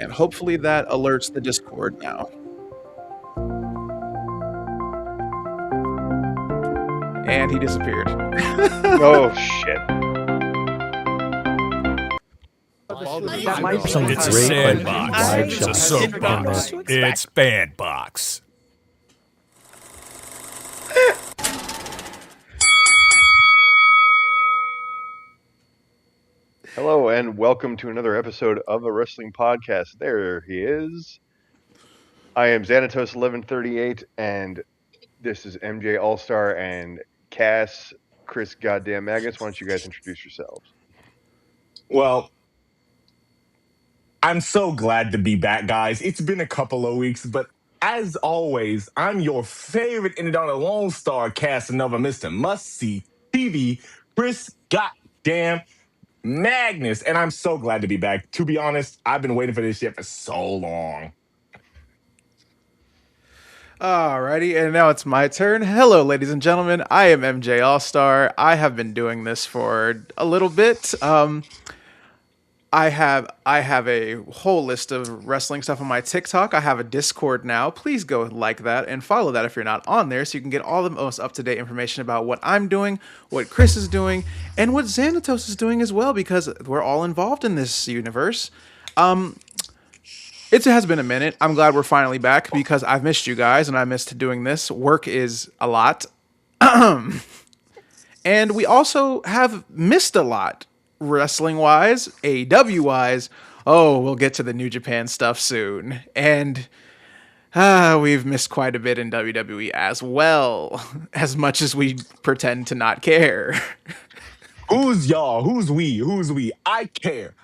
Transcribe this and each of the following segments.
second. Hopefully that alerts the Discord now. And he disappeared. Oh shit. It's a sandbox. It's a soapbox. It's Bandbox. Hello and welcome to another episode of the Wrestling Podcast. There he is. I am Xanatos1138 and this is MJ All-Star and Cass, Chris Goddamn Magus. Why don't you guys introduce yourselves? Well, I'm so glad to be back, guys. It's been a couple of weeks, but as always, I'm your favorite Indie Lone Star Casanova, Mr. Must-See TV, Chris Goddamn Magnus, and I'm so glad to be back. To be honest, I've been waiting for this shit for so long. Alrighty, and now it's my turn. Hello, ladies and gentlemen. I am MJ All-Star. I have been doing this for a little bit. I have a whole list of wrestling stuff on my TikTok. I have a Discord now. Please go like that and follow that if you're not on there so you can get all the most up-to-date information about what I'm doing, what Chris is doing, and what Xanatos is doing as well, because we're all involved in this universe. It has been a minute. I'm glad we're finally back because I've missed you guys and I missed doing this. Work is a lot. And we also have missed a lot. Wrestling-wise, AEW-wise, we'll get to the New Japan stuff soon. And we've missed quite a bit in WWE as well, as much as we pretend to not care. Who's y'all? Who's we? Who's we? I care.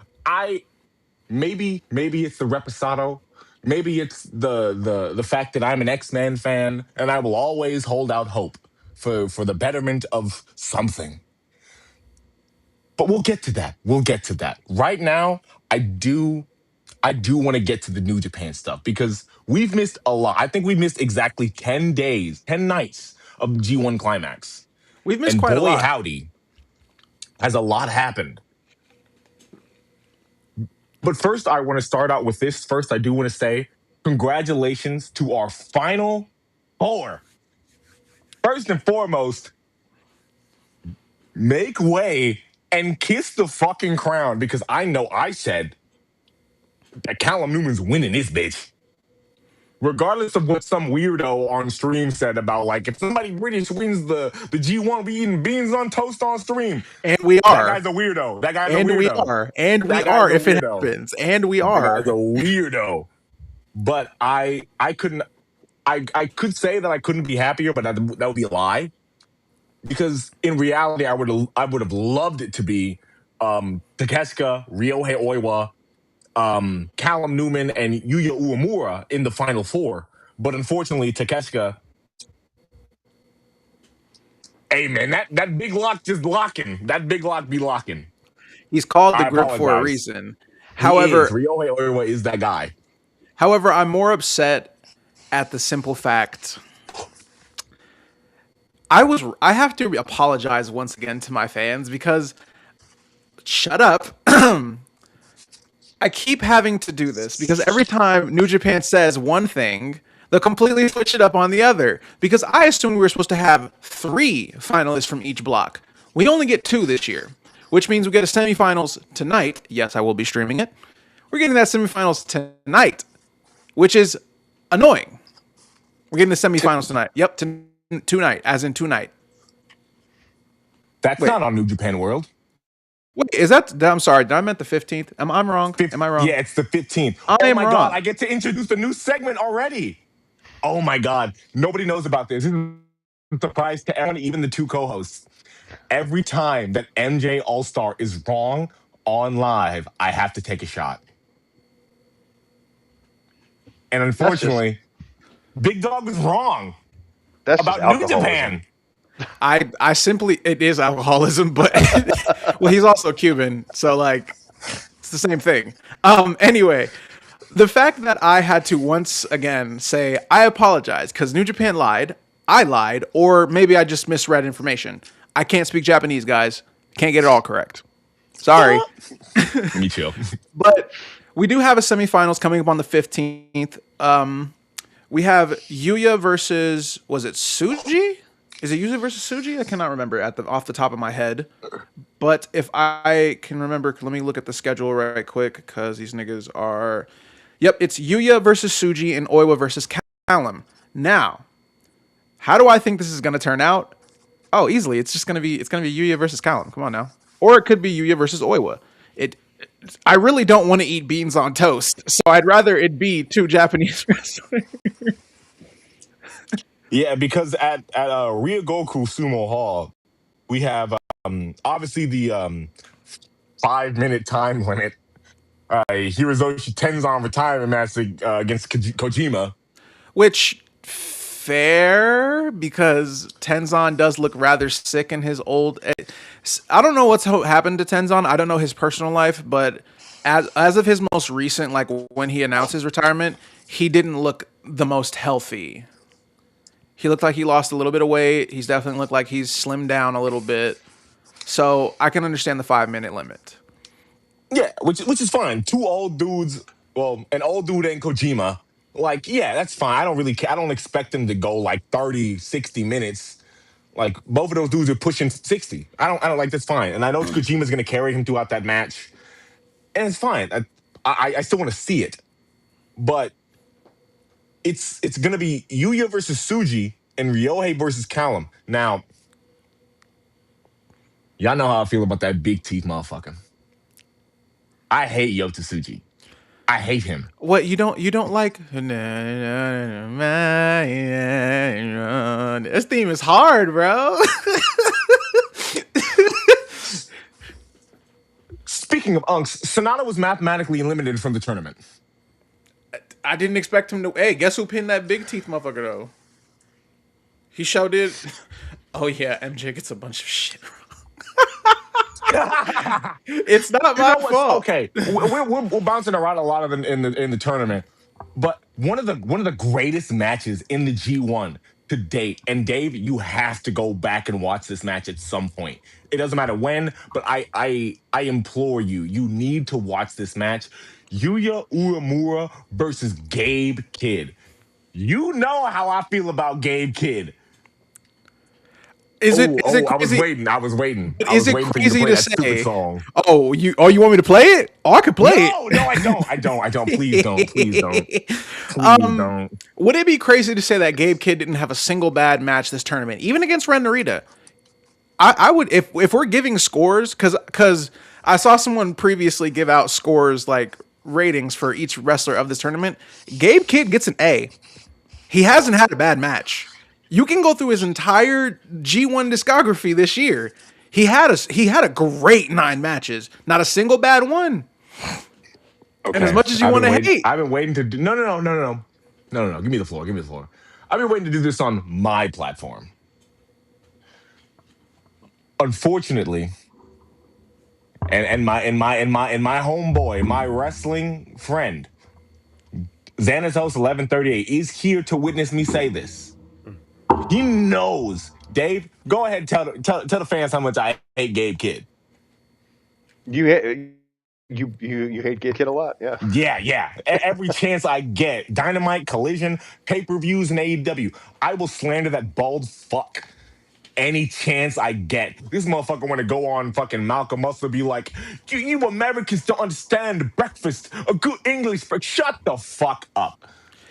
Maybe it's the Reposado. Maybe it's the fact that I'm an X-Men fan and I will always hold out hope for the betterment of something. But we'll get to that. Right now, I do want to get to the New Japan stuff because we've missed a lot. I think we missed exactly 10 days, 10 nights of G1 Climax. We've missed and quite a lot. Boy, howdy, has a lot happened. But first, I want to start out with this. First, I do want to say congratulations to our final four. First and foremost, make way and kiss the fucking crown because I know I said that Callum Newman's winning this bitch. Regardless of what some weirdo on stream said about, like, if somebody British wins the G1, we eating beans on toast on stream. And we are. That guy's a weirdo. And we are if it happens. And we are. That guy's a weirdo. But I could say that I couldn't be happier, but that would be a lie. Because in reality, I would have loved it to be Takeshita, Ryohei Oiwa, Callum Newman, and Yuya Uemura in the final four. But unfortunately, Takeshita, hey man, that big lock just locking. That big lock be locking. He's called the grip for a reason. However, Ryohei Oiwa is that guy. However, I'm more upset at the simple fact. I have to apologize once again to my fans because shut up. I keep having to do this because every time New Japan says one thing, they'll completely switch it up on the other. Because I assumed we were supposed to have 3 finalists from each block. We only get 2 this year, which means we get a semifinals tonight. Yes, I will be streaming it. We're getting that semifinals tonight, which is annoying. We're getting the semifinals tonight. Yep, tonight, as in tonight. That's not on New Japan World. Wait, is that? I'm sorry. Did I meant the 15th? Am I wrong? Am I wrong? Yeah, it's the 15th. Oh my God, I get to introduce the new segment already. Oh my God, nobody knows about this. This is a surprise to everyone, even the 2 co-hosts. Every time that MJ All-Star is wrong on live, I have to take a shot. And unfortunately, Big Dog was wrong about New Japan. I simply, it is alcoholism, but well, he's also Cuban, so like it's the same thing. Anyway, the fact that I had to once again say I apologize because New Japan lied, I lied, or maybe I just misread information. I can't speak Japanese, guys. Can't get it all correct. Sorry. Me too. But We do have a semifinals coming up on the 15th. We have Yuya versus, was it Suji? Is it Yuya versus Suji? I cannot remember off the top of my head. But if I can remember, let me look at the schedule right quick because these niggas are. Yep, it's Yuya versus Suji and Oiwa versus Callum. Now, how do I think this is going to turn out? Oh, easily. It's gonna be Yuya versus Callum. Come on now. Or it could be Yuya versus Oiwa. I really don't want to eat beans on toast, so I'd rather it be two Japanese wrestlers. Yeah, because at Ryogoku Sumo Hall, we have obviously the 5 minute time limit. Hirozoshi Tenzan retirement match against Kojima. Which fair because Tenzan does look rather sick in his old. I don't know what's happened to Tenzan. I don't know his personal life, but as of his most recent, like when he announced his retirement, he didn't look the most healthy. He looked like he lost a little bit of weight. He's definitely looked like he's slimmed down a little bit. So I can understand the 5 minute limit. Yeah, which is fine. Two old dudes, well, an old dude and Kojima. Like, yeah, that's fine. I don't really care. I don't expect them to go like 30, 60 minutes. Like, both of those dudes are pushing 60. I don't like, that's fine. And I know Kojima's going to carry him throughout that match. And it's fine. I still want to see it. But it's going to be Yuya versus Suji and Ryohei versus Callum. Now, y'all know how I feel about that big teeth motherfucker. I hate Yota Tsuji. I hate him. What you don't like? This theme is hard, bro. Speaking of unks, Sonata was mathematically eliminated from the tournament. I didn't expect him to. Hey, guess who pinned that big teeth motherfucker though? He showed it. Oh yeah, MJ gets a bunch of shit wrong. It's not my fault. Okay, we're bouncing around a lot of in the tournament, but one of the greatest matches in the G1 to date. And Dave, you have to go back and watch this match at some point. It doesn't matter when, but I implore you, you need to watch this match. Yuya Uemura versus Gabe Kidd. You know how I feel about Gabe Kidd. Is it crazy? I was waiting. Is it waiting crazy for you to play that stupid say? song. Oh, you want me to play it? Oh, I could play it. No, I don't. Please don't. Please don't. Please don't. Would it be crazy to say that Gabe Kidd didn't have a single bad match this tournament, even against Ren Narita? I would if we're giving scores because I saw someone previously give out scores like ratings for each wrestler of this tournament. Gabe Kidd gets an A. He hasn't had a bad match. You can go through his entire G1 discography this year. He had a great 9 matches, not a single bad one. Okay. And as much as you want to hate, I've been waiting to do no. Give me the floor. I've been waiting to do this on my platform. Unfortunately, and my homeboy, my wrestling friend, Xanatos 1138 is here to witness me say this. He knows. Dave, go ahead and tell the fans how much I hate Gabe Kidd. You hate Gabe Kidd a lot, yeah. Yeah. Every chance I get, Dynamite, Collision, pay-per-views, and AEW, I will slander that bald fuck any chance I get. This motherfucker want to go on fucking Malcolm Muscle be like, you Americans don't understand breakfast, a good English breakfast. Shut the fuck up.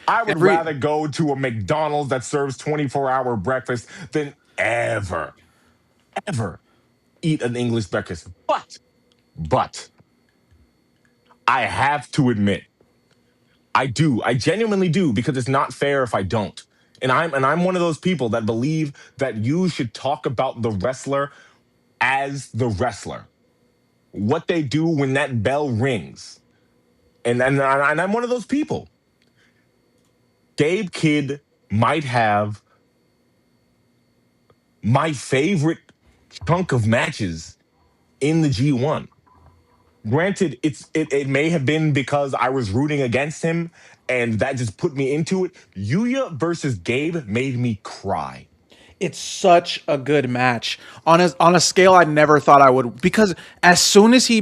I would rather go to a McDonald's that serves 24-hour breakfast than ever eat an English breakfast. But I have to admit, I genuinely do, because it's not fair if I don't. And I'm one of those people that believe that you should talk about the wrestler as the wrestler. What they do when that bell rings. And I'm one of those people. Gabe Kidd might have my favorite chunk of matches in the G1. Granted, it may have been because I was rooting against him and that just put me into it. Yuya versus Gabe made me cry. It's such a good match on a scale I never thought I would, because as soon as he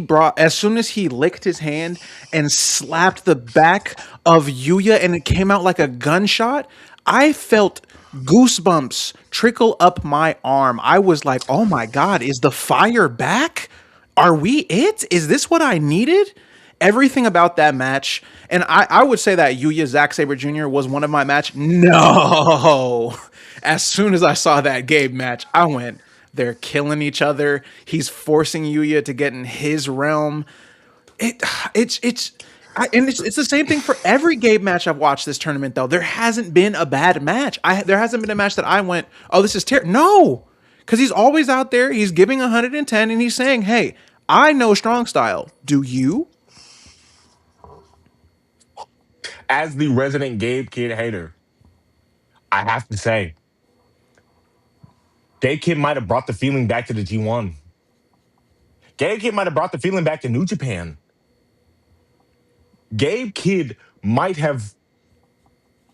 licked his hand and slapped the back of Yuya and it came out like a gunshot, I felt goosebumps trickle up my arm. I was like, "Oh my god, is the fire back? Are we it? Is this what I needed?" Everything about that match, and I would say that Yuya Zack Sabre Jr. was one of my match. No, as soon as I saw that Gabe match, I went, they're killing each other. He's forcing Yuya to get in his realm. It it's and it's the same thing for every Gabe match I've watched this tournament. Though there hasn't been a bad match. There hasn't been a match that I went, oh, this is terrible. No, because he's always out there. He's giving 110, and he's saying, hey, I know strong style. Do you? As the resident Gabe Kid hater, I have to say, Gabe Kid might have brought the feeling back to the G1. Gabe Kid might have brought the feeling back to New Japan. Gabe Kid might have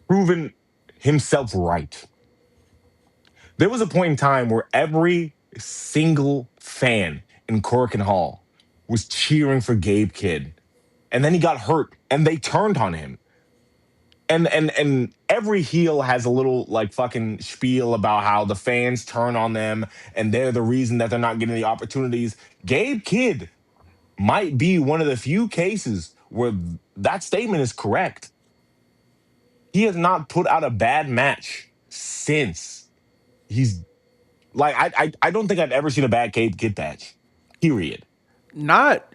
proven himself right. There was a point in time where every single fan in Korakuen Hall was cheering for Gabe Kid. And then he got hurt and they turned on him. And every heel has a little like fucking spiel about how the fans turn on them and they're the reason that they're not getting the opportunities. Gabe Kid might be one of the few cases where that statement is correct. He has not put out a bad match since. He's like I don't think I've ever seen a bad Gabe Kid match. Period. Not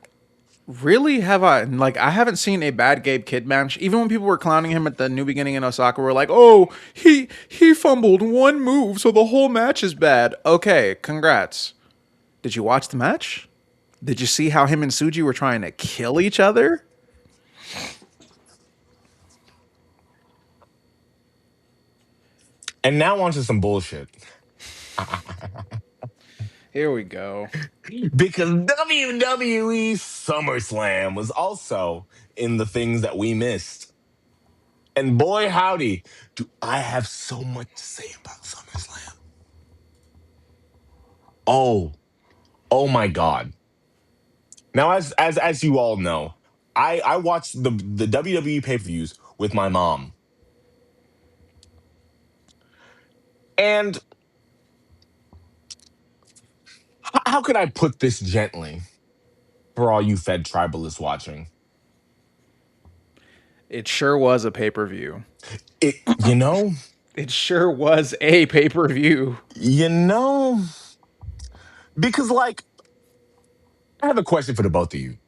really have I. Like, I haven't seen a bad Gabe Kid match. Even when people were clowning him at the New Beginning in Osaka, we're like, oh, he fumbled one move, so the whole match is bad. Okay, congrats. Did you watch the match? Did you see how him and Suji were trying to kill each other? And now onto some bullshit. Here we go. Because WWE SummerSlam was also in the things that we missed. And boy, howdy, do I have so much to say about SummerSlam. Oh my God. Now, as you all know, I watched the WWE pay-per-views with my mom. And how could I put this gently for all you Fed tribalists watching? It sure was a pay-per-view. It, you know, It sure was a pay-per-view. you know, because like, I have a question for the both of you.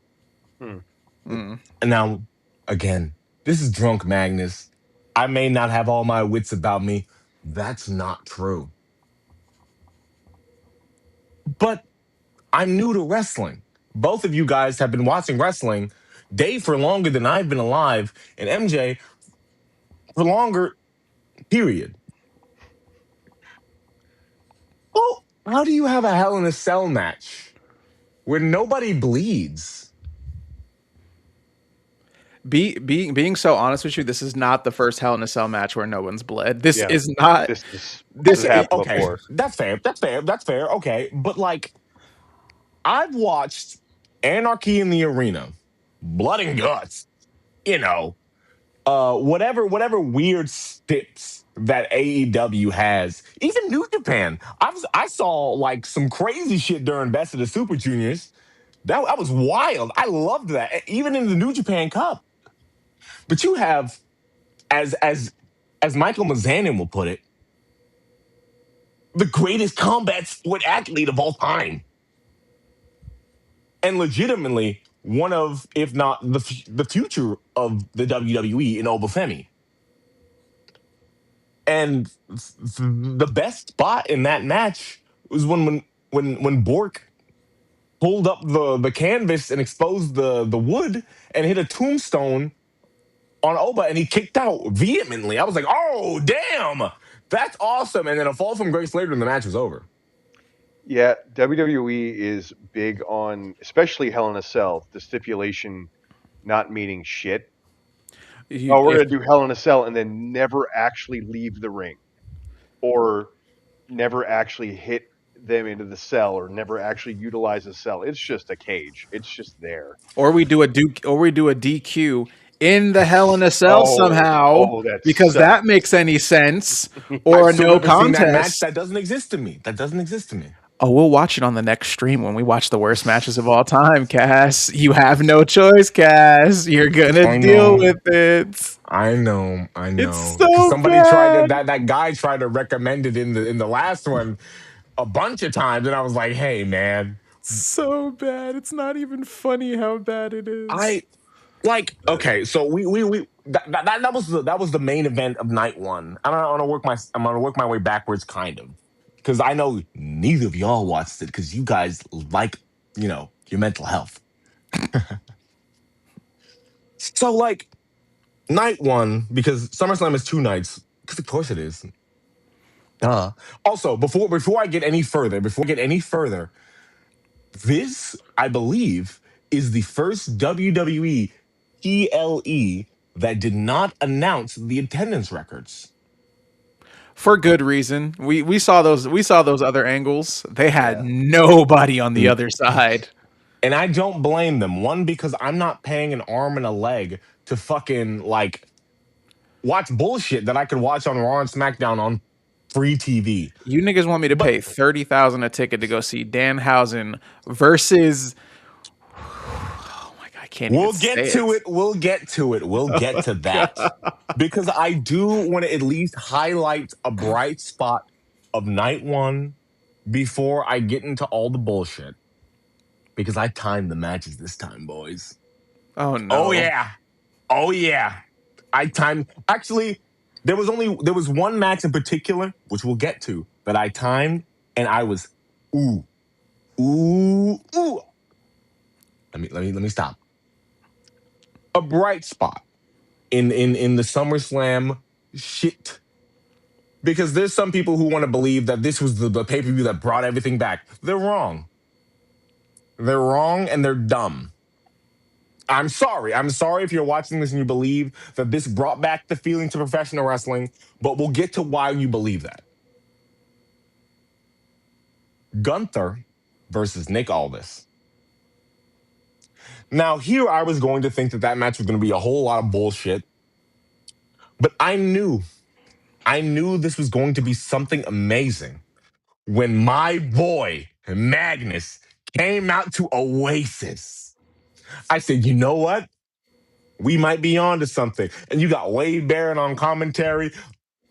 And now, again, this is Drunk Magnus. I may not have all my wits about me. That's not true. But I'm new to wrestling. Both of you guys have been watching wrestling, Dave for longer than I've been alive, and MJ for longer, period. Well, how do you have a Hell in a Cell match where nobody bleeds? Being so honest with you, this is not the first Hell in a Cell match where no one's bled. This Yeah. is not. This has happened Okay, before. that's fair. That's fair. That's fair. Okay, but like, I've watched Anarchy in the Arena, Blood and Guts, you know, whatever weird stips that AEW has, even New Japan. I saw like some crazy shit during Best of the Super Juniors. That was wild. I loved that, even in the New Japan Cup. But you have, as Michael Mazanin will put it, the greatest combat sport athlete of all time, and legitimately one of, if not the future of the WWE in Obafemi. And the best spot in that match was when Bork pulled up the canvas and exposed the wood and hit a tombstone on Oba, and he kicked out vehemently. I was like, oh damn, that's awesome. And then a fall from grace later, and the match was over. Yeah, WWE is big on, especially Hell in a Cell, the stipulation not meaning shit. Oh, we're going to do Hell in a Cell and then never actually leave the ring. Or never actually hit them into the cell or never actually utilize a cell. It's just a cage. It's just there. Or we do a DQ in the Hell in a Cell Oh, somehow oh, that because sucks. that makes any sense. Yeah. Or I've a still no never seen that match. contest. That doesn't exist to me. That doesn't exist to me. Oh, we'll watch it on the next stream when we watch the worst matches of all time, Cass. You have no choice, Cass. You're gonna I deal know. with it. I know. It's Because so somebody tried to bad. that guy tried to recommend it in the last one a bunch of times, and I was like, hey man, So bad. It's not even funny how bad it is. I like okay. So we that was the main event of night one. I'm gonna work my way backwards, kind of, because I know neither of y'all watched it because you guys like your mental health. So like night one, because SummerSlam is 2 nights, because of course it is. Also, before I get any further, this I believe is the first WWE PLE that did not announce the attendance records. For good reason. We saw those other angles. They had Yeah. nobody on the other side. And I don't blame them. One, because I'm not paying an arm and a leg to fucking like watch bullshit that I could watch on Raw and SmackDown on free TV. You niggas want me to pay 30,000 a ticket to go see Danhausen versus oh my god, I can't We'll even get say to it. it. We'll get to it. We'll get to that. Because I do want to at least highlight a bright spot of night one before I get into all the bullshit. Because I timed the matches this time, boys. Oh no. Oh yeah. Oh yeah. I timed actually there was one match in particular, which we'll get to, that I timed and I was ooh. Let me stop. A bright spot in the SummerSlam shit. Because there's some people who want to believe that this was the pay-per-view that brought everything back. They're wrong. They're wrong and they're dumb. I'm sorry. I'm sorry if you're watching this and you believe that this brought back the feeling to professional wrestling, but we'll get to why you believe that. Gunther versus Nick Aldis. Now, here I was going to think that match was going to be a whole lot of bullshit, but I knew this was going to be something amazing when my boy Magnus came out to Oasis. I said, you know what? We might be on to something. And you got Wade Barrett on commentary,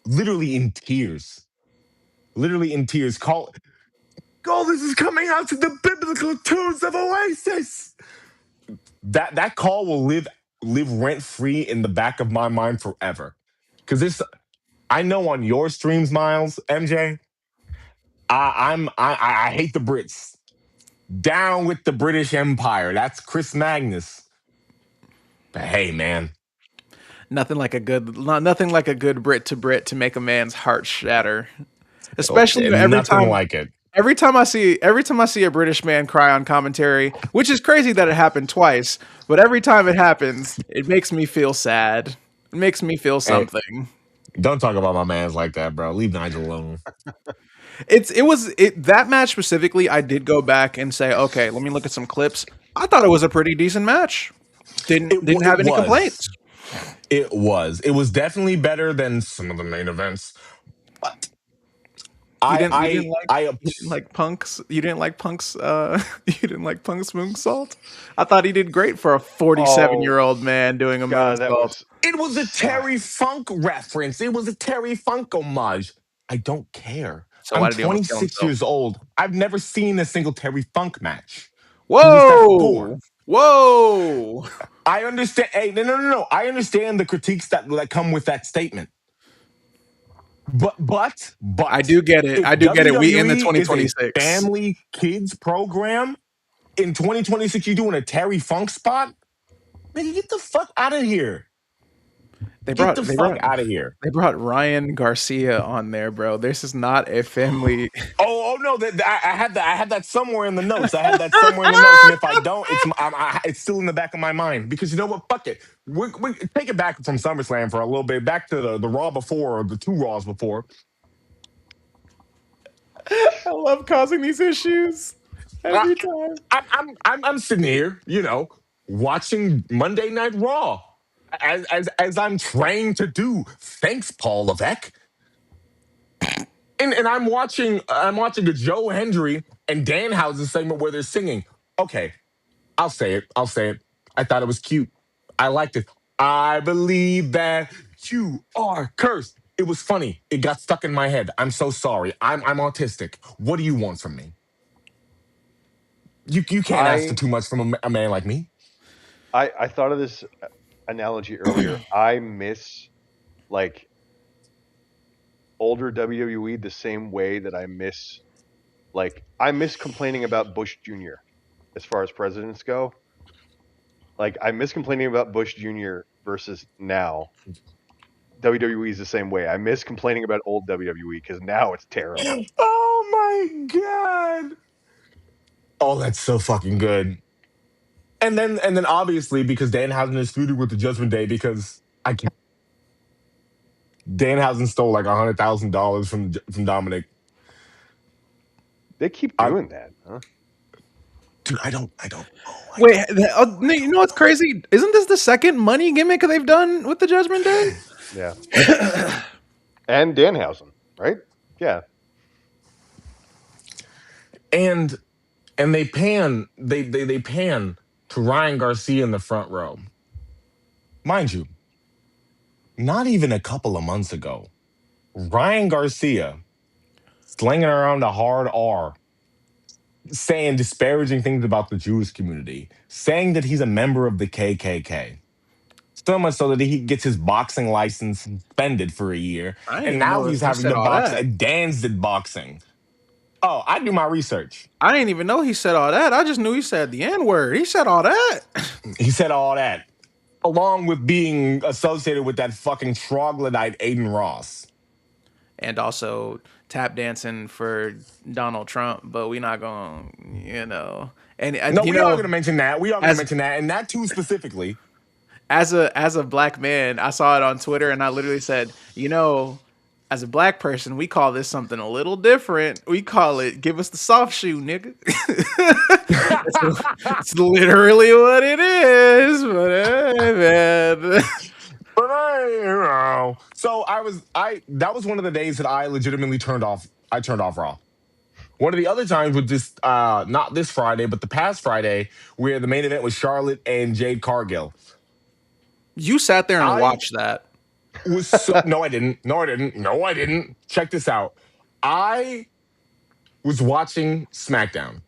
literally in tears. Literally in tears. Goldust is coming out to the biblical tunes of Oasis. That call will live rent free in the back of my mind forever. Because I know on your streams, Miles, MJ, I hate the Brits. Down with the British Empire. That's Chris Magnus. But hey, man. Nothing like a good Brit to make a man's heart shatter. Oh, Especially nothing like it. Every time I see a British man cry on commentary, which is crazy that it happened twice, but every time it happens, it makes me feel sad. It makes me feel something. Don't talk about my mans like that, bro. Leave Nigel alone. That match specifically, I did go back and say, okay, let me look at some clips. I thought it was a pretty decent match. Didn't have any complaints. It was. It was definitely better than some of the main events. But You didn't like Punk's moonsault? I thought he did great for a 47-year-old man doing a moonsault. It was a Terry Funk reference. It was a Terry Funk homage. I don't care. So I'm 26 years old. I've never seen a single Terry Funk match. Whoa! Whoa! I understand. Hey, no. I understand the critiques that come with that statement. But I do get it. I do get it. We in the 2026 family kids program. In 2026, you doing a Terry Funk spot? Nigga, get the fuck out of here. Get the fuck out of here. They brought Ryan Garcia on there, bro. This is not a family. Oh no! I had that somewhere in the notes. And if I don't, it's still in the back of my mind. Because you know what? Fuck it. We take it back from SummerSlam for a little bit. Back to the Raw before, or the two Raws before. I love causing these issues I, every time. I'm sitting here, watching Monday Night Raw as I'm trained to do. Thanks, Paul Levesque. And I'm watching a Joe Hendry and Danhausen segment where they're singing. Okay, I'll say it. I thought it was cute. I liked it. I believe that you are cursed. It was funny. It got stuck in my head. I'm so sorry. I'm autistic. What do you want from me? You can't ask for I too much from a man like me. I thought of this analogy earlier. I miss like older WWE the same way that I miss complaining about Bush Jr. as far as presidents go. Like I miss complaining about Bush Jr. versus now. WWE is the same way. I miss complaining about old WWE because now it's terrible. Oh my god. Oh, that's so fucking good. And then obviously because Danhausen is feuded with the Judgment Day because I can Danhausen stole like $100,000 from Dominic. They keep I, doing that, huh? dude, I don't. Oh, I Wait, don't. you know what's crazy? Isn't this the second money gimmick they've done with the Judgment Day? Yeah. And Danhausen, right? Yeah. And they pan to Ryan Garcia in the front row. Mind you, not even a couple of months ago, Ryan Garcia slinging around a hard R, saying disparaging things about the Jewish community, saying that he's a member of the KKK. So much so that he gets his boxing license suspended for a year, I didn't and even now know he's he having said to all box that. at Danzig Boxing. Oh, I do my research. I didn't even know he said all that. I just knew he said the N word. He said all that. He said all that, along with being associated with that fucking troglodyte Aiden Ross. And also tap dancing for Donald Trump, but we're not going, And No, we are going to mention that. We are going to as mention that, and that too specifically. as a black man, I saw it on Twitter, and I literally said, as a black person, we call this something a little different. We call it "give us the soft shoe, nigga." It's literally what it is. But hey, man. But so that was one of the days that I legitimately turned off. I turned off Raw. One of the other times was this, not this Friday, but the past Friday, where the main event was Charlotte and Jade Cargill. You sat there and I watched that. was no, I didn't. No, I didn't. No, I didn't. Check this out. I was watching SmackDown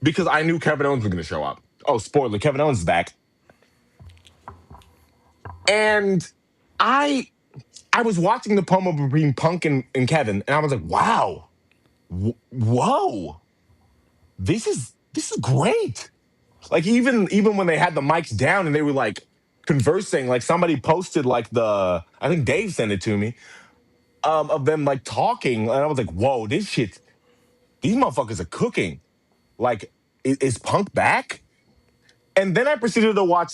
because I knew Kevin Owens was going to show up. Oh, spoiler! Kevin Owens is back, and I was watching the promo between Punk and Kevin, and I was like, wow, whoa, this is great. Like even when they had the mics down and they were like conversing, like somebody posted like I think Dave sent it to me, of them like talking, and I was like, whoa, this shit, these motherfuckers are cooking. Like, is Punk back? And then I proceeded to watch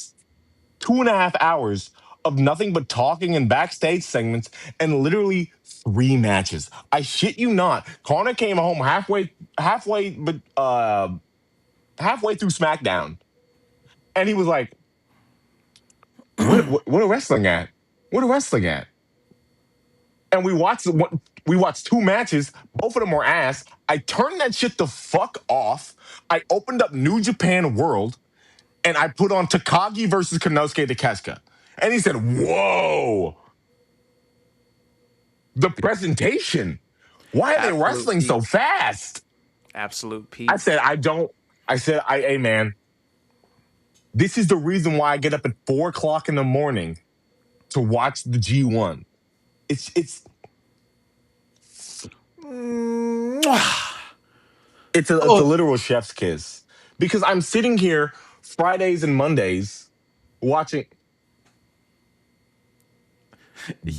2.5 hours of nothing but talking and backstage segments and literally 3 matches. I shit you not. Connor came home halfway through SmackDown, and he was like, "What are wrestling at? What are wrestling at?" And we watched 2 matches. Both of them were ass. I turned that shit the fuck off. I opened up New Japan World, and I put on Takagi versus Konosuke Takeshita. And he said, whoa, the presentation. Why are they Absolute wrestling peak. so fast? Absolute peak. Hey, man, this is the reason why I get up at 4 o'clock in the morning to watch the G1. It's a literal chef's kiss. Because I'm sitting here Fridays and Mondays watching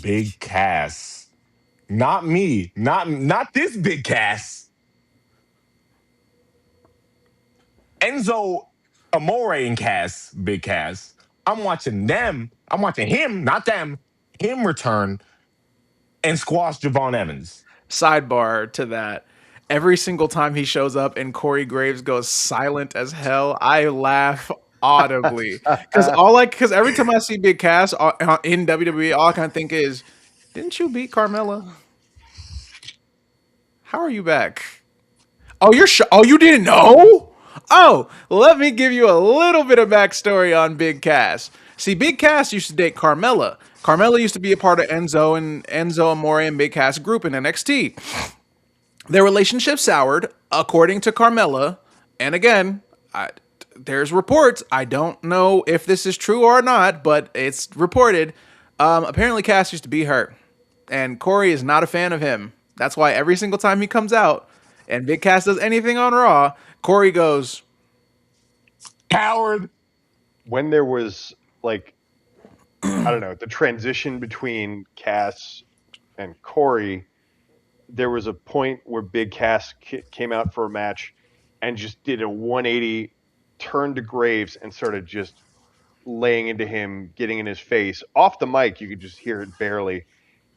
Big Cass. Not me. Not this Big Cass. Enzo Amore and Cass, Big Cass. I'm watching them. I'm watching him, not them. Him return and squash Javon Evans. Sidebar to that. every single time he shows up and Corey Graves goes silent as hell, I laugh audibly because every time I see Big Cass in WWE, all I kind of think is, didn't you beat Carmella? How are you back? Oh, oh, you didn't know? Oh, let me give you a little bit of backstory on Big Cass. See, Big Cass used to date Carmella. Carmella used to be a part of Enzo Amore and Big Cass group in NXT. Their relationship soured, according to Carmella. And again, there's reports. I don't know if this is true or not, but it's reported. Apparently, Cass used to be hurt, and Corey is not a fan of him. That's why every single time he comes out and Big Cass does anything on Raw, Corey goes, Coward. When there was like, I don't know, the transition between Cass and Corey, there was a point where Big Cass came out for a match and just did a 180, turned to Graves and started just laying into him, getting in his face. Off the mic, you could just hear it barely.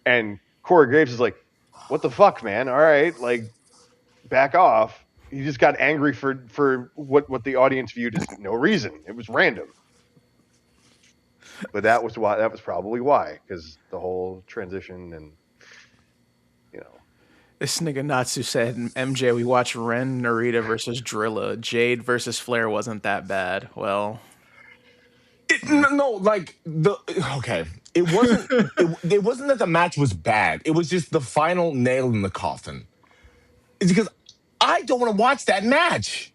And Corey Graves is like, what the fuck, man? All right, like, back off. He just got angry for what the audience viewed as no reason. It was random. But that was probably why, because the whole transition and, you know. this nigga Natsu said, MJ, we watched Ren Narita versus Drilla. Jade versus Flair wasn't that bad. Well, No, like okay. It wasn't. It wasn't that the match was bad. It was just the final nail in the coffin. It's because I don't want to watch that match.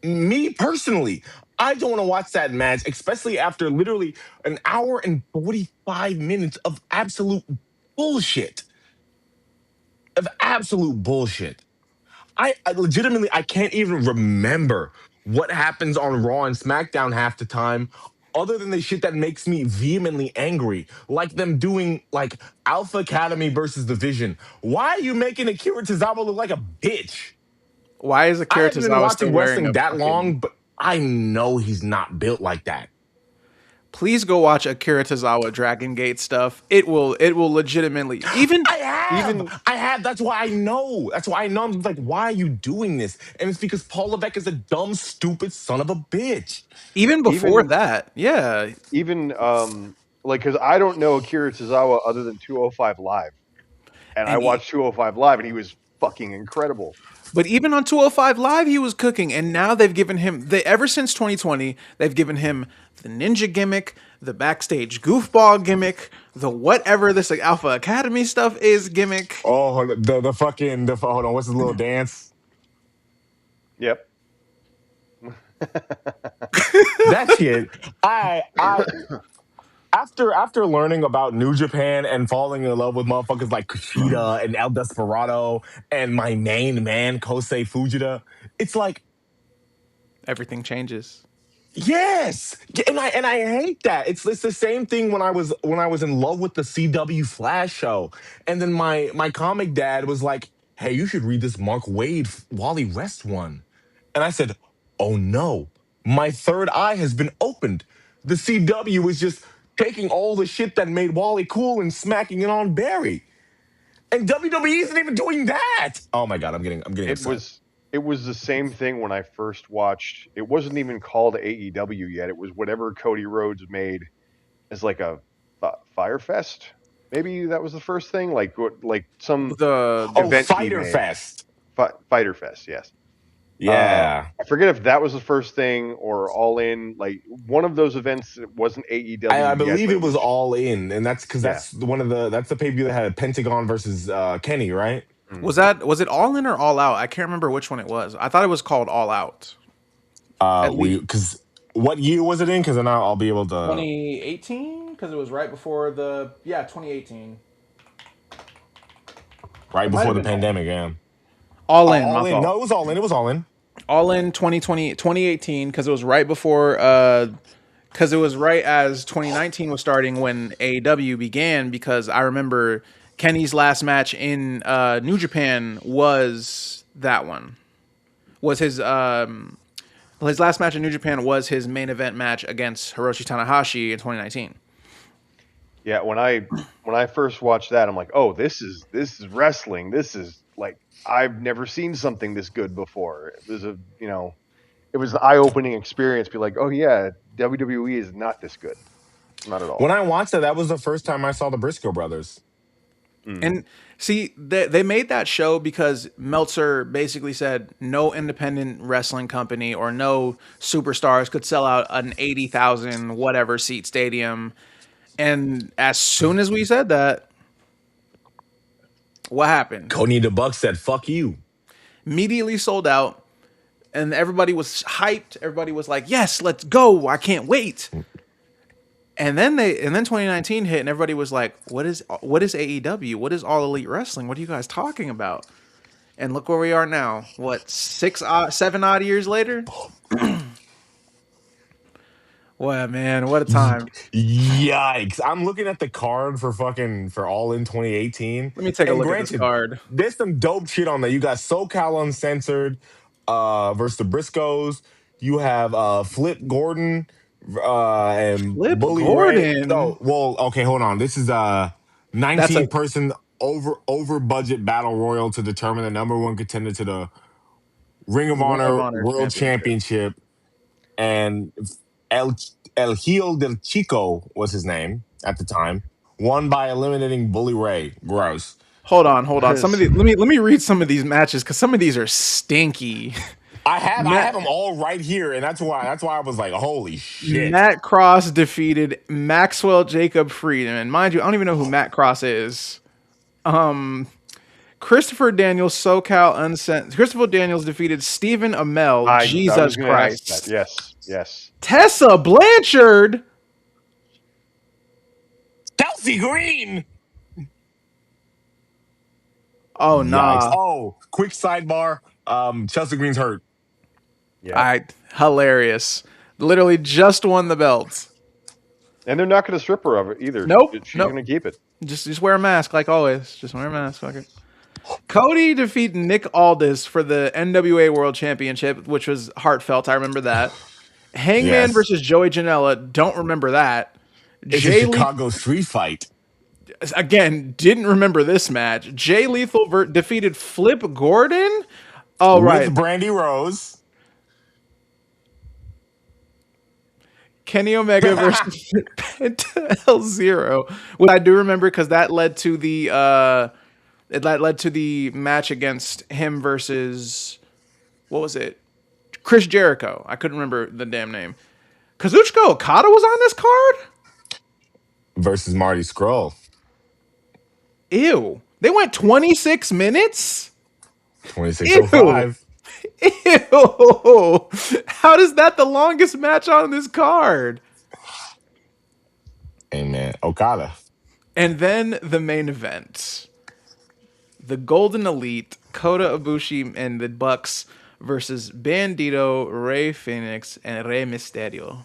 Me personally, I don't want to watch that match, especially after literally an hour and 45 minutes of absolute bullshit. I legitimately I can't even remember what happens on Raw and SmackDown half the time, other than the shit that makes me vehemently angry, like them doing like Alpha Academy versus the Vision. Why are you making Akira Tozawa look like a bitch? why is I Akira haven't been Tozawa still watching wearing wrestling a that fucking... long, but I know he's not built like that. Please go watch Akira Tozawa Dragon Gate stuff. It will legitimately even I have. That's why I know. I'm just like, why are you doing this? And it's because Paul Levesque is a dumb, stupid son of a bitch. even before that. Yeah. Even like, because I don't know Akira Tozawa other than 205 Live, and I And watched 205 Live, and he was fucking incredible. But even on 205 Live, he was cooking, and now they've given him ever since 2020, they've given him the ninja gimmick, the backstage goofball gimmick, the whatever this like, Alpha Academy stuff is gimmick. Oh, hold on, what's his little dance? Yep. That shit. I after learning about New Japan and falling in love with motherfuckers like Kushida and El Desperado and my main man Kosei Fujita, it's like Everything changes. yes, and I hate that. It's the same thing when I was in love with the CW Flash show, and then my comic dad was like, "Hey, you should read this Mark Wade Wally West one," and I said, "Oh no, my third eye has been opened. The CW is just taking all the shit that made Wally cool and smacking it on Barry, and WWE isn't even doing that." Oh my god, I'm getting upset. It was the same thing when I first watched. It wasn't even called AEW yet. It was whatever Cody Rhodes made as like a Firefest. Maybe that was the first thing, like some The event he Fighter made. Fest. Fighter Fest, yes. Yeah. I forget if that was the first thing or All In. Like one of those events that wasn't AEW. I yet, believe but it was All In, and that's because Yeah. that's that's the pay-per-view that had Pentagon versus Kenny, right? was it All In or All Out? I can't remember which one it was. I thought it was called All Out. Because what year was it in? Because then I'll be able to. 2018, because it was right before 2018. Right It might before have the been pandemic, yeah. All In, All my in. fault. No, it was all in. It was all in. All In 2018, because it was right before because it was right as 2019 was starting when AEW began, because I remember Kenny's last match in New Japan was that one. Was his last match in New Japan was his main event match against Hiroshi Tanahashi in 2019. Yeah, when I when I first watched that, I'm like, oh, this is wrestling. This is like I've never seen something this good before. It was it was an eye-opening experience. Be like, oh yeah, WWE is not this good, not at all. When I watched that, that was the first time I saw the Briscoe brothers. And see, they made that show because Meltzer basically said no independent wrestling company or no superstars could sell out an 80,000 whatever seat stadium. And as soon as we said that, what happened? Cody the Buck said, "Fuck you." Immediately sold out, and everybody was hyped. Everybody was like, "Yes, let's go! I can't wait." And then 2019 hit, and everybody was like, what is AEW? What is All Elite Wrestling? What are you guys talking about?" And look where we are now. What, 7 odd years later? Well, man, what a time. Yikes! I'm looking at the card for All In 2018. Let me take a And look at this card. There's some dope shit on there. You got SoCal Uncensored versus the Briscoes. You have Flip and Flip Bully Ray. Gordon? No, well, okay, hold on. This is a 19 person over budget battle royal to determine the number one contender to the Ring of Honor World Championship. And El Hijo del Chico was his name at the time. Won by eliminating Bully Ray. Gross. Hold on. Some of the let me read some of these matches because some of these are stinky. I have them all right here, and that's why I was like, holy shit. Matt Cross defeated Maxwell Jacob Friedman. Mind you, I don't even know who Matt Cross is. Christopher Daniels, SoCal Uncensored. Christopher Daniels defeated Stephen Amell. Jesus Christ. Yes. Tessa Blanchard. Chelsea Green. Oh, nah. Yikes. Oh, quick sidebar. Chelsea Green's hurt. Yeah. Hilarious. Literally just won the belt. And they're not going to strip her of it either. Nope. She's going to keep it. Just wear a mask like always. Just wear a mask. Fuck it. Cody defeated Nick Aldis for the NWA World Championship, which was heartfelt. I remember that. Hangman versus Joey Janela. Don't remember that. It's a Chicago street fight. Again, didn't remember this match. Jay Lethal defeated Flip Gordon. Oh, right. With Brandy Rose. Kenny Omega versus Penta El Zero. What I do remember because that led to the match against him versus what was it? Chris Jericho. I couldn't remember the damn name. Kazuchika Okada was on this card? Versus Marty Scurll. Ew. They went 26 minutes? 26:05. Ew. How is that the longest match on this card? Hey, man. Okada. And then the main event. The Golden Elite, Kota Ibushi and the Bucks versus Bandito, Rey Fenix, and Rey Mysterio.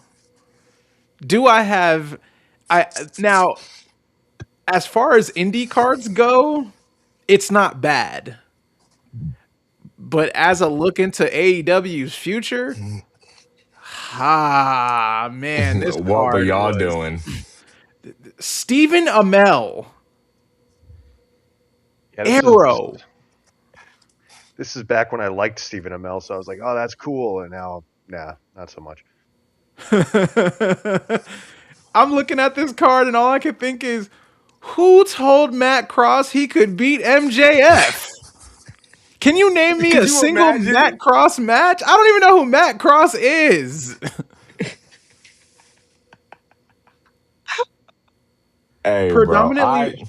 Now, as far as indie cards go, it's not bad. But as a look into AEW's future, man, this what card were y'all doing? Stephen Amell. Yeah, Arrow. This is back when I liked Stephen Amell, so I was like, oh, that's cool. And now, nah, not so much. I'm looking at this card and all I can think is, who told Matt Cross he could beat MJF? Can you name me a single Matt Cross match? I don't even know who Matt Cross is. Hey, predominantly,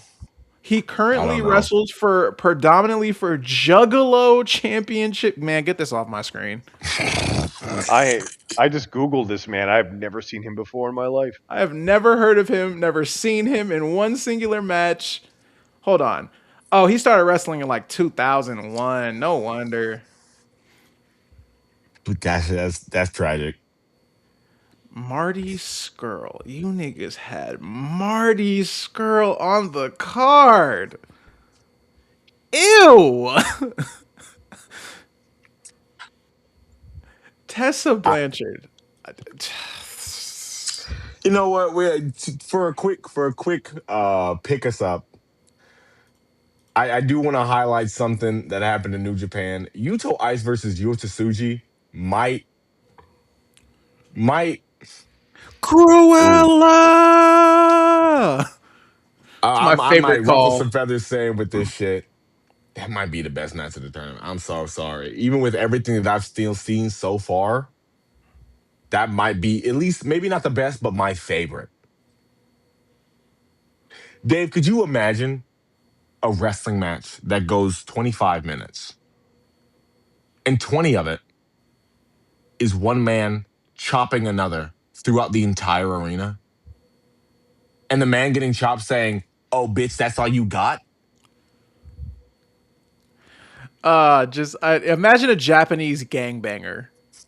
he currently wrestles predominantly for Juggalo Championship. Man, get this off my screen. I just Googled this man. I've never seen him before in my life. I have never heard of him, never seen him in one singular match. Hold on. Oh, he started wrestling in like 2001. No wonder. That's tragic. Marty Scurll. You niggas had Marty Scurll on the card. Ew. Tessa Blanchard. You know what? For a quick pick us up. I do want to highlight something that happened in New Japan. Yuto Ice versus Yuta Tsuji might. Ooh, Cruella. It's my I might favorite ruffle call. some feathers saying with this shit. That might be the best match of the tournament. I'm so sorry. Even with everything that I've still seen so far, that might be at least maybe not the best, but my favorite. Dave, could you imagine a wrestling match that goes 25 minutes and 20 of it is one man chopping another throughout the entire arena? And the man getting chopped saying, "Oh, bitch, that's all you got?" Just imagine a Japanese gangbanger.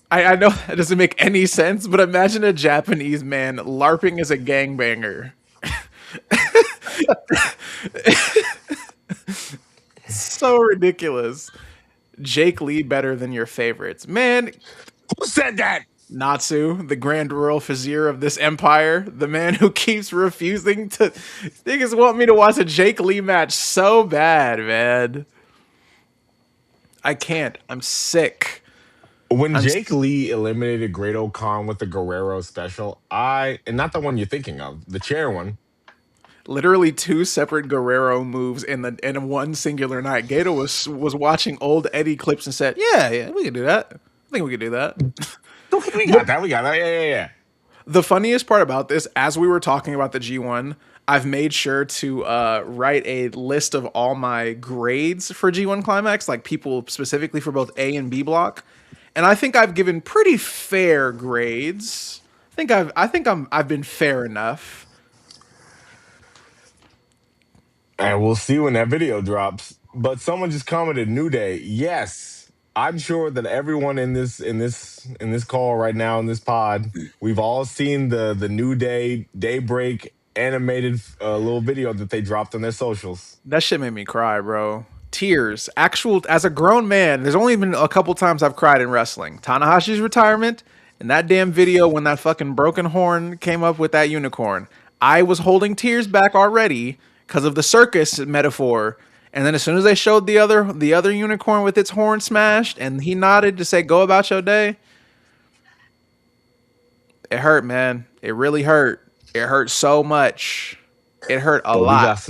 I know that doesn't make any sense, but imagine a Japanese man LARPing as a gangbanger. So ridiculous. Jake Lee better than your favorites. Man, Who said that? Natsu, the grand royal vizier of this empire, the man who keeps refusing to. Niggas want me to watch a Jake Lee match so bad, man. I can't. I'm sick. When I'm Jake Lee eliminated Great Khan with the Guerrero special, and not the one you're thinking of, the chair one. literally two separate Guerrero moves in one singular night. Gato was watching old Eddie clips and said, "Yeah, we can do that. I think we can do that." We got that. We got that. Yeah. The funniest part about this, as we were talking about the G1, I've made sure to write a list of all my grades for G1 Climax, like people specifically for both A and B block, and I think I've given pretty fair grades. I've been fair enough. And we'll see when that video drops. But someone just commented, "New Day." Yes, I'm sure that everyone in this call right now in this pod, we've all seen the New Day Daybreak animated little video that they dropped on their socials. That shit made me cry, bro. Tears. Actual, as a grown man, there's only been a couple times I've cried in wrestling. Tanahashi's retirement and that damn video when that fucking broken horn came up with that unicorn. I was holding tears back already because of the circus metaphor. And then as soon as they showed the other unicorn with its horn smashed and he nodded to say go about your day, it hurt, man. It really hurt. It hurt so much. It hurt a But lot.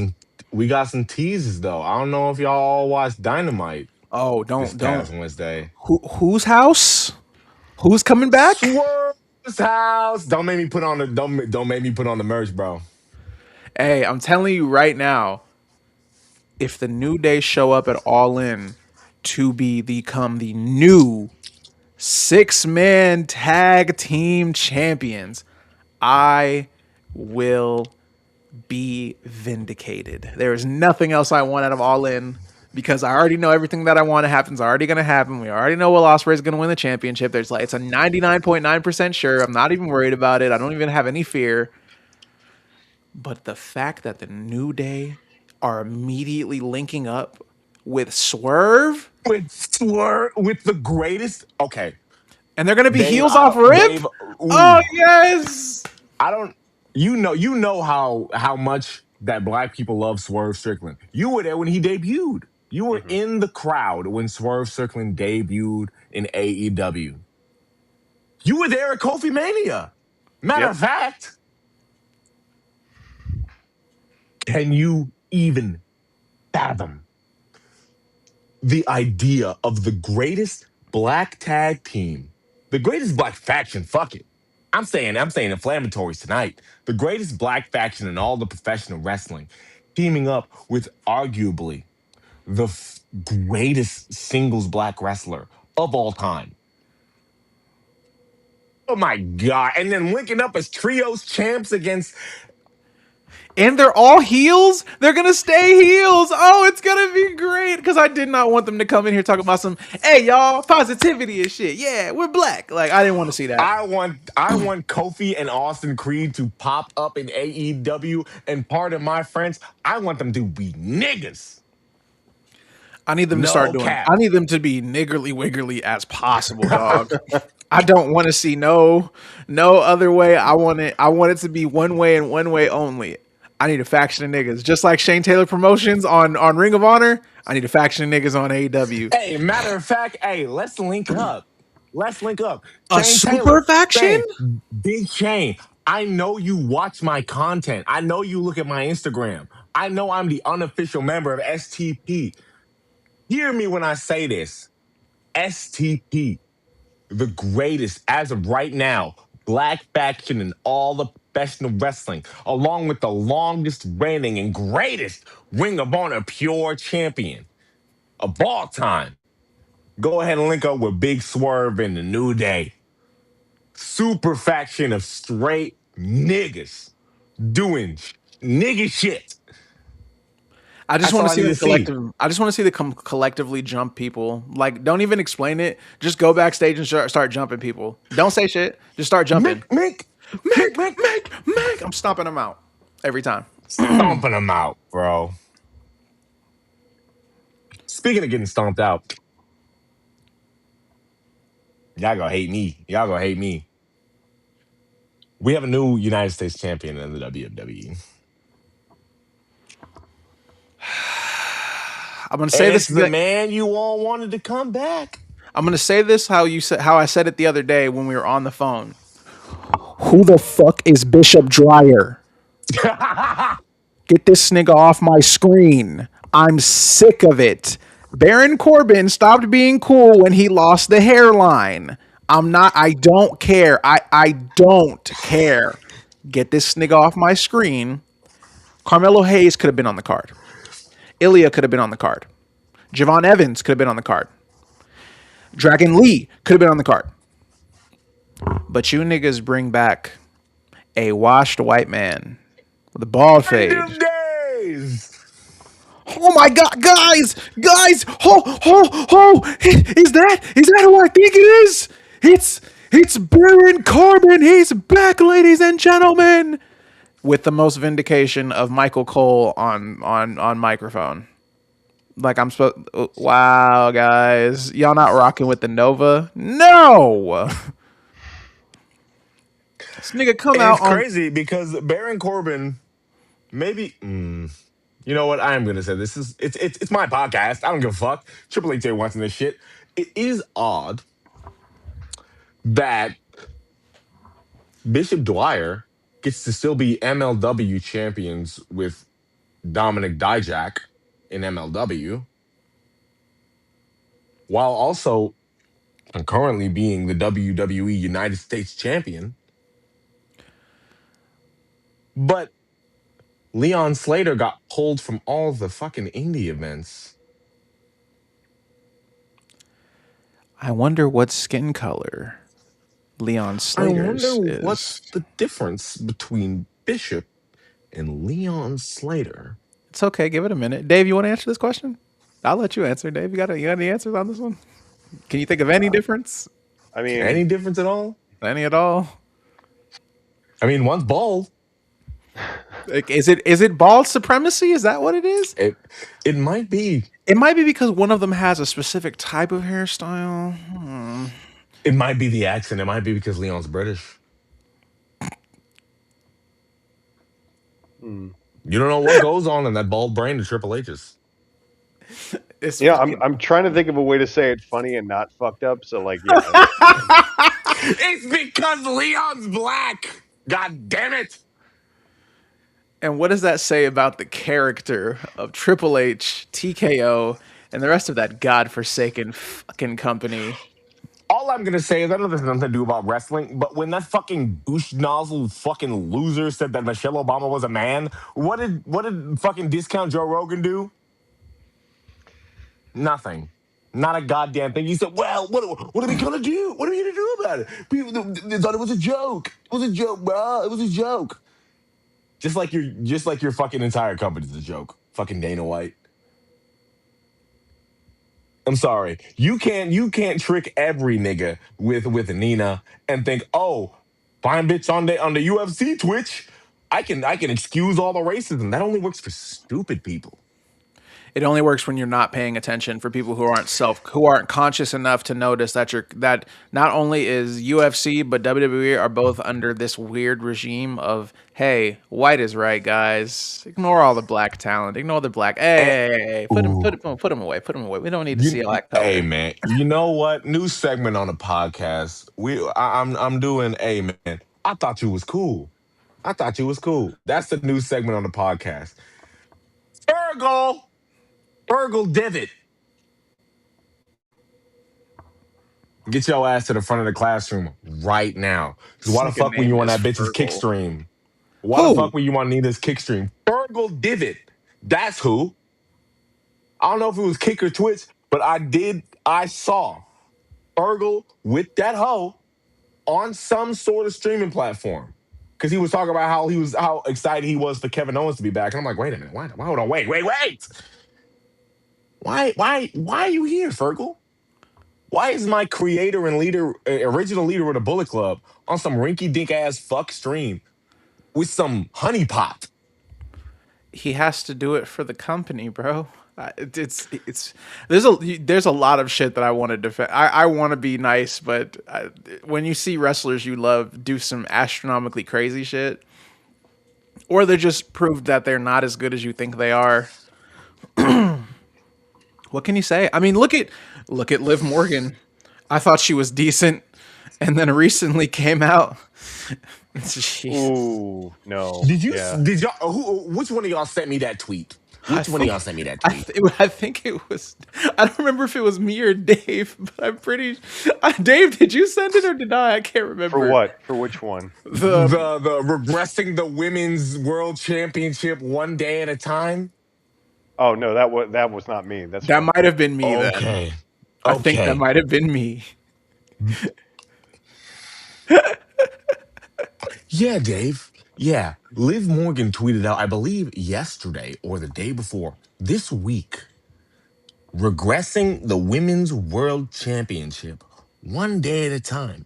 we got some teases though. I don't know if y'all all watched Dynamite Oh, this don't. past Wednesday. Whose house? Who's coming back? Swerve's house. Don't make me put on the merch, bro. Hey, I'm telling you right now, if the New Day show up at All In to become the new 6-man tag team champions, I will be vindicated. There is nothing else I want out of All In because I already know everything that I want to happen is already going to happen. We already know Will Ospreay is going to win the championship. It's a 99.9% sure. I'm not even worried about it. I don't even have any fear. But the fact that the New Day are immediately linking up with Swerve With the greatest. Okay, and they're going to be Dave. heels off Rip. Dave. Oh, Ooh, yes. I don't. You know how much that black people love Swerve Strickland. You were there when he debuted. You were Mhm. in the crowd when Swerve Strickland debuted in AEW. You were there at Kofi Mania. Matter Yep. of fact, can you even fathom the idea of the greatest black tag team, the greatest black faction? Fuck it. I'm saying inflammatories tonight. The greatest black faction in all the professional wrestling, teaming up with arguably the greatest singles black wrestler of all time. Oh my god! And then linking up as trios champs against. And they're all heels. They're gonna stay heels. Oh, it's gonna be great. Because I did not want them to come in here talking about some, hey y'all, positivity and shit. Yeah, we're black. Like I didn't want to see that. I want Kofi and Austin Creed to pop up in AEW, and part of my friends, I want them to be niggas. I need them to start No doing. cap. I need them to be niggerly wiggerly as possible, dog. I don't want to see no other way. I want it. I want it to be one way and one way only. I need a faction of niggas, just like Shane Taylor Promotions on Ring of Honor. I need a faction of niggas on AEW. Hey, matter of fact, hey, let's link up. Let's link up. A Shane Taylor, super faction? Big Shane. I know you watch my content. I know you look at my Instagram. I know I'm the unofficial member of STP. Hear me when I say this. STP, the greatest as of right now, black faction in all of professional wrestling, along with the longest reigning and greatest Ring of Honor pure champion of all time. Go ahead and link up with Big Swerve and the New Day. Super faction of straight niggas doing nigga shit. I just That's want all to I see need them to see. collective. I just want to see them collectively jump people. Like, don't even explain it. Just go backstage and start jumping people. Don't say shit. Just start jumping. Make. I'm stomping them out every time. Stomping them out, bro. Speaking of getting stomped out, y'all gonna hate me. Y'all gonna hate me. We have a new United States champion in the WWE. I'm gonna say And it's this. the man you all wanted to come back. I'm gonna say this how I said it the other day when we were on the phone. Who the fuck is Bishop Dryer? Get this nigga off my screen. I'm sick of it. Baron Corbin stopped being cool when he lost the hairline. I don't care. I don't care. Get this nigga off my screen. Carmelo Hayes could have been on the card. Ilya could have been on the card. Javon Evans could have been on the card. Dragon Lee could have been on the card. But you niggas bring back a washed white man with a bald fade. Random days. Oh my god, guys! Is that who I think it is? It's Baron Corbin. He's back, ladies and gentlemen, with the most vindication of Michael Cole on microphone. Like I'm supposed. Wow, guys, y'all not rocking with the Nova? No. This nigga come And out it's on. crazy because Baron Corbin, maybe. You know what? I am gonna say this is it's my podcast. I don't give a fuck. Triple H ain't watching this shit. It is odd that Bishop Dwyer gets to still be MLW champions with Dominic Dijak in MLW, while also concurrently being the WWE United States champion. But Leon Slater got pulled from all the fucking indie events. I wonder what skin color Leon I wonder Slater's what's is. the difference between Bishop and Leon Slater. It's okay. Give it a minute. Dave, you want to answer this question? I'll let you answer. Dave, you got any answers on this one? Can you think of any difference? I mean, Any difference at all? Any at all? I mean, one's bald. Like, is it bald supremacy? Is that what it is? It might be. It might be because one of them has a specific type of hairstyle. It might be the accent. It might be because Leon's British. hmm. You don't know what goes on in that bald brain of Triple H's. It's Yeah, fucking- I'm trying to think of a way to say it funny and not fucked up. So like, yeah, It's because Leon's black. God damn it. And what does that say about the character of Triple H, TKO, and the rest of that godforsaken fucking company? All I'm gonna say is I know this has nothing to do about wrestling, but when that fucking douche nozzle fucking loser said that Michelle Obama was a man, what did fucking discount Joe Rogan do? Nothing. Not a goddamn thing. He said, "Well, what are we gonna do? What are we gonna do about it? People they thought it was a joke. It was a joke, bro. It was a joke." Just like your fucking entire company's a joke. Fucking Dana White. I'm sorry. You can't trick every nigga with Nina and think, oh, fine bitch on the UFC Twitch. I can excuse all the racism. That only works for stupid people. It only works when you're not paying attention. For people who aren't conscious enough to notice that not only is UFC but WWE are both under this weird regime of, hey, white is right, guys. Ignore all the black talent. Ignore the black. Hey, put him Ooh. put him away. Put him away. We don't need to see a black Hey color. man, you know what? New segment on the podcast. I'm doing. Hey man, I thought you was cool. I thought you was cool. That's the new segment on the podcast. Fergal Divot. Get your ass to the front of the classroom right now. Because This why the nigga fuck were you name on is that bitch's kick Fergal. stream? Why the Who? fuck were you on Nina's kick stream? Fergal Divot. That's who. I don't know if it was Kick or Twitch, but I saw Fergal with that hoe on some sort of streaming platform. Because he was talking about how excited he was for Kevin Owens to be back. And I'm like, wait a minute, why hold on, wait. Why are you here, Fergal? Why is my creator and leader, original leader of the Bullet Club, on some rinky dink ass fuck stream with some honeypot? He has to do it for the company, bro. It's there's a lot of shit that I want to defend. I want to be nice, but when you see wrestlers you love do some astronomically crazy shit, or they just proved that they're not as good as you think they are, what can you say? I mean, look at Liv Morgan. I thought she was decent, and then recently came out. Jesus. Ooh, no. Did you? Yeah. Did y'all? Which one of y'all sent me that tweet? Which one of y'all sent me that tweet? I think it was. I don't remember if it was me or Dave, but I'm pretty. Dave, did you send it or did I? I can't remember. For what? For which one? The The regressing the women's world championship one day at a time. Oh no, that was not me. That's that from might have been me then. Okay. I think that Okay. might have been me. Yeah, Dave. Yeah. Liv Morgan tweeted out, I believe yesterday or the day before, this week, regressing the women's world championship one day at a time.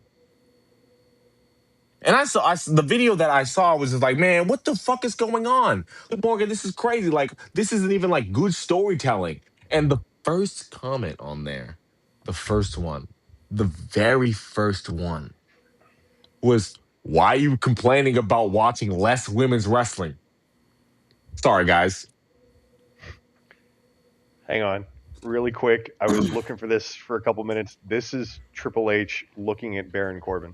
And the video that I saw was just like, man, what the fuck is going on? Liv Morgan, this is crazy. Like, this isn't even like good storytelling. And the first comment on there, the first one, the very first one was, why are you complaining about watching less women's wrestling? Sorry, guys. Hang on, really quick. I was looking for this for a couple minutes. This is Triple H looking at Baron Corbin.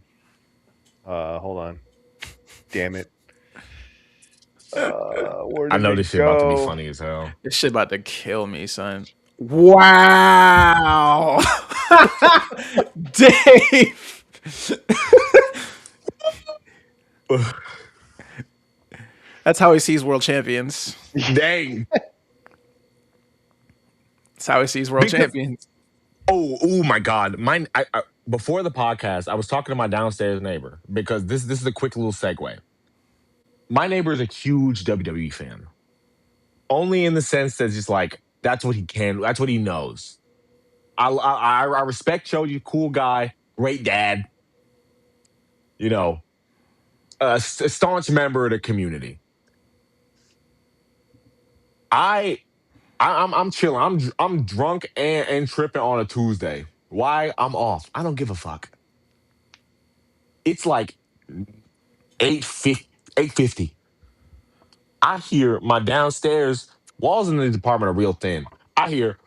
Hold on. Damn it. Where I did know it this shit about to be go? funny as hell. This shit about to kill me, son. Wow, Dave. That's how he sees world champions. Dang. That's how he sees world Because- champions. Oh my God. Mine. Before the podcast, I was talking to my downstairs neighbor because this is a quick little segue. My neighbor is a huge WWE fan, only in the sense that just like that's what he knows. I respect Choji, cool guy, great dad. You know, a staunch member of the community. I'm chilling. I'm drunk and tripping on a Tuesday. Why? I'm off. I don't give a fuck. It's like 8:50. I hear my downstairs walls in the department are real thin. I hear,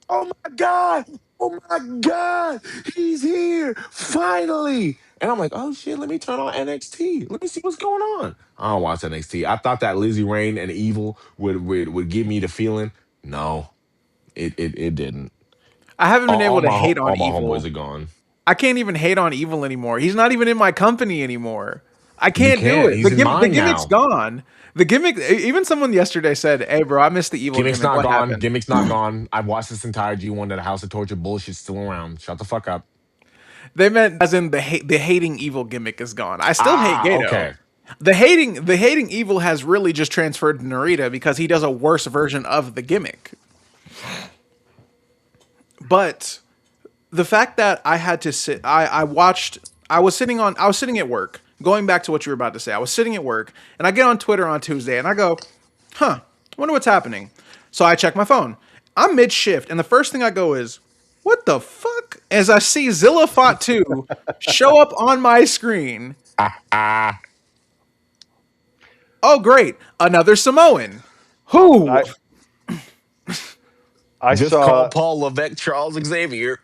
oh my God, oh my God, he's here, finally. And I'm like, oh shit, let me turn on NXT. Let me see what's going on. I don't watch NXT. I thought that Lizzie Rain and Evil would give me the feeling. No, it didn't. I haven't been able to hate all on my Evil. homeboys are gone. I can't even hate on Evil anymore. He's not even in my company anymore. I You can't do can't. it. He's in The mine gimmick's now. gone. The gimmick. Even someone yesterday said, "Hey, bro, I missed the Evil Gimmick's gimmick. not What gone. happened?" Gimmick's not gone. I've watched this entire G1 that the House of Torture bullshit's still around. Shut the fuck up. They meant as in the hating Evil gimmick is gone. I still hate Gato. Okay. The hating Evil has really just transferred to Narita because he does a worse version of the gimmick. But the fact that I had to sit, I was sitting at work. Going back to what you were about to say, I was sitting at work and I get on Twitter on Tuesday and I go, "Huh, wonder what's happening." So I check my phone I'm mid shift, and the first thing I go is, what the fuck? As I see Zilla Fatu show up on my screen. Oh, great. Another Samoan. Who? I Just saw call Paul Levesque Charles Xavier.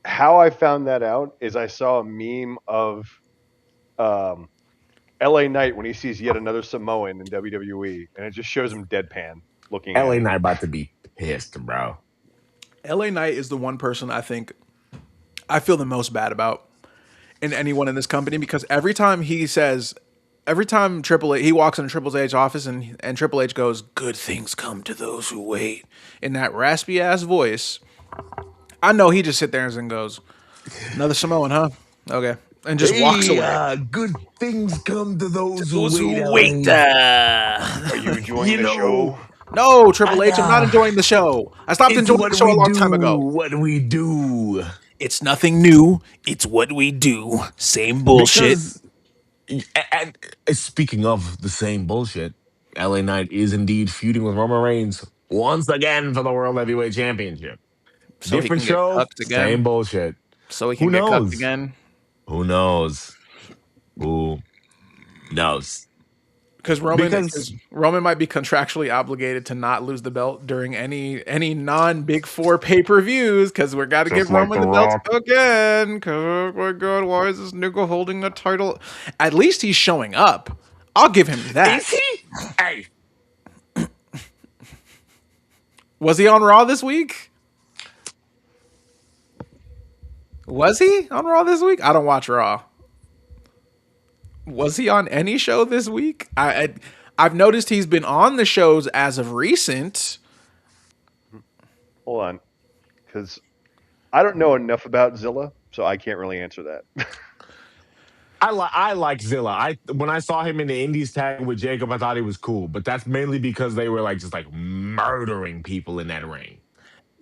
how I found that out is I saw a meme of LA Knight when he sees yet another Samoan in WWE, and it just shows him deadpan looking at LA it. Knight about to be pissed, bro. LA Knight is the one person I think I feel the most bad about in anyone in this company because every time Triple H, he walks into Triple H's office and Triple H goes, "Good things come to those who wait," in that raspy ass voice. I know he just sit there and goes, "Another Samoan, huh? Okay," and just walks away. Good things come to those who Those wait. who wait. Are you enjoying You the know, show? No, Triple H, I'm not enjoying the show. I stopped it's enjoying what the show we a long do. time ago. What we do. It's nothing new. It's what we do. Same bullshit. Because, and speaking of the same bullshit, LA Knight is indeed feuding with Roman Reigns once again for the World Heavyweight Championship. So he Different can get show, cucked same again. bullshit. So he Who can get cucked knows? again. Who knows? Who knows? Because Because Roman might be contractually obligated to not lose the belt during any non Big Four pay-per-views. Because we got to just give like Roman The the belt Rock. again. Because oh my god, why is this nigga holding the title? At least he's showing up. I'll give him that. Is he? Hey, Was he on Raw this week? Was he on Raw this week? I don't watch Raw. Was he on any show this week? I've noticed he's been on the shows as of recent. Hold on, because I don't know enough about Zilla, so I can't really answer that. I like Zilla. When I saw him in the Indies tag with Jacob, I thought he was cool. But that's mainly because they were like just like murdering people in that ring.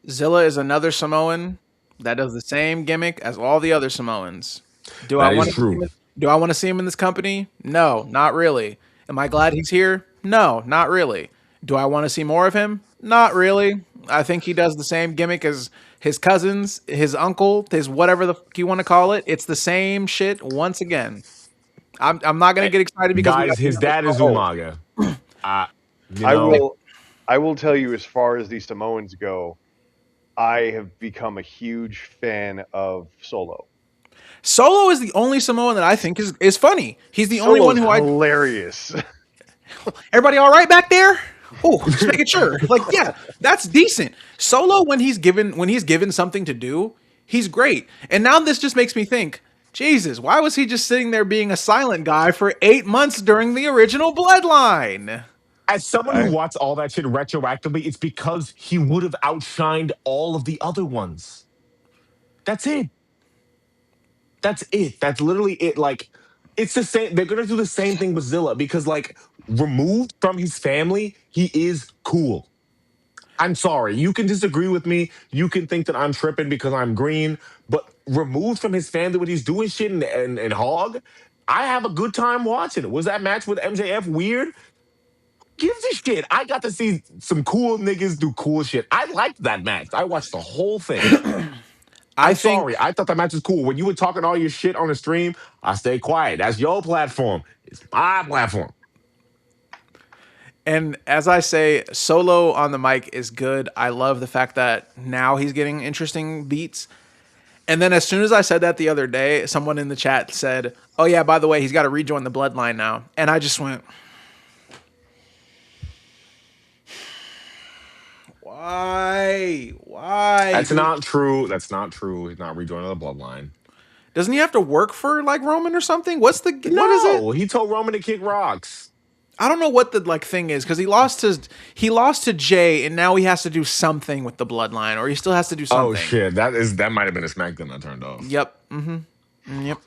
Zilla is another Samoan that does the same gimmick as all the other Samoans. Do I That want is to see him? true. Do I want to see him in this company? No, not really. Am I glad he's here? No, not really. Do I want to see more of him? Not really. I think he does the same gimmick as his cousins, his uncle, his whatever the fuck you want to call it. It's the same shit once again. I'm not gonna get excited because we Guys, got his dad is Oh. Umaga. You I know, will tell you, as far as these Samoans go, I have become a huge fan of Solo. Solo is the only Samoan that I think is funny. He's the only one Solo's who I. hilarious. Everybody all right back there? Oh, just making sure. Like, yeah, that's decent. Solo when he's given something to do, he's great. And now this just makes me think, Jesus, why was he just sitting there being a silent guy for 8 months during the original Bloodline? as someone who watched all that shit retroactively, it's because he would have outshined all of the other ones. That's it. That's it. That's literally it. Like, it's the same. They're gonna do the same thing with Zilla because, like, removed from his family, he is cool. I'm sorry. You can disagree with me. You can think that I'm tripping because I'm green, but removed from his family when he's doing shit and Hog, I have a good time watching it. Was that match with MJF weird? Gives a shit. I got to see some cool niggas do cool shit. I liked that match. I watched the whole thing. I I'm think, sorry. I thought that match was cool. When you were talking all your shit on the stream, I stayed quiet. That's your platform. It's my platform. and as I say, Solo on the mic is good. I love the fact that now he's getting interesting beats. And then as soon as I said that the other day, someone in the chat said, "Oh yeah, by the way, he's got to rejoin the Bloodline now." And I just went, "Why? Why? That's not true. That's not true. He's not rejoining the bloodline. Doesn't he have to work for like Roman or something? What is it? No, he told Roman to kick rocks. I don't know what the like thing is because he lost to Jay and now he has to do something with the Bloodline or he still has to do something. Oh shit, that might have been a SmackDown I turned off. Yep. Yep.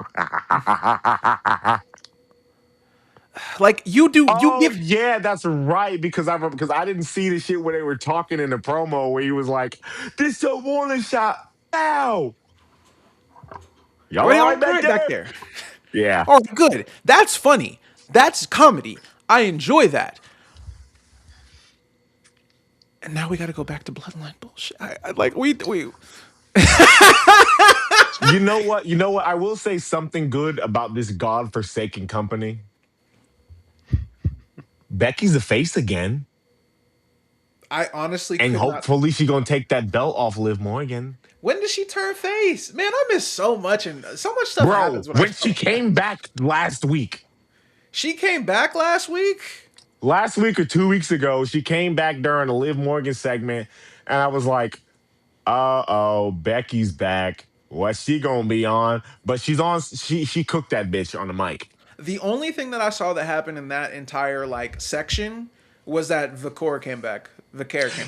Like you do, you Oh give. yeah, that's right. Because I didn't see the shit where they were talking in the promo where he was like, "This a warning shot now." Y'all all right back there? Yeah. Oh, good. That's funny. That's comedy. I enjoy that. And now we got to go back to bloodline bullshit. Like we. You know what? You know what? I will say something good about this godforsaken company. Becky's a face again, I honestly and could not. hopefully she gonna take that belt off Liv Morgan. When did she turn face? Man, I miss so much, and so much stuff Bro, happens when I when she don't. came back last week, She came back last week. or 2 weeks ago, she came back during a Liv Morgan segment, and I was like, "Uh-oh, Becky's back. What's she gonna be on?" But she's on. She cooked that bitch on the mic. The only thing that I saw that happened in that entire like section was that Vicar came back.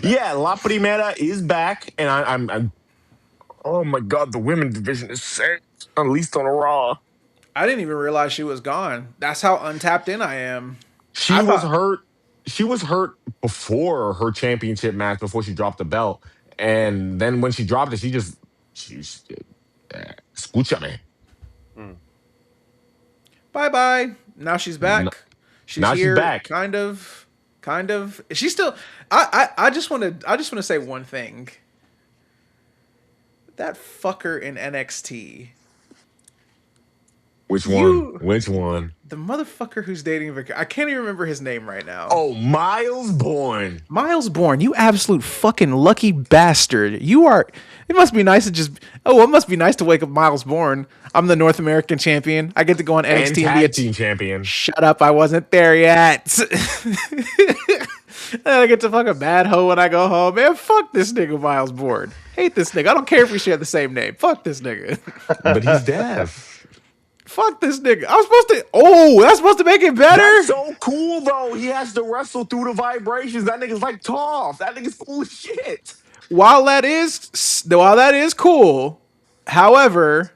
Yeah, La Primera is back, and I'm. Oh my god, the women's division is sick. At least on a Raw. I didn't even realize she was gone. That's how untapped in I am. She I was thought, hurt. She was hurt before her championship match, before she dropped the belt, and then when she dropped it, she's escúchame. bye bye. Now she's back. She's Now she's here. back. Kind of. She's still. I just want to say one thing. That fucker in NXT. Which You- one? Which one? The motherfucker who's dating Vicar. I can't even remember his name right now. Oh, Miles Bourne. Miles Bourne, you absolute fucking lucky bastard. You are. It must be nice to just. Oh, it must be nice to wake up Miles Bourne. I'm the North American champion. I get to go on And NXT and be a tag team champion. Shut up! I wasn't there yet. And I get to fuck a bad hoe when I go home. Man, fuck this nigga Miles Bourne. Hate this nigga. I don't care if we share the same name. Fuck this nigga. But he's deaf. Fuck this nigga. I'm supposed to. Oh, that's supposed to make it better. That's so cool though. He has to wrestle through the vibrations. That nigga's like Toph. That nigga's cool as shit. While that is cool, however,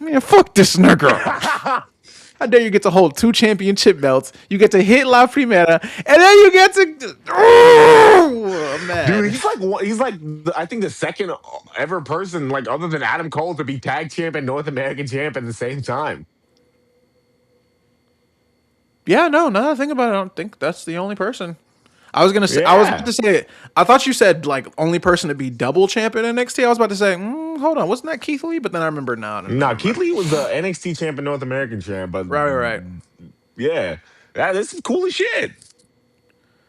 man, fuck this nigga. How dare you get to hold 2 championship belts? You get to hit La Primera, and then you get to. Oh, man. Dude, I think the second ever person, like other than Adam Cole, to be tag champ and North American champ at the same time. Yeah, no, now that I think about it, I don't think that's the only person. I was gonna say. I was Yeah. about to say. I thought you said like only person to be double champion in NXT. I was about to say, hold on, wasn't that Keith Lee? But then I remember no. Nah, Keith Lee was the NXT champ and North American champ, but Right. yeah, this is cool as shit.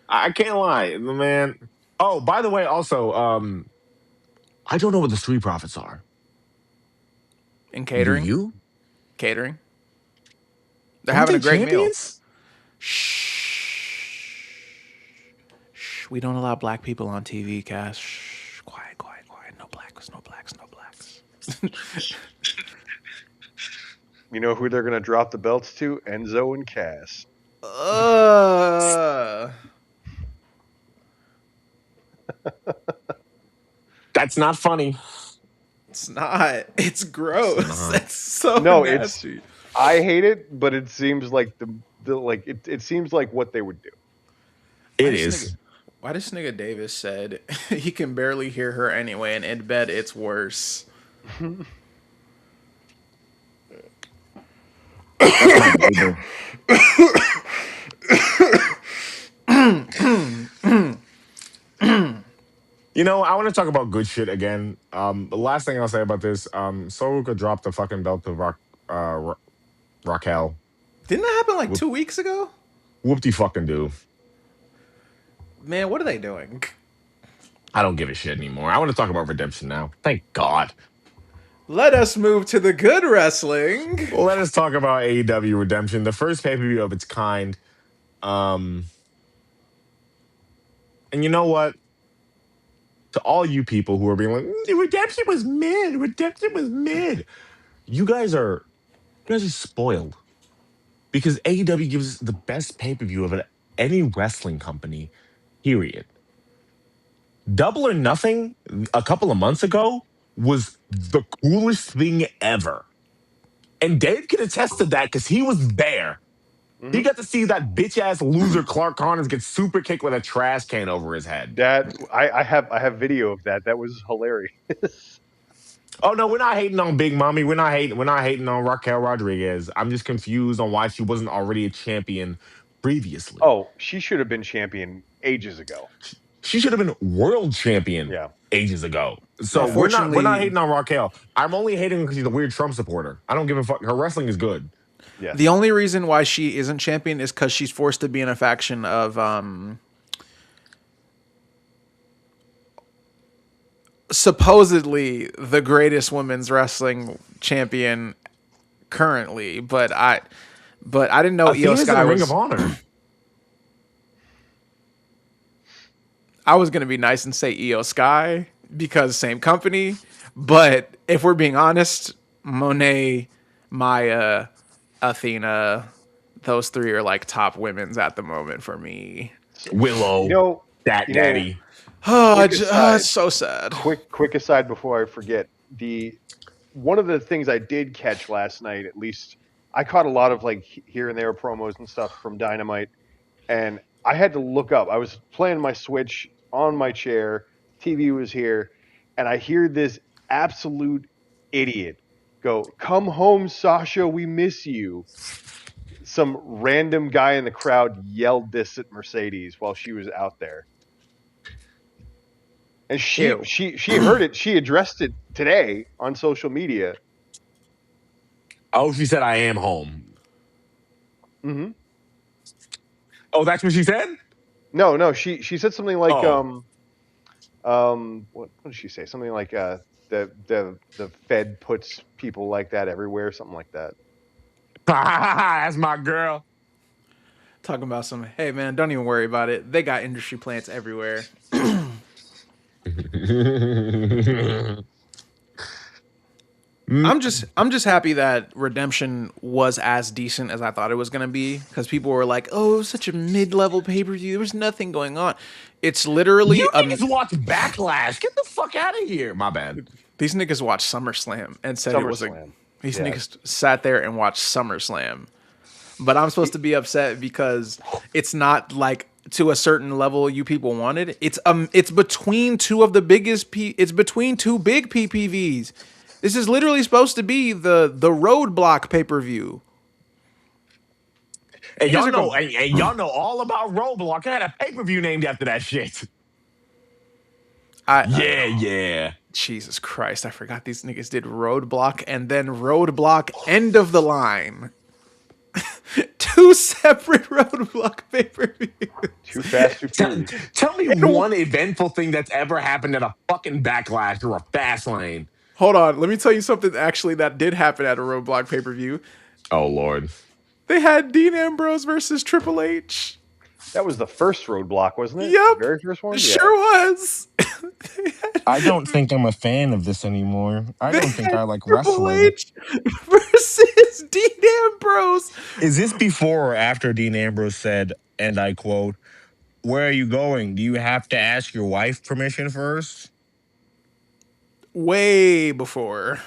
I can't lie, man. Oh, by the way, also, I don't know what the Street Profits are. In catering, Do you? catering, they're Aren't having a they great meal. champions? Shh. We don't allow black people on TV, Cass. Shh. Quiet. No blacks. You know who they're going to drop the belts to? Enzo and Cass. That's not funny. It's not. It's gross. It's so No, nasty. I hate it, but it seems like it seems like what they would do. It this is. Why this nigga Davis said he can barely hear her anyway, and in bed it's worse. You know, I want to talk about good shit again. The last thing I'll say about this, Soroka dropped the fucking belt to Raquel. Didn't that happen like 2 weeks ago? Whoop-de fucking do. Man, what are they doing? I don't give a shit anymore. I want to talk about redemption now. Thank God. Let us move to the good wrestling. Well, let us talk about AEW Redemption, the first pay-per-view of its kind. And you know what? To all you people who are being like, Redemption was mid. You guys are spoiled. Because AEW gives the best pay-per-view of any wrestling company, period. Double or Nothing a couple of months ago was the coolest thing ever. And Dave can attest to that because he was there. Mm-hmm. He got to see that bitch-ass loser Clark Connors get super kicked with a trash can over his head. That I have video of that. That was hilarious. Oh no, we're not hating on Big Mommy. We're not hating on Raquel Rodriguez. I'm just confused on why she wasn't already a champion previously. Oh, she should have been champion ages ago. She should have been world champion Yeah. ages ago. So we're not Unfortunately, hating on Raquel. I'm only hating because she's a weird Trump supporter. I don't give a fuck. Her wrestling is good. Yes. the only reason why she isn't champion is because she's forced to be in a faction of supposedly the greatest women's wrestling champion currently, but I didn't know Io Athena's in Sky the Ring was. of Honor. I was gonna be nice and say Io Sky because same company, but if we're being honest, Monet, Maya, Athena, those three are like top women's at the moment for me. Willow, You know, that you know, daddy. Oh, Quick aside. it's so sad. quick aside before I forget. One of the things I did catch last night, at least I caught a lot of like here and there promos and stuff from Dynamite, and I had to look up. I was playing my Switch on my chair, TV was here, and I hear this absolute idiot go, "Come home, Sasha, we miss you." Some random guy in the crowd yelled this at Mercedes while she was out there. And Ew. she heard it. She addressed it today on social media. Oh, she said, "I am home." Mm-hmm. Oh, that's what she said? No. She said something like Oh. what did she say? Something like the Fed puts people like that everywhere. Something like that. That's my girl. Talking about some, hey man, don't even worry about it. They got industry plants everywhere. I'm just happy that Redemption was as decent as I thought it was gonna be because people were like, "Oh, it was such a mid-level pay-per-view. There was nothing going on." It's literally You niggas watch Backlash. Get the fuck out of here. My bad. these niggas watched SummerSlam and said it was a. SummerSlam. These Yeah. niggas sat there and watched SummerSlam, but I'm supposed to be upset because it's not like to a certain level you people wanted. It's between two of the biggest. It's between two big PPVs. This is literally supposed to be the Roadblock pay-per-view. And y'all Physical. know, and y'all know all about Roblox. I had a pay-per-view named after that shit. Yeah. Jesus Christ, I forgot these niggas did Roadblock and then Roadblock End of the Line. Two separate Roadblock pay-per-views. Too fast, too furious. Tell me one eventful thing that's ever happened at a fucking Backlash or a Fastlane. Hold on, let me tell you something actually that did happen at a Roadblock pay-per-view. Oh, Lord. They had Dean Ambrose versus Triple H. That was the first Roadblock, wasn't it? Yep. The very first one? It sure was. I don't think I'm a fan of this anymore. I don't think I like Triple wrestling. H versus Dean Ambrose. Is this before or after Dean Ambrose said, and I quote, "Where are you going? Do you have to ask your wife permission first?" Way before.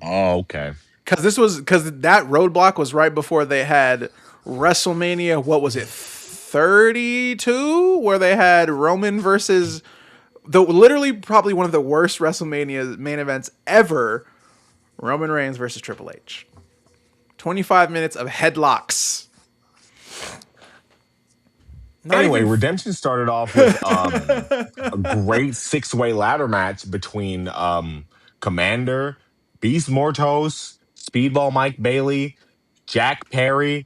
Oh, okay. Because that Roadblock was right before they had WrestleMania. What was it, 32, where they had Roman versus literally probably one of the worst WrestleMania main events ever. Roman Reigns versus Triple H. 25 minutes of headlocks. Anyway, Redemption started off with a great six-way ladder match between Commander, Beast Mortos, Speedball Mike Bailey, Jack Perry.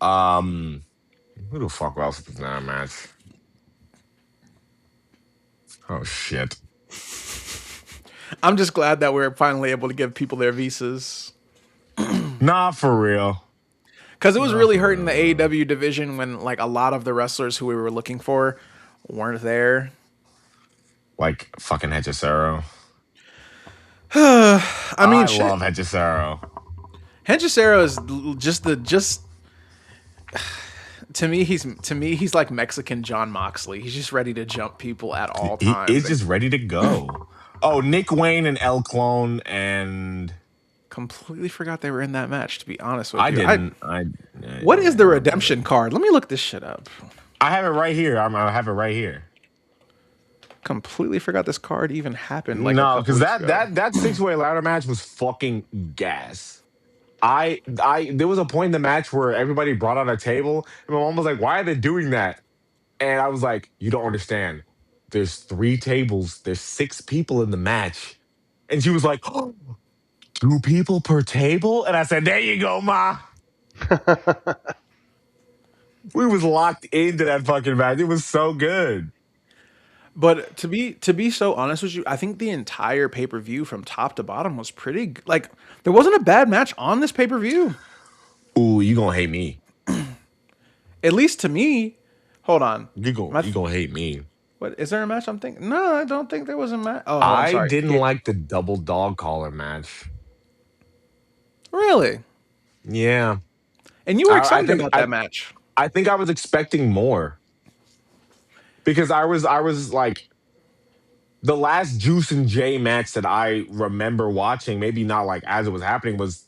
Who the fuck else was in that match? Oh shit! I'm just glad that we're finally able to give people their visas. Nah, for real. Because it was really hurting the AEW division when like a lot of the wrestlers who we were looking for weren't there. Like fucking Hechicero. I mean, I love Hechicero. Hechicero is just to me he's like Mexican John Moxley. He's just ready to jump people at all He times. is just ready to go. Oh, Nick Wayne and El Clone and Completely forgot they were in that match. To be honest with you, I didn't. What is the redemption card? Let me look this shit up. I have it right here. I have it right here. Completely forgot this card even happened. Like No, because that six-way ladder match was fucking gas. There was a point in the match where everybody brought out a table, and my mom was like, "Why are they doing that?" And I was like, "You don't understand. there's 3 tables, there's 6 people in the match. And she was like, oh, 2 people per table? And I said, there you go, ma. We was locked into that fucking match. It was so good. But to be so honest with you, I think the entire pay per view from top to bottom was like there wasn't a bad match on this pay per view. Ooh, you gonna hate me. At least to me. Hold on. You Am I gonna hate me. What is there a match I'm thinking? No, I don't think there was a match. Oh, I'm I sorry. didn't like the double dog collar match. Really? Yeah. And you were I excited think about that match. I think I was expecting more. Because I was like the last Juice and Jay match that I remember watching, maybe not like as it was happening, was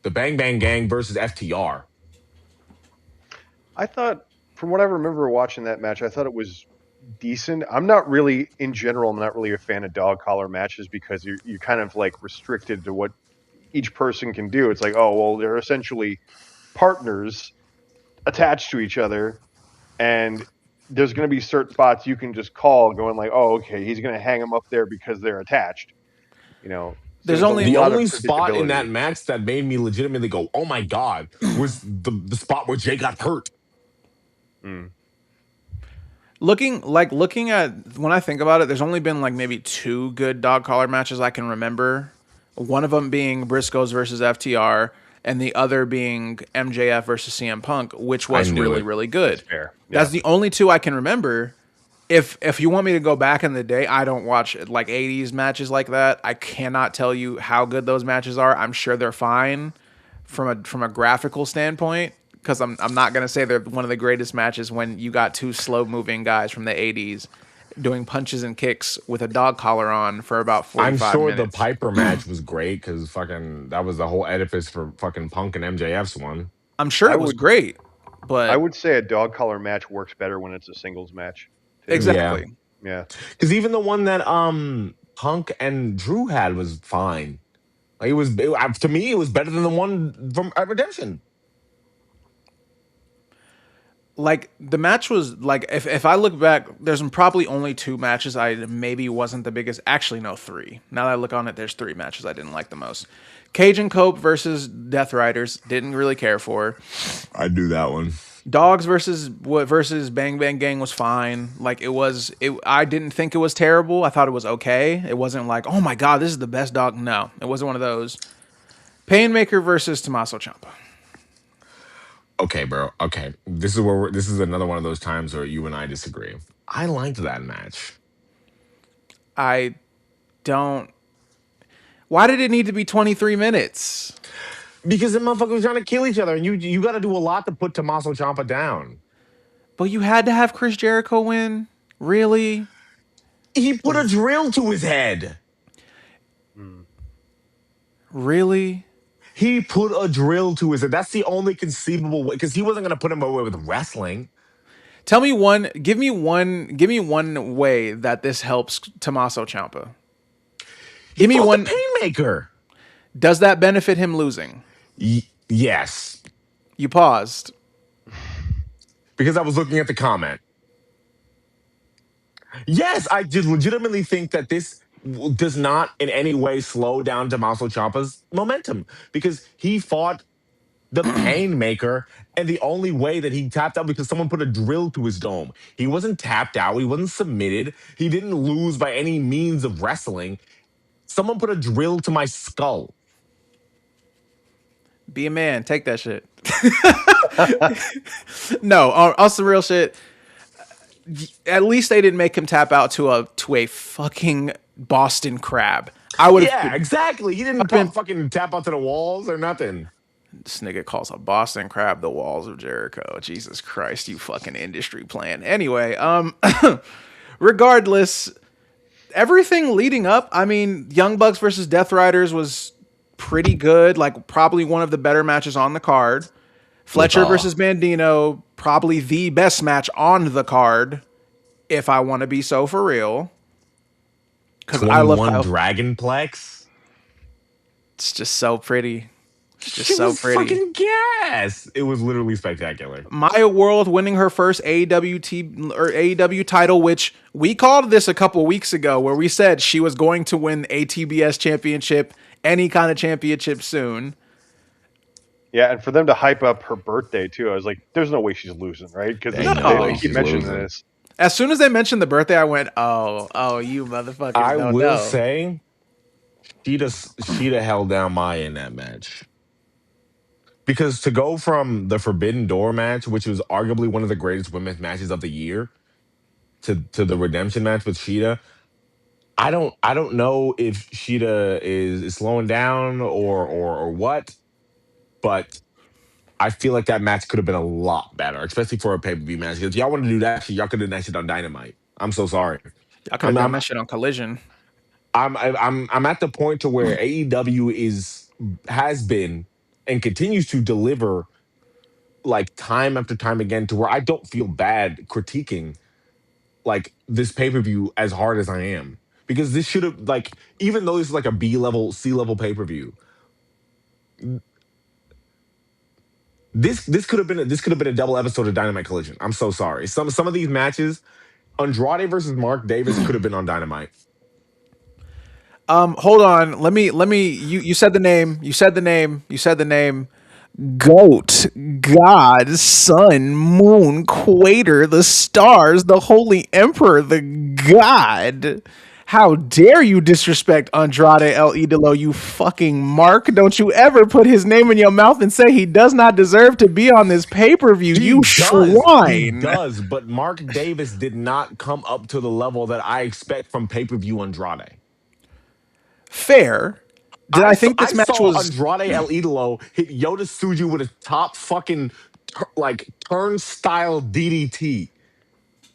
the Bang Bang Gang versus FTR. I thought, from what I remember watching that match, I thought it was decent. I'm not really, in general, I'm not really a fan of dog collar matches because you're kind of like restricted to what each person can do. It's like, oh, well, they're essentially partners attached to each other, and there's going to be certain spots you can just call going like, oh, okay, he's going to hang them up there because they're attached. So There's a only- The lot of only spot in that predictability. match that made me legitimately go, "Oh my god," was the spot where Jay got hurt. Looking at when I think about it, there's only been like maybe 2 good dog collar matches I can remember. One of them being Briscoes versus FTR, and the other being MJF versus CM Punk, which was knew really it. really good. Fair. That's the only 2 I can remember. If you want me to go back in the day, I don't watch like 80s matches like that. I cannot tell you how good those matches are. I'm sure they're fine from a graphical standpoint, because I'm not gonna say they're one of the greatest matches when you got 2 slow moving guys from the 80s doing punches and kicks with a dog collar on for about 45 I'm sure minutes. the Piper match was great because fucking that was the whole edifice for fucking Punk and MJF's one. I'm sure I it was would- great, but I would say a dog collar match works better when it's a singles match. exactly. Yeah. Because even the one that Punk and Drew had was fine. Like to me, it was better than the one from Redemption. Like the match was like, if I look back, there's probably only 2 matches I maybe wasn't the biggest. Actually, no, 3. Now that I look on it, there's 3 matches I didn't like the most. Cage and Cope versus Death Riders, didn't really care for. I do that one. Dogs versus Bang Bang Gang was fine. Like I didn't think it was terrible. I thought it was okay. It wasn't like, oh my god, this is the best dog. No, it wasn't one of those. Painmaker versus Tommaso Ciampa. Okay, bro. Okay, this is another one of those times where you and I disagree. I liked that match. I don't. Why did it need to be 23 minutes? Because the motherfuckers was trying to kill each other, and you got to do a lot to put Tommaso Ciampa down. But you had to have Chris Jericho win? Really? He put a drill to his head. Really? He put a drill to his head. That's the only conceivable way, because he wasn't going to put him away with wrestling. Give me one way that this helps Tommaso Ciampa. Give me Fought one. the Painmaker. Does that benefit him losing? Yes, You paused. because I was looking at the comment. Yes, I did legitimately think that this does not in any way slow down Tommaso Ciampa's momentum, because he fought the Painmaker, and the only way that he tapped out because someone put a drill to his dome. He wasn't tapped out. He wasn't submitted. He didn't lose by any means of wrestling. Someone put a drill to my skull. Be a man. Take that shit. No, on some real shit. At least they didn't make him tap out to a fucking Boston Crab. I would have. Yeah, exactly. He didn't fucking tap out to the walls or nothing. This nigga calls a Boston Crab the walls of Jericho. Jesus Christ, you fucking industry plan. Anyway, regardless, everything leading up, I mean, Young Bucks versus Death Riders was pretty good. Like, probably one of the better matches on the card. Fletcher versus Bandino, probably the best match on the card, if I want to be so for real. Because I love how Dragonplex. it's just so pretty. Just She so was pretty. fucking gas. It was literally spectacular. Maya World winning her first AEW title, which we called this a couple weeks ago, where we said she was going to win a TBS championship, any kind of championship soon. Yeah, and for them to hype up her birthday too, I was like, "There's no way she's losing, right?" Because Ain't no way they keep she's mentioning losing. this. As soon as they mentioned the birthday, I went, "Oh, you motherfuckers I don't will know." say, Sheeta held down Maya in that match. Because to go from the Forbidden Door match, which was arguably one of the greatest women's matches of the year, to the redemption match with Sheeta, I don't know if Sheeta is slowing down or what, but I feel like that match could have been a lot better, especially for a pay per view match. Because y'all want to do that shit, y'all could have done that shit on Dynamite. I'm so sorry. I could have done that shit on Collision. I'm at the point to where AEW has been and continues to deliver like time after time again to where I don't feel bad critiquing like this pay-per-view as hard as I am. Because this should have like, even though this is like a B level, C level pay-per-view, this could have been a double episode of Dynamite Collision. I'm so sorry. Some of these matches, Andrade versus Mark Davis could have been on Dynamite. Hold on. Let me you said the name. You said the name. Goat, God, Sun, Moon, Quater, the stars, the Holy Emperor, the God. How dare you disrespect Andrade El Idolo, you fucking mark. Don't you ever put his name in your mouth and say he does not deserve to be on this pay-per-view, you He swine. does, but Mark Davis did not come up to the level that I expect from pay-per-view Andrade. Fair. Did I think this match saw was... Andrade El Idolo hit Yota Tsuji with a top fucking like turnstile DDT.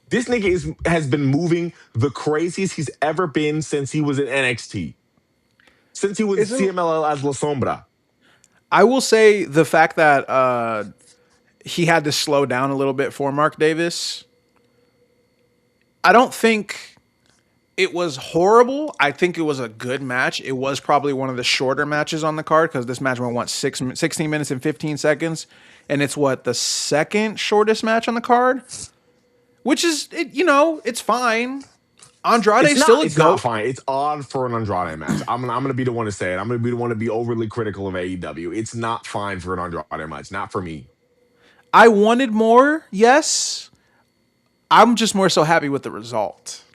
This nigga has been moving the craziest he's ever been since he was in NXT. Since he was CMLL as La Sombra. I will say the fact that he had to slow down a little bit for Mark Davis, I don't think it was horrible. I think it was a good match. It was probably one of the shorter matches on the card because this match went 16 minutes and 15 seconds. And it's the second shortest match on the card, which is, it's fine. Andrade's still a it's goat. not fine. It's odd for an Andrade match. I'm gonna be the one to say it. I'm gonna be the one to be overly critical of AEW. It's not fine for an Andrade match. Not for me. I wanted more, yes. I'm just more so happy with the result.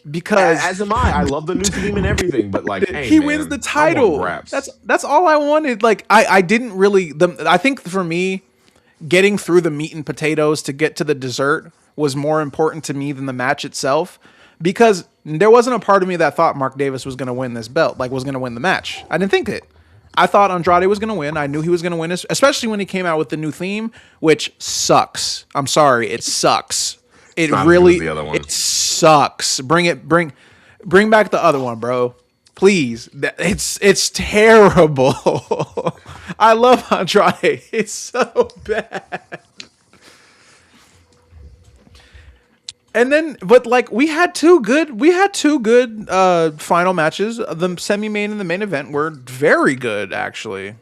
Because as am I. I love the new team and everything, but like, hey, he man, wins the I want title. raps. That's all I wanted. Like I didn't really. I think for me, getting through the meat and potatoes to get to the dessert was more important to me than the match itself. Because there wasn't a part of me that thought Mark Davis was going to win this belt, like was going to win the match. I didn't think it. I thought Andrade was going to win. I knew he was going to win, especially when he came out with the new theme, which sucks. I'm sorry, it sucks. It really, the other one. it sucks. Bring back the other one, bro. Please. It's terrible. I love Andrade. It's so bad. And then, but like we had two good final matches. The semi-main and the main event were very good, actually.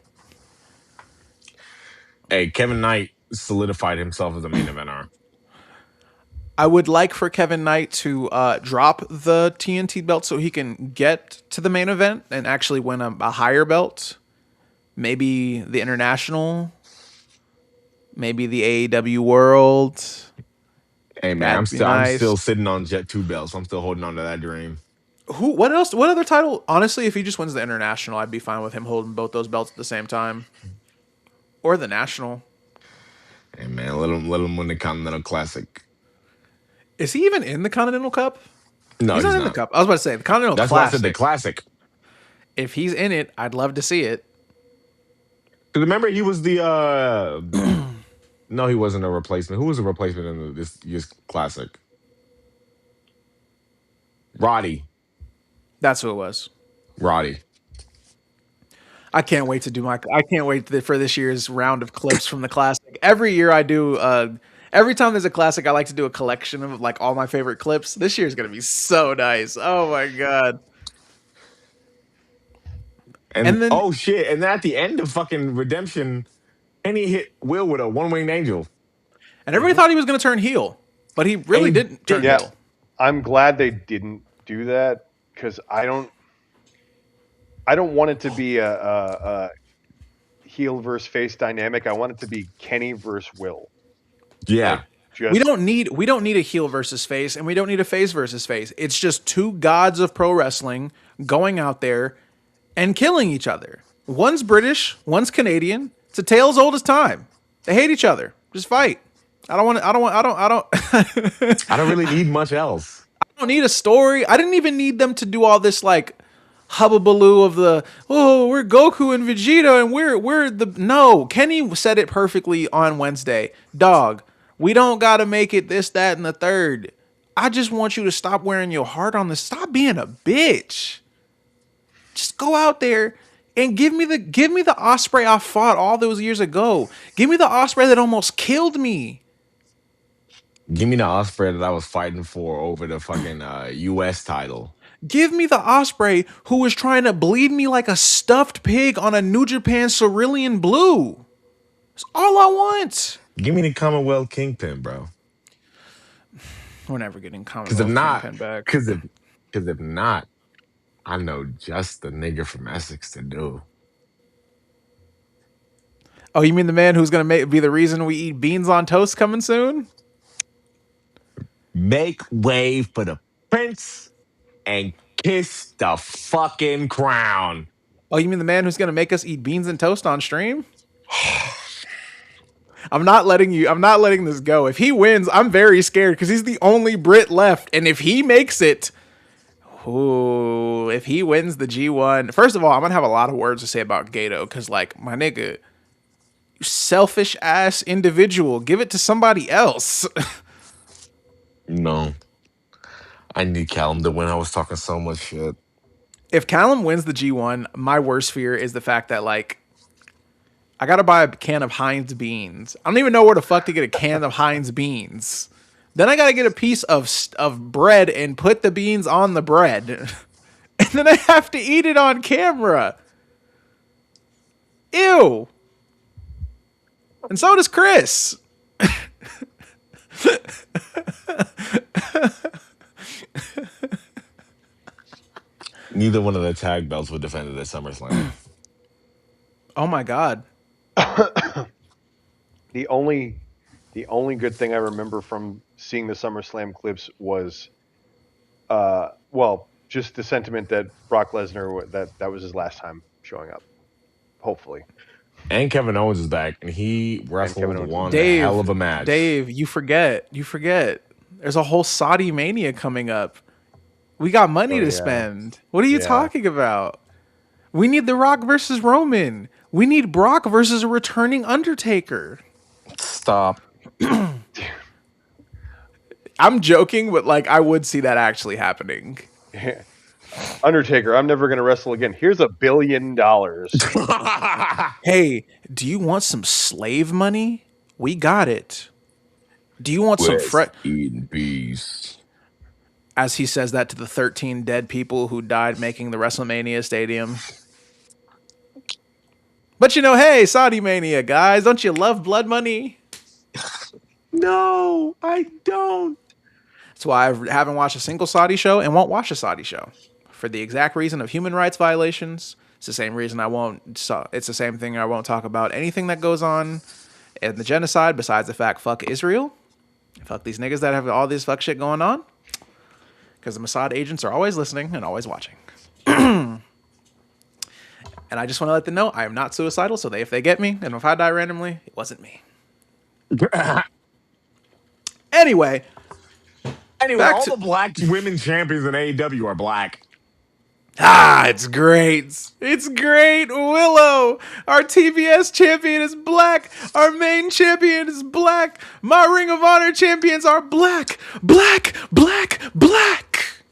Hey, Kevin Knight solidified himself as a main eventer. I would like for Kevin Knight to drop the TNT belt so he can get to the main event and actually win a higher belt. Maybe the international, maybe the AEW World. Hey man, I'm nice. still sitting on Jet 2 belts. I'm still holding on to that dream. What else? What other title? Honestly, if he just wins the international, I'd be fine with him holding both those belts at the same time, or the national. Hey man, let him win the Continental Classic. Is he even in the Continental Cup? No, he's not in the Cup. I was about to say the Continental That's Classic. why I said the Classic. If he's in it, I'd love to see it. Because remember, he was the no, he wasn't a replacement. Who was a replacement in this year's Classic? Roddy. That's who it was. Roddy. I can't wait for this year's round of clips from the Classic. Every year I do. Every time there's a Classic, I like to do a collection of like all my favorite clips. This year's gonna be so nice. Oh my god. And, And then oh shit! And then at the end of fucking Redemption, Kenny hit Will with a one-winged angel. and everybody thought he was going to turn heel, but he really he didn't turn Yeah, heel. I'm glad they didn't do that because I don't want it to be a heel versus face dynamic. I want it to be Kenny versus Will. Yeah. Like, just We don't need a heel versus face, and we don't need a face versus face. It's just two gods of pro wrestling going out there and killing each other. One's British, one's Canadian. It's a tale as old as time. They hate each other. Just fight. I I don't really need much else. don't need a story. I didn't even need them to do all this like hubbubaloo of the we're Goku and Vegeta and we're the no. Kenny said it perfectly on Wednesday. Dog, we don't gotta make it this, that, and the third. I just want you to stop wearing your heart on the stop being a bitch. Just go out there and give me the Osprey I fought all those years ago. Give me the Osprey that almost killed me. Give me the Osprey that I was fighting for over the fucking U.S. title. Give me the Osprey who was trying to bleed me like a stuffed pig on a New Japan Cerulean Blue. That's all I want. Give me the Commonwealth Kingpin, bro. We're never getting Because Commonwealth if not, Kingpin back. because if not, I know just the nigga from Essex to do. Oh, you mean the man who's gonna be the reason we eat beans on toast coming soon? Make way for the prince and kiss the fucking crown. Oh, you mean the man who's gonna make us eat beans and toast on stream? I'm not letting this go. If he wins, I'm very scared because he's the only Brit left. And if he makes it, if he wins the G1, first of all, I'm gonna have a lot of words to say about Gato because, like, my nigga, you selfish ass individual, give it to somebody else. No. I need Callum to win. I was talking so much shit. If Callum wins the G1, my worst fear is the fact that, like, I gotta buy a can of Heinz beans. I don't even know where the fuck to get a can of Heinz beans. Then I gotta get a piece of bread and put the beans on the bread. And then I have to eat it on camera. Ew. And so does Chris. Neither one of the tag belts were defended at SummerSlam. Oh my God. the only good thing I remember from seeing the SummerSlam clips was, just the sentiment that Brock Lesnar that was his last time showing up. Hopefully, And Kevin Owens is back, and he wrestled Owens. one Dave, hell of a match. Dave, you forget. There's a whole Saudi Mania coming up. We got money to spend. What are you talking about? We need The Rock versus Roman. We need Brock versus a returning Undertaker. Stop. I'm joking, but like I would see that actually happening. Undertaker, I'm never going to wrestle again. Here's $1 billion. Hey, do you want some slave money? We got it. Do you want some eating bees? As he says that to the 13 dead people who died making the WrestleMania stadium. But you know, hey, Saudi Mania, guys, don't you love blood money? No, I don't. That's why I haven't watched a single Saudi show and won't watch a Saudi show. For the exact reason of human rights violations. It's the same reason I won't. It's the same thing I won't talk about anything that goes on in the genocide besides the fact fuck Israel. Fuck these niggas that have all this fuck shit going on. Because the Mossad agents are always listening and always watching. And I just want to let them know I am not suicidal. So if they get me and if I die randomly, it wasn't me. Anyway, all the black women champions in AEW are black. it's great. It's great. Willow, our TBS champion is black. Our main champion is black. My Ring of Honor champions are black. Black, black, black.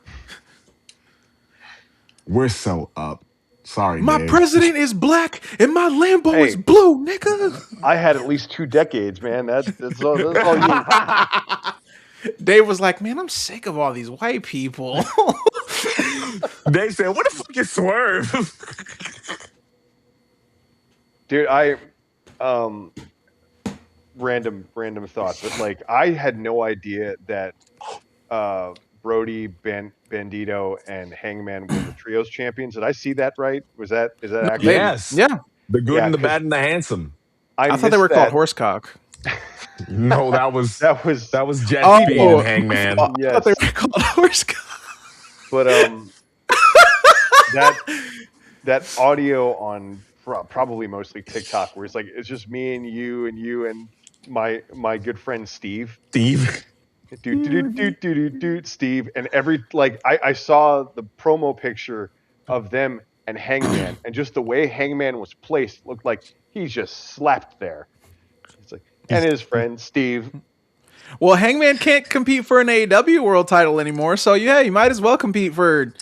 We're so up. Sorry, My Dave. president is black and my Lambo Hey. is blue, nigga. I had at least 2 decades, man. That's all you. Dave was like, man, I'm sick of all these white people. Dave said, "What the fuck is Swerve?" Dude, um random thought, but like I had no idea that Brody, Bandito, and Hangman were the trios champions. Did I see that right? Is that No, accurate? Yes. yeah. The good Yeah, and the 'cause bad and the handsome. I I thought they missed were called that. horsecock. No, that was That was Jet Oh, Ski and Hangman. I thought they Yes. were called horsecock. But that audio on probably mostly TikTok, where it's like it's just me and you and my good friend Steve. Steve. Steve, and every like I saw the promo picture of them and Hangman, and just the way Hangman was placed looked like he's just slapped there. It's like, and his friend Steve. Well, Hangman can't compete for an AEW world title anymore, so yeah, you might as well compete for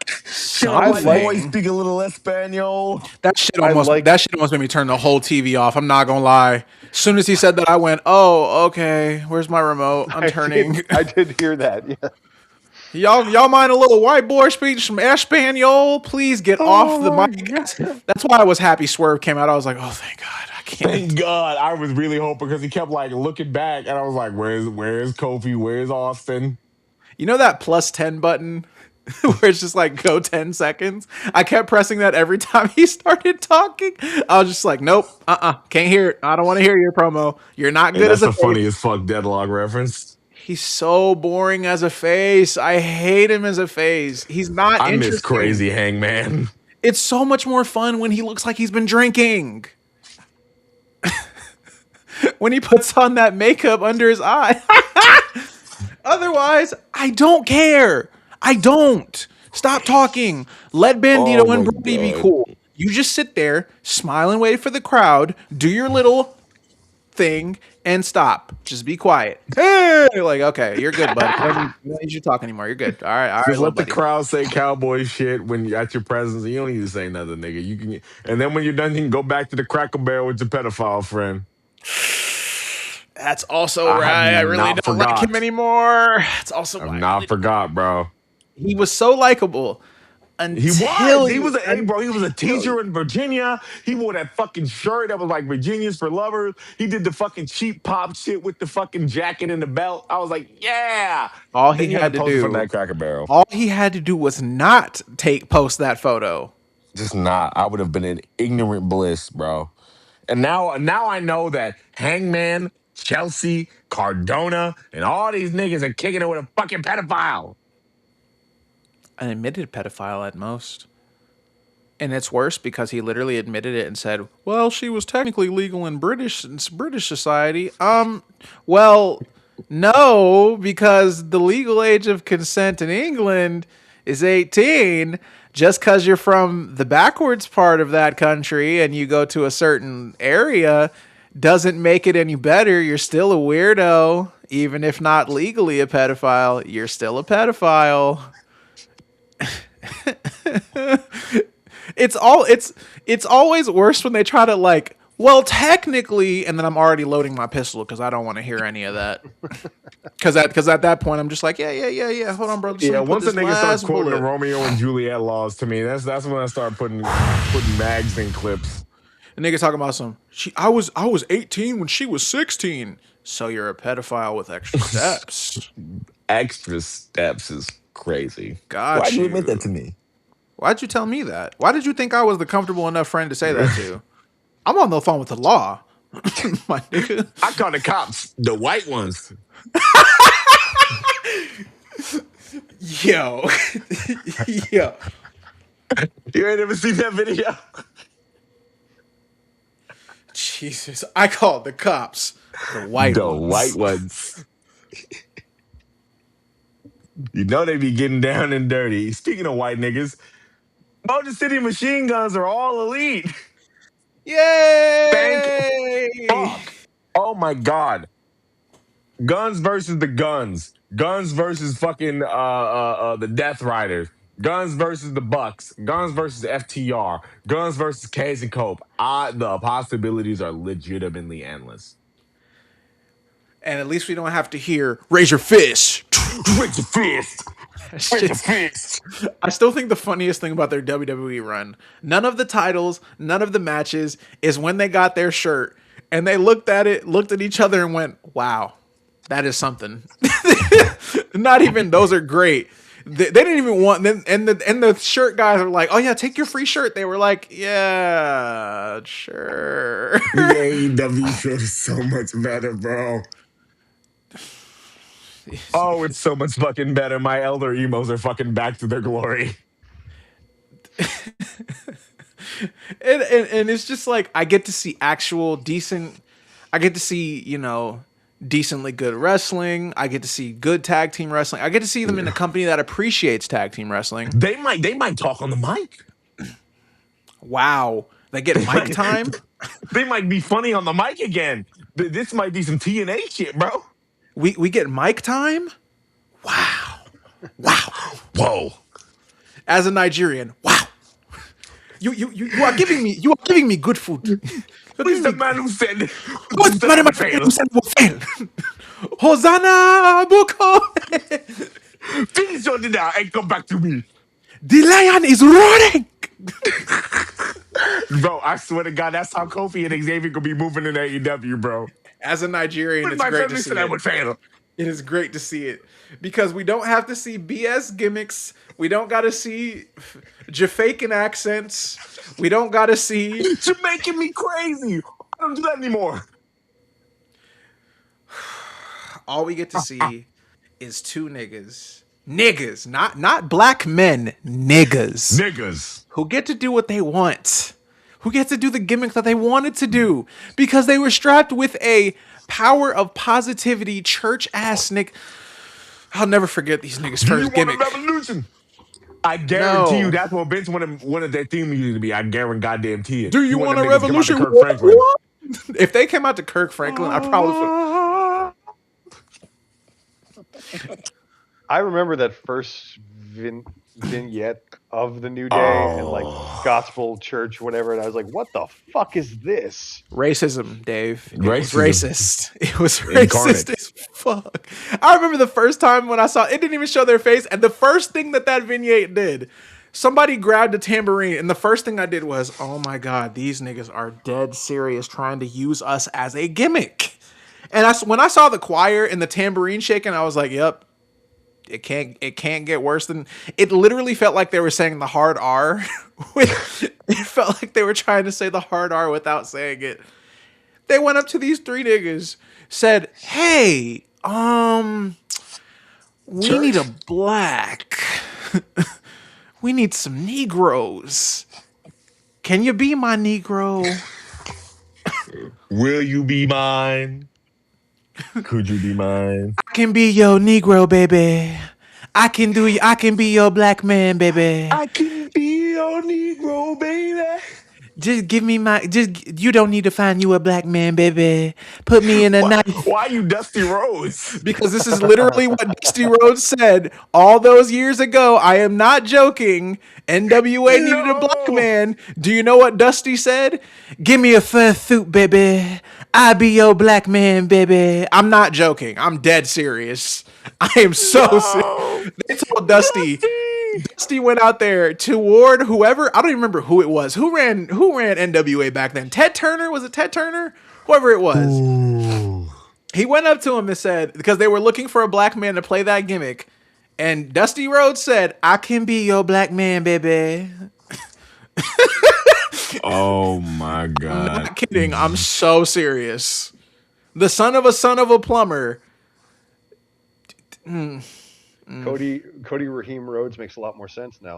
I something. like- Boy, speak a little Espanol. That shit I almost like- that shit almost made me turn the whole TV off. I'm not gonna lie. As soon as he said that, I went, "Oh, okay. Where's my remote? I'm turning." I did hear that. Yeah. Y'all mind a little white boy speech from Espanol? Please get off the mic. That's why I was happy Swerve came out. I was like, oh, thank God. I can't. Thank God. I was really hoping because he kept like looking back and I was like, where's Kofi? Where's Austin? You know that +10 button where it's just like go 10 seconds? I kept pressing that every time he started talking. I was just like, nope, can't hear it. I don't want to hear your promo. You're not good That's as a the face. funniest fuck Deadlock reference. He's so boring as a face. I hate him as a face. He's not I miss interesting. Crazy Hangman. It's so much more fun when he looks like he's been drinking. When he puts on that makeup under his eye. Otherwise, I don't care. I don't. Stop talking. Let Bandito Oh and my Brody be God. cool. You just sit there, smile and wait for the crowd, do your little thing, and stop. Just be quiet. Hey! Like, okay, you're good, buddy. I don't need you to talk anymore. You're good. All right, Just let the buddy. crowd say cowboy shit when you're at your presence. You don't need to say nothing, nigga. You can, and then when you're done, you can go back to the Cracker Barrel with your pedophile friend. That's also I have right. I really not don't like forgot. him anymore. That's also why I've I not really- forgot, bro. He was so likable until He was a teacher in Virginia. He wore that fucking shirt that was like Virginia's for lovers. He did the fucking cheap pop shit with the fucking jacket and the belt. I was like, yeah. All Then he you had to post do from that Cracker Barrel. All he had to do was not post that photo. Just not. I would have been in ignorant bliss, bro. And now I know that Hangman, Chelsea, Cardona, and all these niggas are kicking it with a fucking pedophile. An admitted pedophile at most. And it's worse because he literally admitted it and said, "Well, she was technically legal in British society." Well, no, because the legal age of consent in England is 18. Just because you're from the backwards part of that country and you go to a certain area doesn't make it any better. You're still a weirdo. Even if not legally a pedophile, you're still a pedophile. It's always worse when they try to like, well, technically, and then I'm already loading my pistol because I don't want to hear any of that. Because at that point I'm just like, yeah. Hold on, bro. Just Yeah, let me put once a this nigga starts last quoting the bullet. Romeo and Juliet laws to me, that's when I start putting mags in clips. The nigga talking about I was 18 when she was 16. So you're a pedophile with extra steps. Extra steps is crazy. Got Why'd you you. admit that to me? Why'd you tell me that? Why did you think I was the comfortable enough friend to say that to? I'm on the phone with the law. My nigga. I call the cops the white ones. Yo. Yo. You ain't ever seen that video? Jesus. I called the cops the white The ones. white ones. You know they be getting down and dirty. Speaking of white niggas, Motor City Machine Guns are all elite. Yay! Fuck. Oh my God. Guns versus the Guns. Guns versus fucking the Death Riders. Guns versus the Bucks. Guns versus FTR. Guns versus Case and Cope. The possibilities are legitimately endless. And at least we don't have to hear raise your fist. Raise your fist. Shit's- I still think the funniest thing about their WWE run, none of the titles, none of the matches, is when they got their shirt and they looked at each other and went, "Wow, that is something." Not even those are great. They didn't even want them, and the shirt guys are like, "Oh yeah, take your free shirt." They were like, "Yeah, sure." The AEW shirt is so much better, bro. Oh, it's so much fucking better. My elder emos are fucking back to their glory. And it's just like I get to see actual decent. I get to see decently good wrestling. I get to see good tag team wrestling. I get to see them in a company that appreciates tag team wrestling. They might talk on the mic. Wow, they get mic time. They might be funny on the mic again. This might be some TNA shit, bro. We get mic time. Wow. Whoa. As a Nigerian, wow. You are giving me good food. Who's the man who said Who's the man who said will fail? Hosanna Boko. finish on it now and come back to me? The lion is roaring. Bro, I swear to God, that's how Kofi and Xavier could be moving in AEW, bro. As a Nigerian, With it's my great to family see said I it. would fail. It is great to see it because we don't have to see BS gimmicks. We don't got to see Jamaican accents. We don't got to see. You're making me crazy. I don't do that anymore. All we get to see is two niggas, not black men, Niggas. who get to do what they want, who get to do the gimmick that they wanted to do because they were strapped with a power of positivity, church ass Nick. I'll never forget these niggas' Do you first want gimmick. a revolution? I guarantee No. you that's what Vince wanted their theme music to be. I guarantee it. Do you He want wanted a them niggas to come out to revolution? Kirk Franklin. What? If they came out to Kirk Franklin, I probably would. I remember that first vignette of the New Day and like gospel church, whatever, and I was like, "What the fuck is this?" Racism, Dave. It was Racism. racist. It was Incarnate. racist as fuck. I remember the first time when I saw it, didn't even show their face, and the first thing that vignette did, somebody grabbed a tambourine, and the first thing I did was, "Oh my god, these niggas are dead serious trying to use us as a gimmick." And when I saw the choir and the tambourine shaking, I was like, "Yep, it can't get worse than." It literally felt like they were saying the hard R. It felt like they were trying to say the hard R without saying it. They went up to these three niggas, said, "Hey, we need a black. We need some Negroes. Can you be my Negro?" Will you be mine? Could you be mine? "I can be your Negro, baby. I can be your black man, baby. I can be your Negro, baby. Just give me you don't need to find you a black man, baby. Put me in a knife." Why you Dusty Rose? Because this is literally what Dusty Rhodes said all those years ago. I am not joking. NWA needed a black No. man. Do you know what Dusty said? "Give me a fursuit, baby. I be your black man, baby." I'm not joking. I'm dead serious. I am so serious. They told Dusty. Dusty went out there toward whoever, I don't even remember who it was. Who ran NWA back then? Ted Turner? Was it Ted Turner? Whoever it was. He went up to him and said, because they were looking for a black man to play that gimmick, and Dusty Rhodes said, "I can be your black man, baby." Oh my I'm God. not kidding. I'm so serious. The son of a plumber. Cody Raheem Rhodes makes a lot more sense now.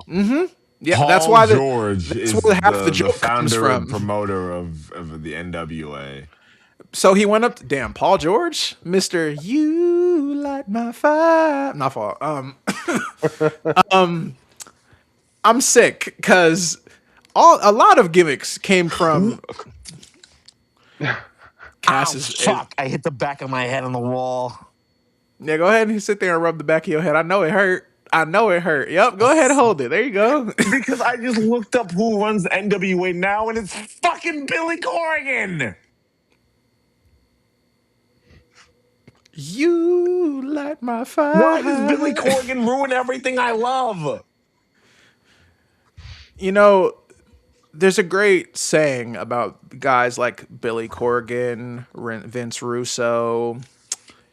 Yeah, Paul that's why George that's is where half the joke comes founder and from. promoter of the NWA. So he went up to, damn, Paul George, Mr. You Light My Fire. Not fault. I'm sick because a lot of gimmicks came from Cass's. Fuck! I hit the back of my head on the wall. Yeah, go ahead and sit there and rub the back of your head. I know it hurt. Yep, go ahead and hold it. There you go. Because I just looked up who runs NWA now, and it's fucking Billy Corgan. You light my fire. Why does Billy Corgan ruin everything I love? You know, there's a great saying about guys like Billy Corgan, Vince Russo,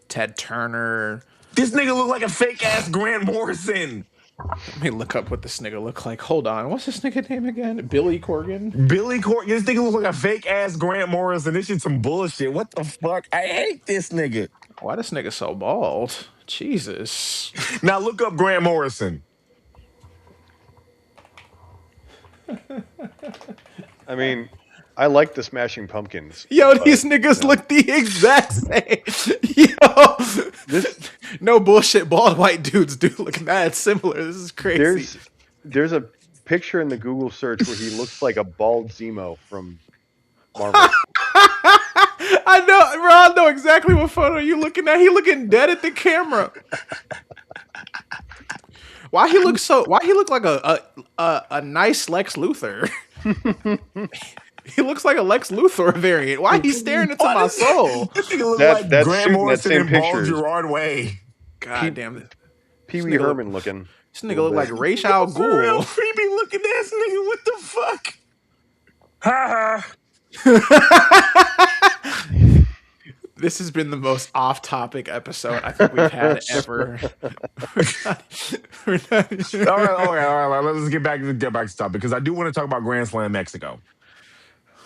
Ted Turner. This nigga look like a fake ass Grant Morrison. Let me look up what this nigga look like. Hold on. What's this nigga name again? Billy Corgan? Billy Corgan. This nigga look like a fake ass Grant Morrison. This shit's some bullshit. What the fuck? I hate this nigga. Why this nigga so bald? Jesus. Now look up Grant Morrison. I mean, I like the Smashing Pumpkins. Yo, but, these niggas look the exact same. Yo. This No bullshit. Bald white dudes do look mad similar. This is crazy. there's a picture in the Google search where he looks like a bald Zemo from Marvel. I know, bro. I know exactly what photo you looking at. He looking dead at the camera. Why he look like a nice Lex Luthor? He looks like a Lex Luthor variant. Why he staring into my soul? This nigga look That- like that's Grant shooting that Morrison same and Bald picture. Gerard Way. God damn. Pee Wee nigga look- Herman looking. This nigga look like Ra's al For real Ghul. creepy looking ass nigga. What the fuck? Ha ha. This has been the most off-topic episode I think we've had ever. We're not- All right. Let's get back to the topic because I do want to talk about Grand Slam Mexico.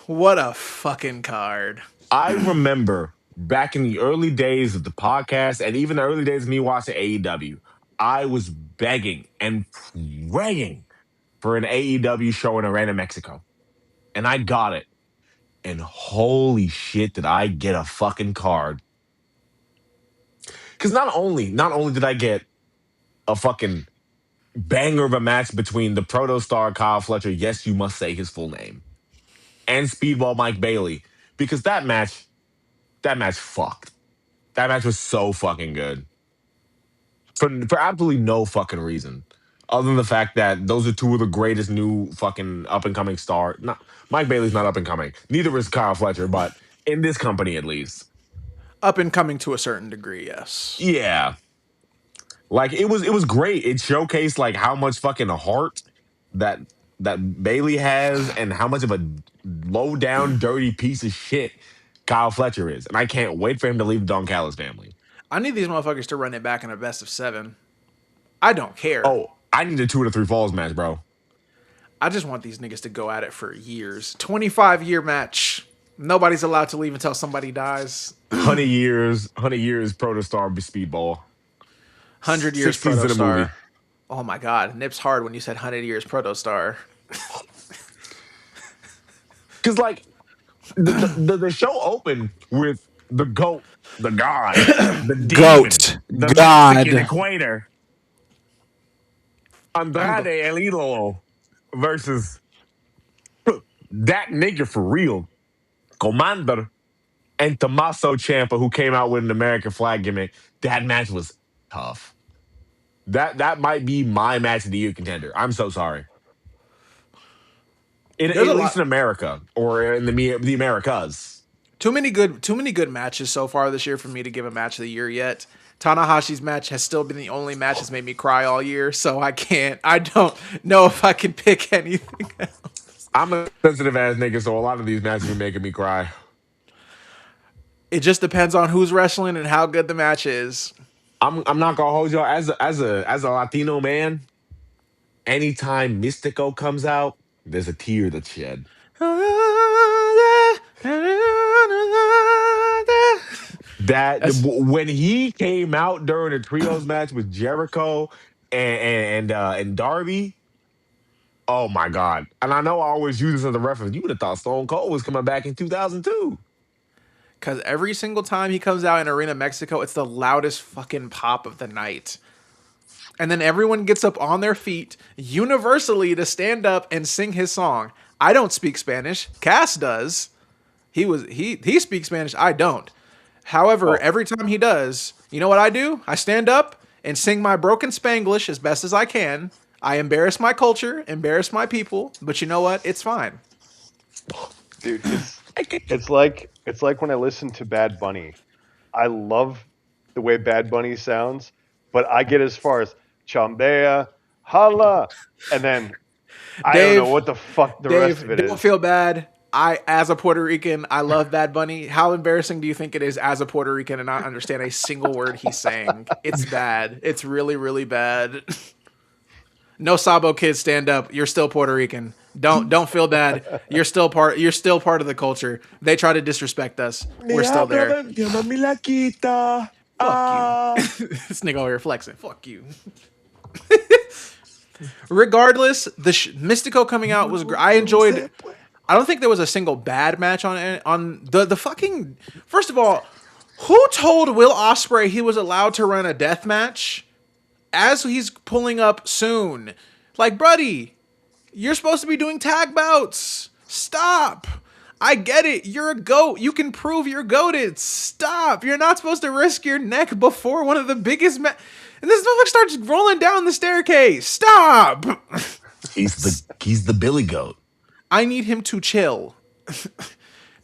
What a fucking card. I remember back in the early days of the podcast and even the early days of me watching AEW, I was begging and praying for an AEW show in Arena, Mexico. And I got it. And holy shit, did I get a fucking card. Because not only did I get a fucking banger of a match between the Protostar Kyle Fletcher, yes, you must say his full name, and Speedball Mike Bailey, because that match fucked. That match was so fucking good. For absolutely no fucking reason. Other than the fact that those are two of the greatest new fucking up-and-coming star. Not, Mike Bailey's not up-and-coming. Neither is Kyle Fletcher, but in this company at least. Up and coming to a certain degree, yes. Yeah. Like it was great. It showcased like how much fucking heart that Bailey has and how much of a low down dirty piece of shit Kyle Fletcher is. And I can't wait for him to leave the Don Callis family. I need these motherfuckers to run it back in a best of 7. I don't care. Oh, I need a 2 out of 3 falls match, bro. I just want these niggas to go at it for years. 25-year match. Nobody's allowed to leave until somebody dies. 100 years Protostar Speedball. 100 years 60s in a movie. Protostar. Oh my god, nips hard when you said 100 years Protostar. Because like the show opened with the GOAT, the God, the demon, Goat. the God. Mexican equator, Andrade El Idolo versus that nigga for real, Commander, and Tommaso Ciampa, who came out with an American flag gimmick. That match was tough. That might be my match of the year contender. I'm so sorry. At least in America or in the Americas. Too many good matches so far this year for me to give a match of the year yet. Tanahashi's match has still been the only match that's made me cry all year, so I don't know if I can pick anything else. I'm a sensitive ass nigga, so a lot of these matches are making me cry. It just depends on who's wrestling and how good the match is. I'm not gonna hold y'all as a Latino man. Anytime Mystico comes out, there's a tear that's shed. When he came out during a trios match with Jericho and Darby, oh my god! And I know I always use this as a reference. You would have thought Stone Cold was coming back in 2002. Because every single time he comes out in Arena Mexico, it's the loudest fucking pop of the night. And then everyone gets up on their feet universally to stand up and sing his song. I don't speak Spanish. Cass does. He speaks Spanish. I don't. However, every time he does, you know what I do? I stand up and sing my broken Spanglish as best as I can. I embarrass my culture, embarrass my people, but you know what? It's fine. Dude, it's like when I listen to Bad Bunny. I love the way Bad Bunny sounds, but I get as far as Chambea, Hala, and then I don't know Dave, what the fuck the rest of Dave, it don't is. feel bad. As a Puerto Rican, I love Bad Bunny. How embarrassing do you think it is as a Puerto Rican and not understand a single word he's saying? It's bad. It's really, really bad. No Sabo kids, stand up. You're still Puerto Rican. Don't feel bad. You're still part. You're still part of the culture. They try to disrespect us. We're still there. Fuck you. This nigga over here flexing. Fuck you. Regardless, the Mystico coming out was great. I enjoyed. I don't think there was a single bad match on the fucking. First of all, who told Will Ospreay he was allowed to run a death match as he's pulling up soon? Like, buddy, you're supposed to be doing tag bouts. Stop. I get it. You're a goat. You can prove you're goated. Stop. You're not supposed to risk your neck before one of the biggest and this motherfucker starts rolling down the staircase. Stop. He's the Billy Goat. I need him to chill.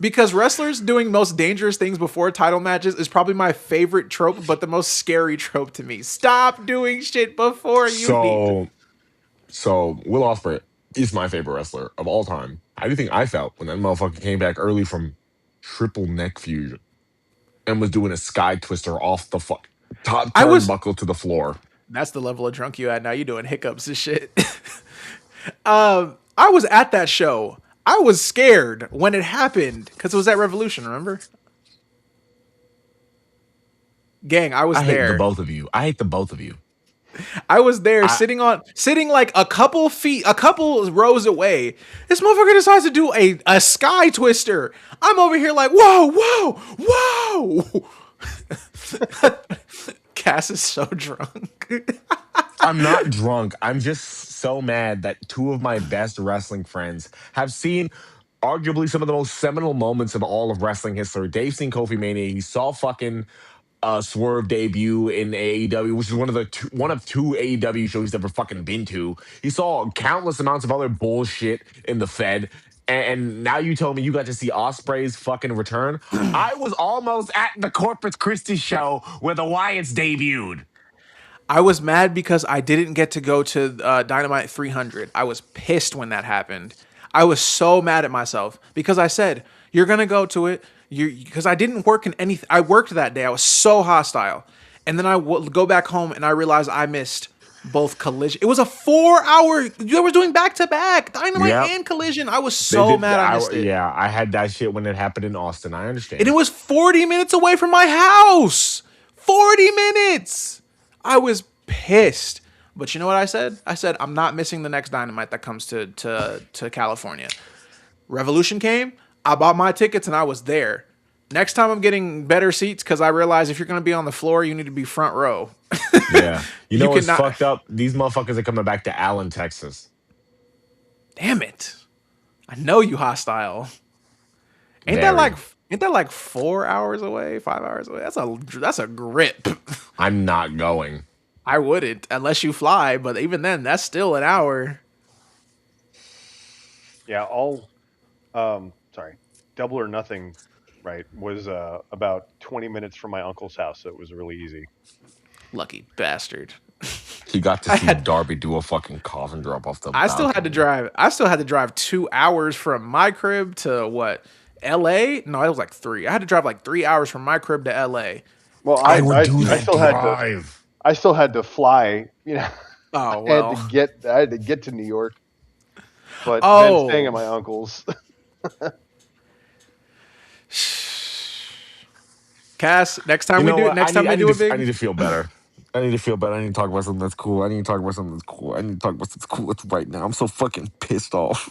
Because wrestlers doing most dangerous things before title matches is probably my favorite trope, but the most scary trope to me. Stop doing shit before you need. So Will Ospreay is my favorite wrestler of all time. How do you think I felt when that motherfucker came back early from triple neck fusion and was doing a sky twister off the top turnbuckle to the floor? That's the level of drunk you had. Now you doing hiccups and shit. I was at that show. I was scared when it happened because it was at Revolution. Remember, gang? I was I there. hate the both of you. I hate the both of you. I was there sitting like a couple rows away. This motherfucker decides to do a sky twister. I'm over here like, whoa. Cass is so drunk. I'm not drunk. I'm just so mad that two of my best wrestling friends have seen arguably some of the most seminal moments of all of wrestling history. Dave seen Kofi Mania. He saw fucking Swerve debut in AEW, which is one of two AEW shows he's ever fucking been to. He saw countless amounts of other bullshit in the Fed. And now you tell me you got to see Ospreay's fucking return. I was almost at the Corpus Christi show where the Wyatts debuted. I was mad because I didn't get to go to Dynamite 300. I was pissed when that happened. I was so mad at myself because I said, you're going to go to it. Because I didn't work in anything. I worked that day. I was so hostile. And then I go back home and I realized I missed both Collision. It was a 4-hour. You were doing back-to-back. Dynamite and Collision. I was so mad I missed it. Yeah, I had that shit when it happened in Austin. I understand. And it was 40 minutes away from my house. 40 minutes. I was pissed. But you know what I said? I said, I'm not missing the next Dynamite that comes to California. Revolution came. I bought my tickets and I was there. Next time I'm getting better seats because I realize if you're going to be on the floor, you need to be front row. Yeah. You know what's fucked up? These motherfuckers are coming back to Allen, Texas. Damn it. I know you hostile. Ain't that like 4 hours away, 5 hours away? That's a grip. I'm not going. I wouldn't unless you fly, but even then, that's still an hour. Yeah, Double or Nothing, right, was about 20 minutes from my uncle's house, so it was really easy. Lucky bastard. He got to see Darby do a fucking coffin drop off the balcony. I still had to drive 2 hours from my crib to what? LA? No, it was like 3. I had to drive like 3 hours from my crib to LA. Well, I still had to fly, you know. Oh, well. I had to get to New York. But then staying at my uncle's. Cass, next time we do it big. I need to feel better. I need to feel better. I need to talk about something that's cool. I need to talk about something that's cool right now. I'm so fucking pissed off.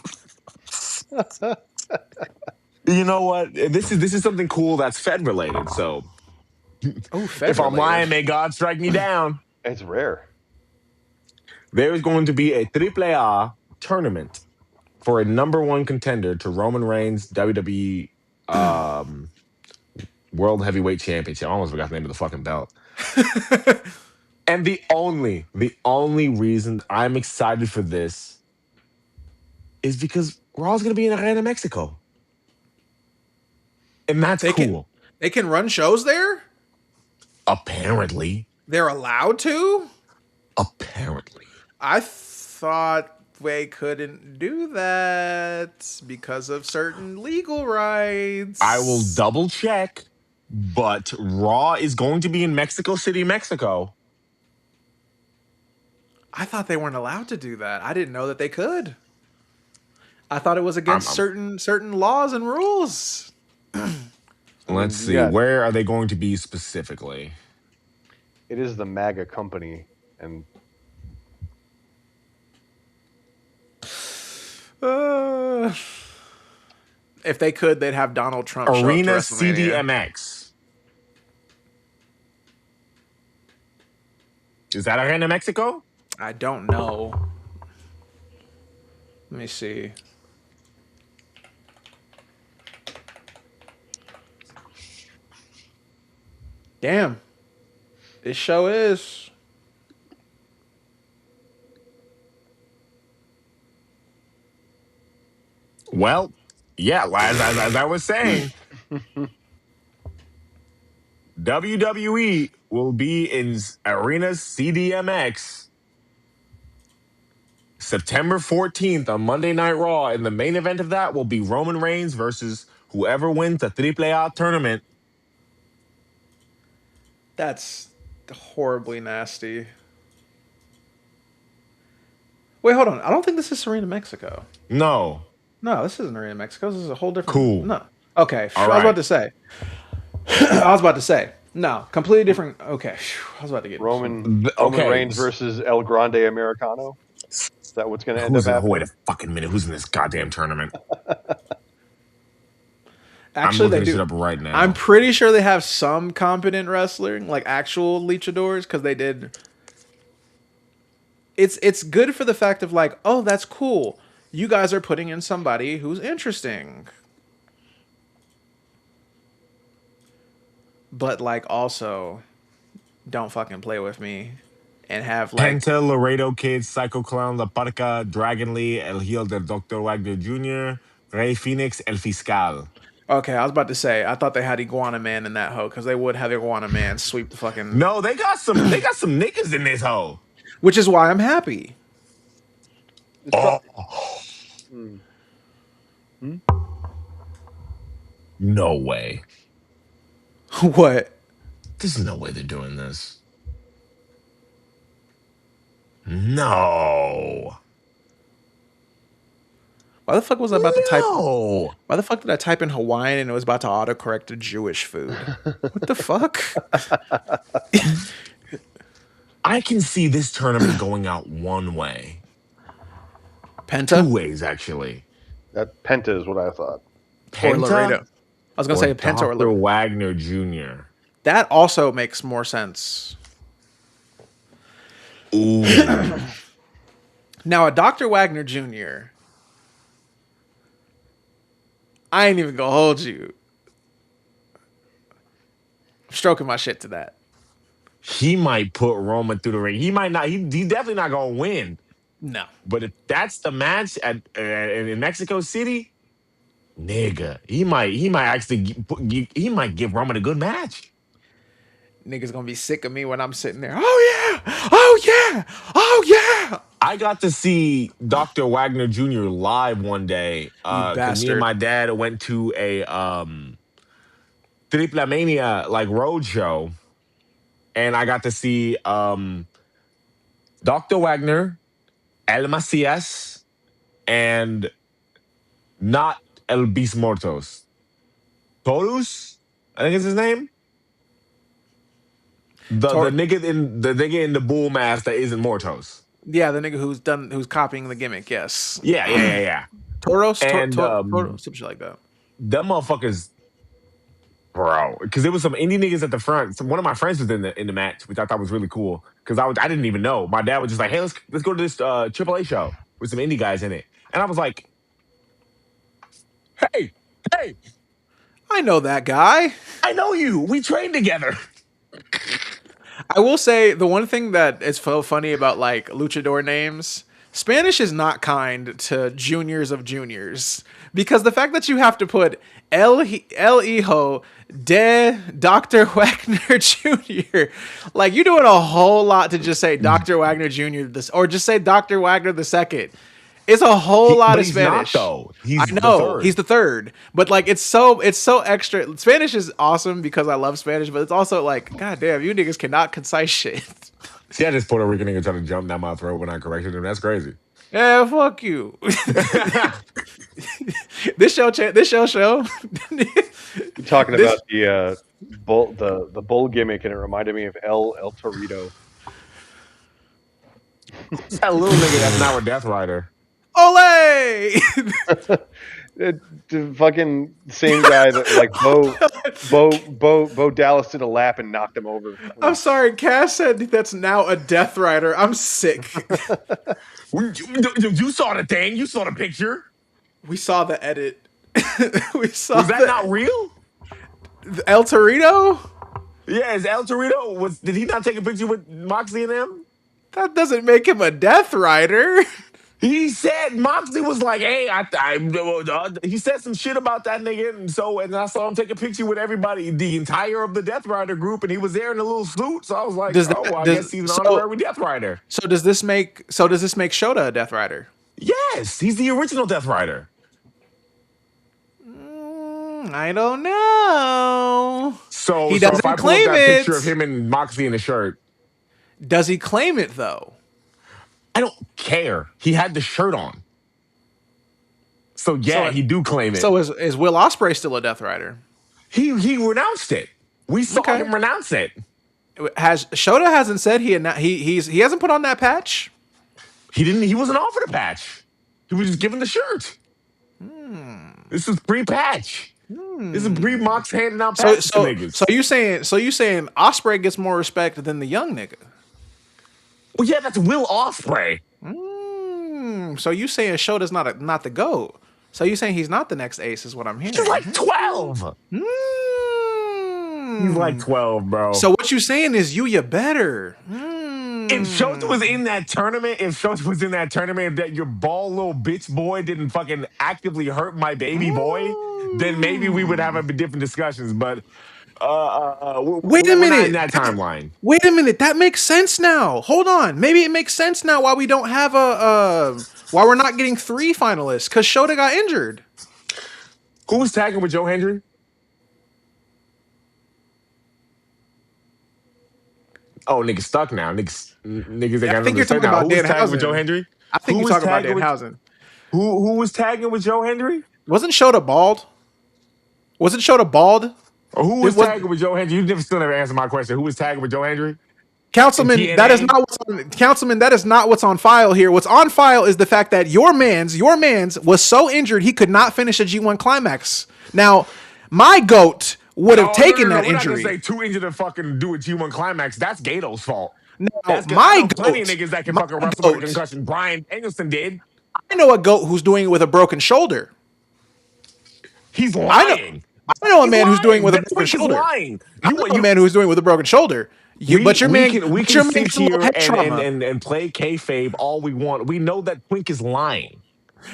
You know what? This is something cool that's Fed related. So if I'm lying, may God strike me down. It's rare. There is going to be a AAA tournament for a number one contender to Roman Reigns WWE World Heavyweight Championship. I almost forgot the name of the fucking belt. And the only reason I'm excited for this is because Raw's going to be in Arena, Mexico. And that's cool. They can run shows there? Apparently. They're allowed to? Apparently. I thought they couldn't do that because of certain legal rights. I will double check, but Raw is going to be in Mexico City, Mexico. I thought they weren't allowed to do that. I didn't know that they could. I thought it was against certain laws and rules. Let's see. Yeah. Where are they going to be specifically? It is the MAGA company, and If they could, they'd have Donald Trump Arena show up to WrestleMania. CDMX. Is that Arena Mexico? I don't know. Let me see. Damn. This show is. Well, yeah, as I was saying, WWE will be in Arena CDMX September 14th on Monday Night Raw, and the main event of that will be Roman Reigns versus whoever wins the AAA tournament. That's horribly nasty. Wait, hold on. I don't think this is Arena Mexico. No. No, this isn't Arena Mexico. This is a whole different. Cool. No. Okay. All I was right. about to say. No, completely different. Okay. I was about to get Roman Reigns versus El Grande Americano. Is that what's going to end up happening? Wait a fucking minute. Who's in this goddamn tournament? Actually, I'm looking they this do. shit up right now. I'm pretty sure they have some competent wrestling, like actual luchadors, because they did. It's good for the fact of like, oh, that's cool. You guys are putting in somebody who's interesting. But like also, don't fucking play with me and have like Penta, Laredo Kid, Psycho Clown, La Parca, Dragon Lee, El Heel del Dr. Wagner Jr., Rey Phoenix, El Fiscal. Okay, I was about to say I thought they had Iguana Man in that hoe because they would have Iguana Man sweep the fucking. No, they got some niggas in this hoe. Which is why I'm happy. No way. What? There's no way they're doing this. No. Why the fuck was I about to type? No. Why the fuck did I type in Hawaiian and it was about to autocorrect to Jewish food? What the fuck? I can see this tournament going out one way. Penta? 2 ways, actually. That Penta is what I thought. Or Laredo. I was going to say Penta or Dr. Laredo. Wagner Jr. That also makes more sense. Ooh. Now, a Dr. Wagner Jr., I ain't even going to hold you. I'm stroking my shit to that. He might put Roman through the ring. He might not. He definitely not going to win. No. But if that's the match in Mexico City, nigga, he might actually he might give Roman a good match. Niggas going to be sick of me when I'm sitting there. Oh, yeah. Oh, yeah. Oh, yeah. I got to see Dr. Wagner Jr. live one day. bastard. Me and my dad went to a Triple Mania like road show, and I got to see Dr. Wagner, El Macias, and not El Bis Mortos. Torus, I think is his name. The nigga in the bull mask that isn't Mortos. Yeah, the nigga who's copying the gimmick, yes. Yeah. Toros? And, Toros, some shit like that. Them motherfuckers, bro. Because there was some indie niggas at the front. One of my friends was in the match, which I thought was really cool. Because I didn't even know. My dad was just like, "Hey, let's go to this AAA show with some indie guys in it." And I was like, "Hey, I know that guy. I know you. We trained together." I will say the one thing that is funny about like luchador names, Spanish is not kind to juniors of juniors because the fact that you have to put El Hijo de Dr. Wagner Jr. Like you're doing a whole lot to just say Dr. Wagner Jr. this or just say Dr. Wagner the second. It's a whole lot but of he's Spanish. Not, though. He's I know the third. he's the third, but like it's so extra. Spanish is awesome because I love Spanish, but it's also like, god damn, you niggas cannot concise shit. See, I just Puerto Rican nigga trying to jump down my throat when I corrected him. That's crazy. Yeah, fuck you. This show. You're talking about the bull gimmick, and it reminded me of El Torito. That little nigga that's now a Death Rider. Ole! The fucking same guy that like Bo Dallas did a lap and knocked him over. I'm sorry, Cass said that's now a Death Rider. I'm sick. You saw the thing. You saw the picture. We saw the edit. We saw. Was that not real? El Torito? Yeah, is El Torito did he not take a picture with Moxley and them? That doesn't make him a Death Rider. He said Moxley was like, "Hey, he said some shit about that nigga," and I saw him take a picture with everybody, the entire of the Death Rider group, and he was there in a little suit. So I was like, I guess he's an honorary Death Rider. So does this make Shota a Death Rider? Yes, he's the original Death Rider. I don't know. So he doesn't if I pull claim up that it. picture of him and Moxley in the shirt, does he claim it though? I don't care. He had the shirt on. So he do claim it. So is Will Ospreay still a Death Rider? He renounced it. We saw him renounce it. Shota hasn't said he hasn't put on that patch? He didn't. He wasn't offered a patch. He was just given the shirt. This is pre-patch. This is pre-Mox handing out patches to niggas. So you saying Ospreay gets more respect than the young nigga? Well, yeah, that's Will Ospreay. So you saying Shota's not the GOAT? So you saying he's not the next ace is what I'm hearing? He's like 12. He's like 12, bro. So what you saying is you better. If Shota was in that tournament, that your bald little bitch boy didn't fucking actively hurt my baby boy, then maybe we would have a different discussions. But wait a minute, not in that timeline. Wait a minute, that makes sense now. Hold on, maybe it makes sense now why we don't have why we're not getting 3 finalists because Shota got injured. Who was tagging with Joe Hendry? Oh, niggas stuck now. Niggas they got think you're talking now. about Who was tagging Danhausen with Joe Hendry? I think you're talking about Danhausen. Who was tagging with Joe Hendry? Wasn't Shota bald? Wasn't Shota bald? Or who was tagging with Joe Hendry? You still never answered my question. Who was tagging with Joe Hendry? Councilman, that is not what's on file here. What's on file is the fact that your man's was so injured he could not finish a G1 climax. Now, my GOAT would have taken that injury. We're not gonna say too injured to fucking do a G1 climax. That's Gato's fault. No, that's my GOAT. Plenty of niggas that can fucking wrestle with a concussion. Brian Danielson did. I know a GOAT who's doing it with a broken shoulder. He's lying. I know a man who's doing it with a broken shoulder. Lying. I know a man who's doing it with a broken shoulder. We can sit here and play kayfabe all we want. We know that Twink is lying.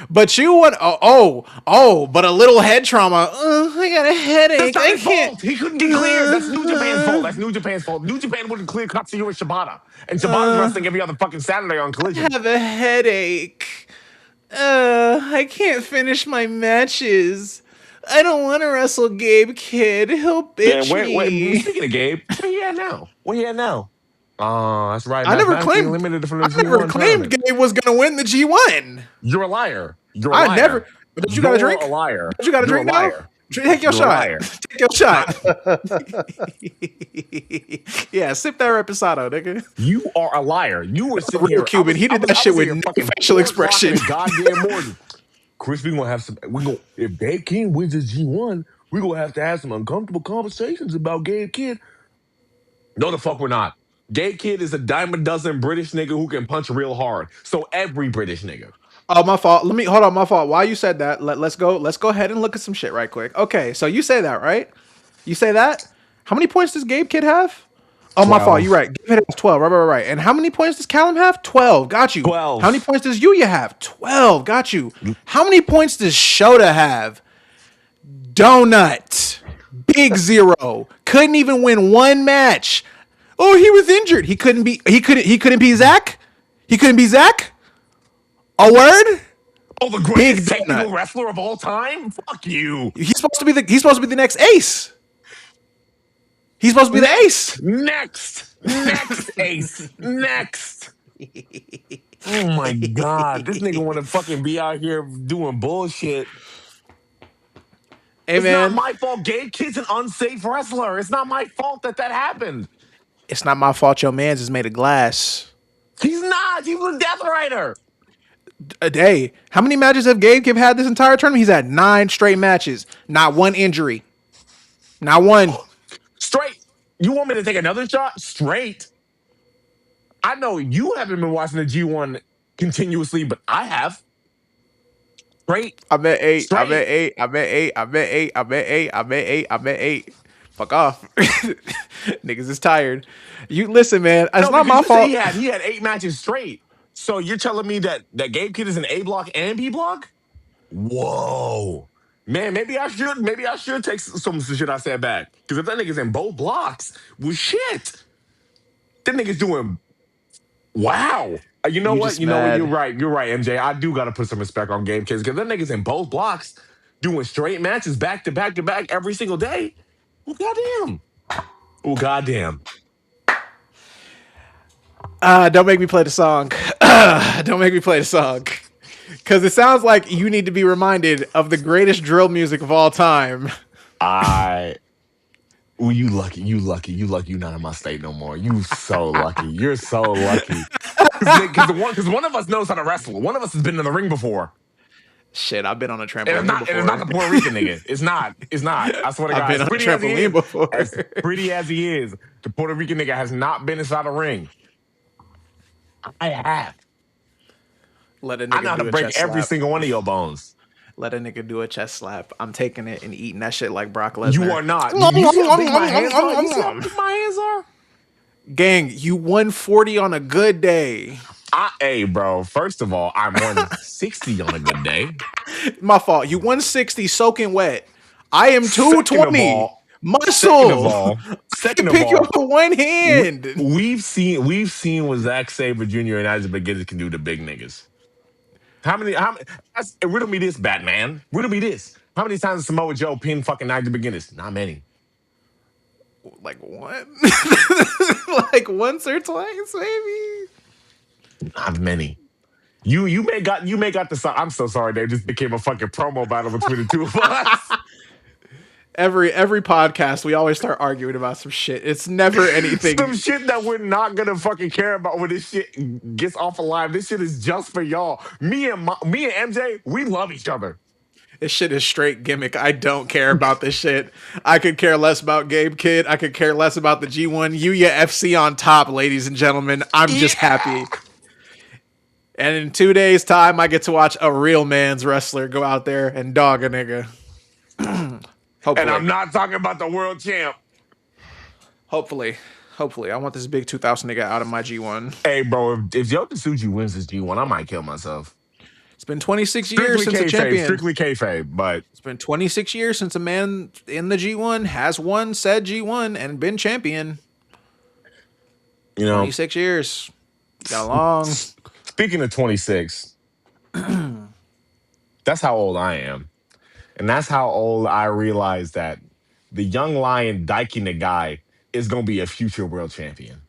But you want but a little head trauma. I got a headache. That's not his fault. He couldn't get cleared. That's New Japan's fault. That's New Japan's fault. New Japan wouldn't clear Katsuhiro Shibata. And Shibata's wrestling every other fucking Saturday on Collision. I have a headache. I can't finish my matches. I don't want to wrestle Gabe Kidd. He'll bitch me. Speaking of Gabe, where you at now? Oh, that's right. I never claimed Gabe was going to win the G1. You're a liar. I never. Don't you got a drink? You're a liar. Don't you got a drink now? Take your shot. Take your shot. Yeah, sip that reposado, nigga. You are a liar. You were sitting here. Cuban. He did that shit with no facial expression. Goddamn Morton. Chris, we gonna have some. If Gabe King wins his G1, we gonna have to have some uncomfortable conversations about Gabe Kidd. No, the fuck we're not. Gabe Kidd is a dime a dozen British nigga who can punch real hard. So every British nigga. Oh, my fault. Hold on, my fault. While you said that, let's go ahead and look at some shit right quick. Okay, so you say that, right? You say that? How many points does Gabe Kidd have? Oh, my fault. 12. You're right. Gabe has 12. Right. And how many points does Callum have? 12. Got you. 12. How many points does Yuya have? 12. Got you. How many points does Shota have? Donut. Big 0. Couldn't even win one match. Oh, he was injured. He couldn't be Zach? He couldn't be Zach? A word? Oh, the Big greatest technical donut. wrestler of all time? Fuck you. He's supposed to be the next ace. He's supposed to be the ace. Next, Ace. Next. Oh my God. This nigga want to fucking be out here doing bullshit. Hey, It's man. not my fault. Gabe Kidd's an unsafe wrestler. It's not my fault that happened. It's not my fault your man's is made of glass. He's not. He was a Death Rider. A day. How many matches have Gabe had this entire tournament? He's had 9 straight matches. Not one injury. Not one. Straight. You want me to take another shot? Straight. I know you haven't been watching the G1 continuously, but I have. Straight. I'm at 8. Straight. I'm at 8. I'm at 8. I'm at 8. I'm at 8. I'm at 8. I'm at 8. Fuck off. Niggas is tired. You listen, man. It's not my fault. He had 8 matches straight. So you're telling me that Gabe Kidd is an A block and B block? Whoa. Man, maybe I should take some shit I said back. Because if that nigga's in both blocks, well shit. That nigga's doing wow. You know what? You're right. You're right, MJ. I do gotta put some respect on Gabe Kidd because that nigga's in both blocks doing straight matches back to back to back every single day. Well, goddamn. Oh, goddamn. Don't make me play the song. Don't make me play the song. Because it sounds like you need to be reminded of the greatest drill music of all time. Well, you lucky. You're not in my state no more. You so lucky. You're so lucky. Because one of us knows how to wrestle. One of us has been in the ring before. Shit, I've been on a trampoline before. And it's not the Puerto Rican nigga. It's not. I swear to God. I've been on a trampoline before. As pretty as he is, the Puerto Rican nigga has not been inside a ring. I have. Let a nigga I know how to break every single one of your bones. Let a nigga do a chest slap. I'm taking it and eating that shit like Brock Lesnar. You are not. You see how big my hands are? You see how big my hands are? Gang, you 140 on a good day. Hey, bro. First of all, I'm 160 on a good day. My fault. You 160 soaking wet. I am 220. Muscle. Second of all, pick you up with one hand. We've seen what Zack Sabre Jr. and Isaac McGinnis can do to big niggas. How many? Riddle me this, Batman. Riddle me this. How many times has Samoa Joe pinned fucking Isaac McGinnis? Not many. Like what? Like once or twice, maybe. Not many. You may got the song. I'm so sorry. They just became a fucking promo battle between the two of us. Every podcast, we always start arguing about some shit. It's never anything. Some shit that we're not gonna fucking care about when this shit gets off alive. This shit is just for y'all. Me and MJ, we love each other. This shit is straight gimmick. I don't care about this shit. I could care less about Gabe Kidd. I could care less about the G1. Yuya FC on top, ladies and gentlemen. I'm just happy. And in 2 days' time, I get to watch a real man's wrestler go out there and dog a nigga. Hopefully. And I'm not talking about the world champ. Hopefully. I want this big 2,000 nigga out of my G1. Hey, bro, if Yota Tsuji wins this G1, I might kill myself. It's been 26 years since a champion. Strictly kayfabe, but it's been 26 years since a man in the G1 has won said G1 and been champion. 26 years. Got long. Speaking of 26, that's how old I am. And that's how old I realized that the young lion Daiki Nagai is going to be a future world champion.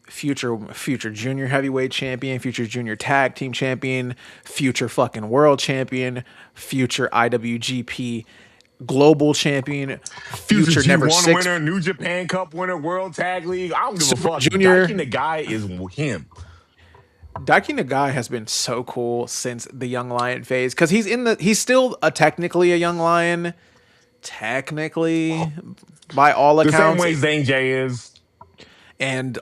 Future junior heavyweight champion, future junior tag team champion, future fucking world champion, future IWGP global champion, future G1 never six winner, New Japan Cup winner, World Tag League. I don't give a fuck. Junior. Daiki Nagai is him. Daiki Nagai has been so cool since the Young Lion phase because he's still technically a Young Lion, technically by all accounts. The same way Zane J is. And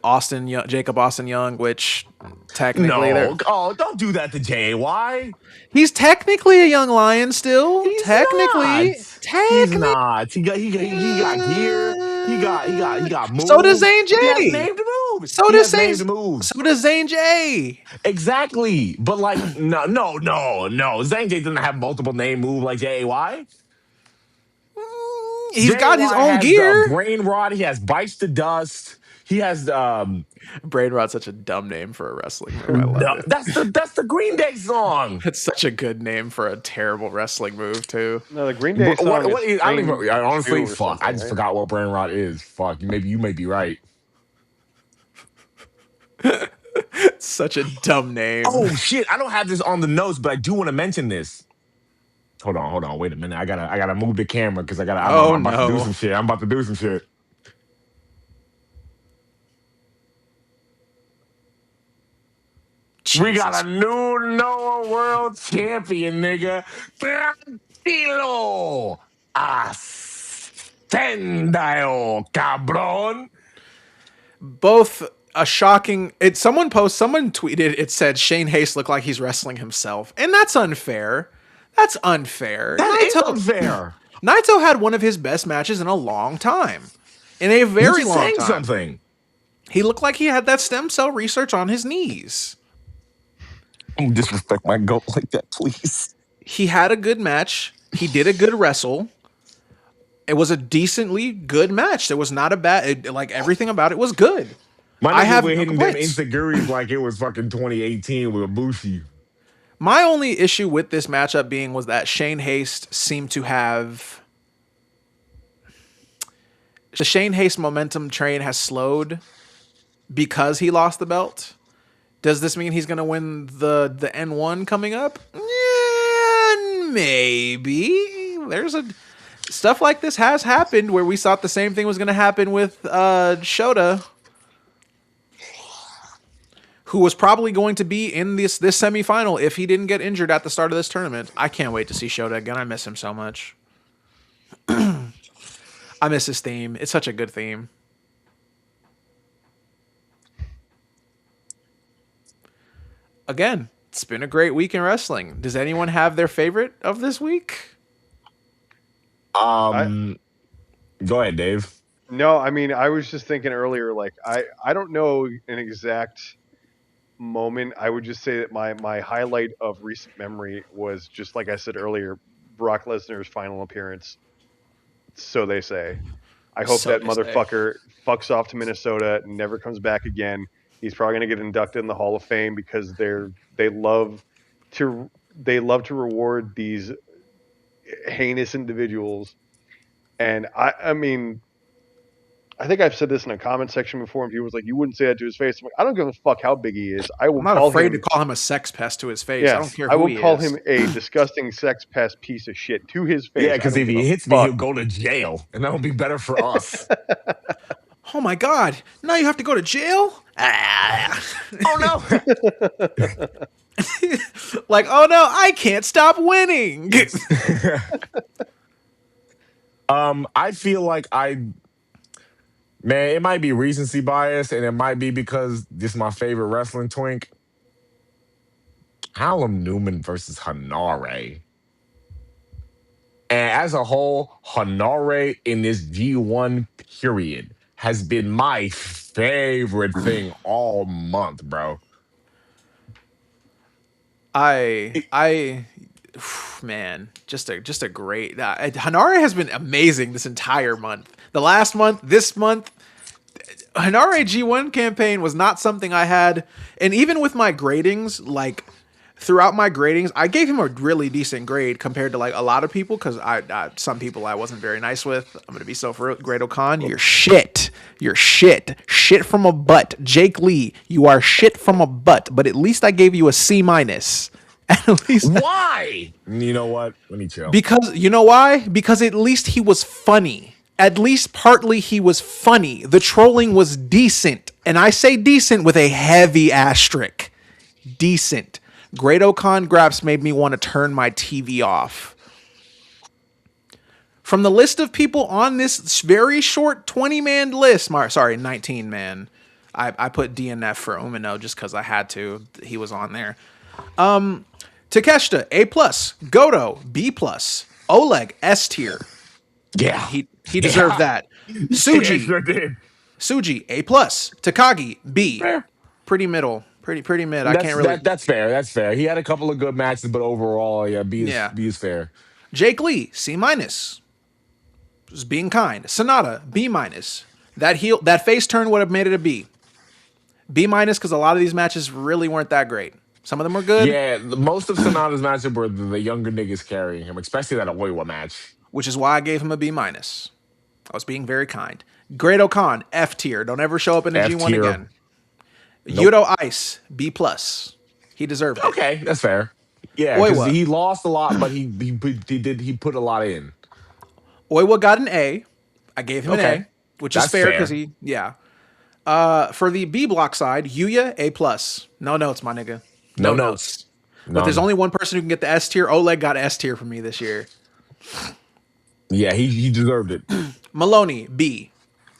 Jacob Austin Young, which technically don't do that to JAY. He's technically a Young Lion still. He's technically. He's not. He got gear. He got moves. So does Zane He has J. named moves. So He does has named Zane. moves. So does Zane J. Exactly. But like, no. Zane J doesn't have multiple name moves like JAY. He's got his own has the gear. brain rod. He has bites to dust. He has Brain Rod's such a dumb name for a wrestling move. I no, love it. that's the Green Day song. It's such a good name for a terrible wrestling move too. No, the Green Day song is I don't even, Strange I honestly 2 or fuck. I something, just right? forgot what brain rod is. Fuck. You may be right. It's such a dumb name. Oh shit! I don't have this on the notes, but I do want to mention this. Hold on. Wait a minute. I gotta move the camera because I'm about to do some shit. I'm about to do some shit. We got a new Noah World Champion, nigga. Tranquilo. Ascendayo, cabrón. Both a shocking. Someone tweeted. It said Shane Haste looked like he's wrestling himself, and that's unfair. That's unfair. That is unfair. Naito had one of his best matches in a long time. In a very long saying time. Something. He looked like he had that stem cell research on his knees. Don't disrespect my goat like that, please. He had a good match. He did a good wrestle. It was a decently good match. There was not a bad, like everything about it was good. I have no hitting them complaints. insecurities like it was fucking 2018 with Ibushi. My only issue with this matchup was that Shane Haste seemed to have the Shane Haste momentum train has slowed because he lost the belt. Does this mean he's going to win the N1 coming up? Yeah, maybe. There's stuff like this has happened where we thought the same thing was going to happen with Shota, who was probably going to be in this semifinal if he didn't get injured at the start of this tournament. I can't wait to see Shota again. I miss him so much. I miss his theme. It's such a good theme. Again, it's been a great week in wrestling. Does anyone have their favorite of this week? Go ahead, Dave. No, I mean, I was just thinking earlier, like, I don't know an exact moment. I would just say that my highlight of recent memory was just like I said earlier, Brock Lesnar's final appearance. So they say. I hope that motherfucker fucks off to Minnesota and never comes back again. He's probably going to get inducted in the Hall of Fame because they love to reward these heinous individuals. And I mean, I think I've said this in a comment section before, and people was like, "You wouldn't say that to his face." I'm like, I don't give a fuck how big he is. I'm not afraid to call him a sex pest to his face. Yes, I don't care who I will he call is. him a disgusting sex pest piece of shit to his face. Yeah, because if he hits me, he'll go to jail, and that'll be better for us. Oh my God! Now you have to go to jail? Oh no! Like, oh no, I can't stop winning. I feel like man, it might be recency bias, and it might be because this is my favorite wrestling twink. Callum Newman versus Hanare. And as a whole, Hanare in this G1 period has been my favorite thing all month, bro. Man, just a great. Hanare has been amazing this entire month. The last month, this month, Hanare G1 campaign was not something I had, and even with my gradings, like throughout my gradings, I gave him a really decent grade compared to like a lot of people because some people I wasn't very nice with. I'm gonna be so for real. Great O'Con, you're shit. You're shit. Shit from a butt. Jake Lee, you are shit from a butt. But at least I gave you a C-. At least. Why? You know what? Let me chill. Because you know why? Because at least he was funny. At least partly he was funny. The trolling was decent. And I say decent with a heavy asterisk. Decent. Great O'Con Graps made me want to turn my TV off. From the list of people on this very short 20-man list, 19-man. I put DNF for Umino just because I had to. He was on there. Takeshita, A+. Goto, B+. Oleg, S tier. Yeah. He deserved that. Yeah, Suji, sure did. Suji, A plus. Takagi, B. Fair. Pretty middle. Pretty mid. I can't really. That's fair. That's fair. He had a couple of good matches, but overall, yeah, Yeah. B is fair. Jake Lee, C minus. Just being kind. Sonata, B minus. That face turn would have made it a B. B minus because a lot of these matches really weren't that great. Some of them were good, Yeah, most of Sonata's matches were the younger niggas carrying him, especially that Oiwa match. which is why I gave him a B minus. I was being very kind. Great Okan, F tier. Don't ever show up in the F G1 tier. again. Nope. Yuto Ice, B plus. He deserved it. Okay, that's fair. Yeah, because Oiwa. he lost a lot, but he put a lot in. Oiwa got an A. I gave him an Okay. A, which is That's fair fair. because yeah. For the B block side, Yuya, A plus. No notes, my nigga. No notes. But there's None. only one person who can get the S tier. Oleg got S tier from me this year. Yeah, he deserved it. Maloney, B.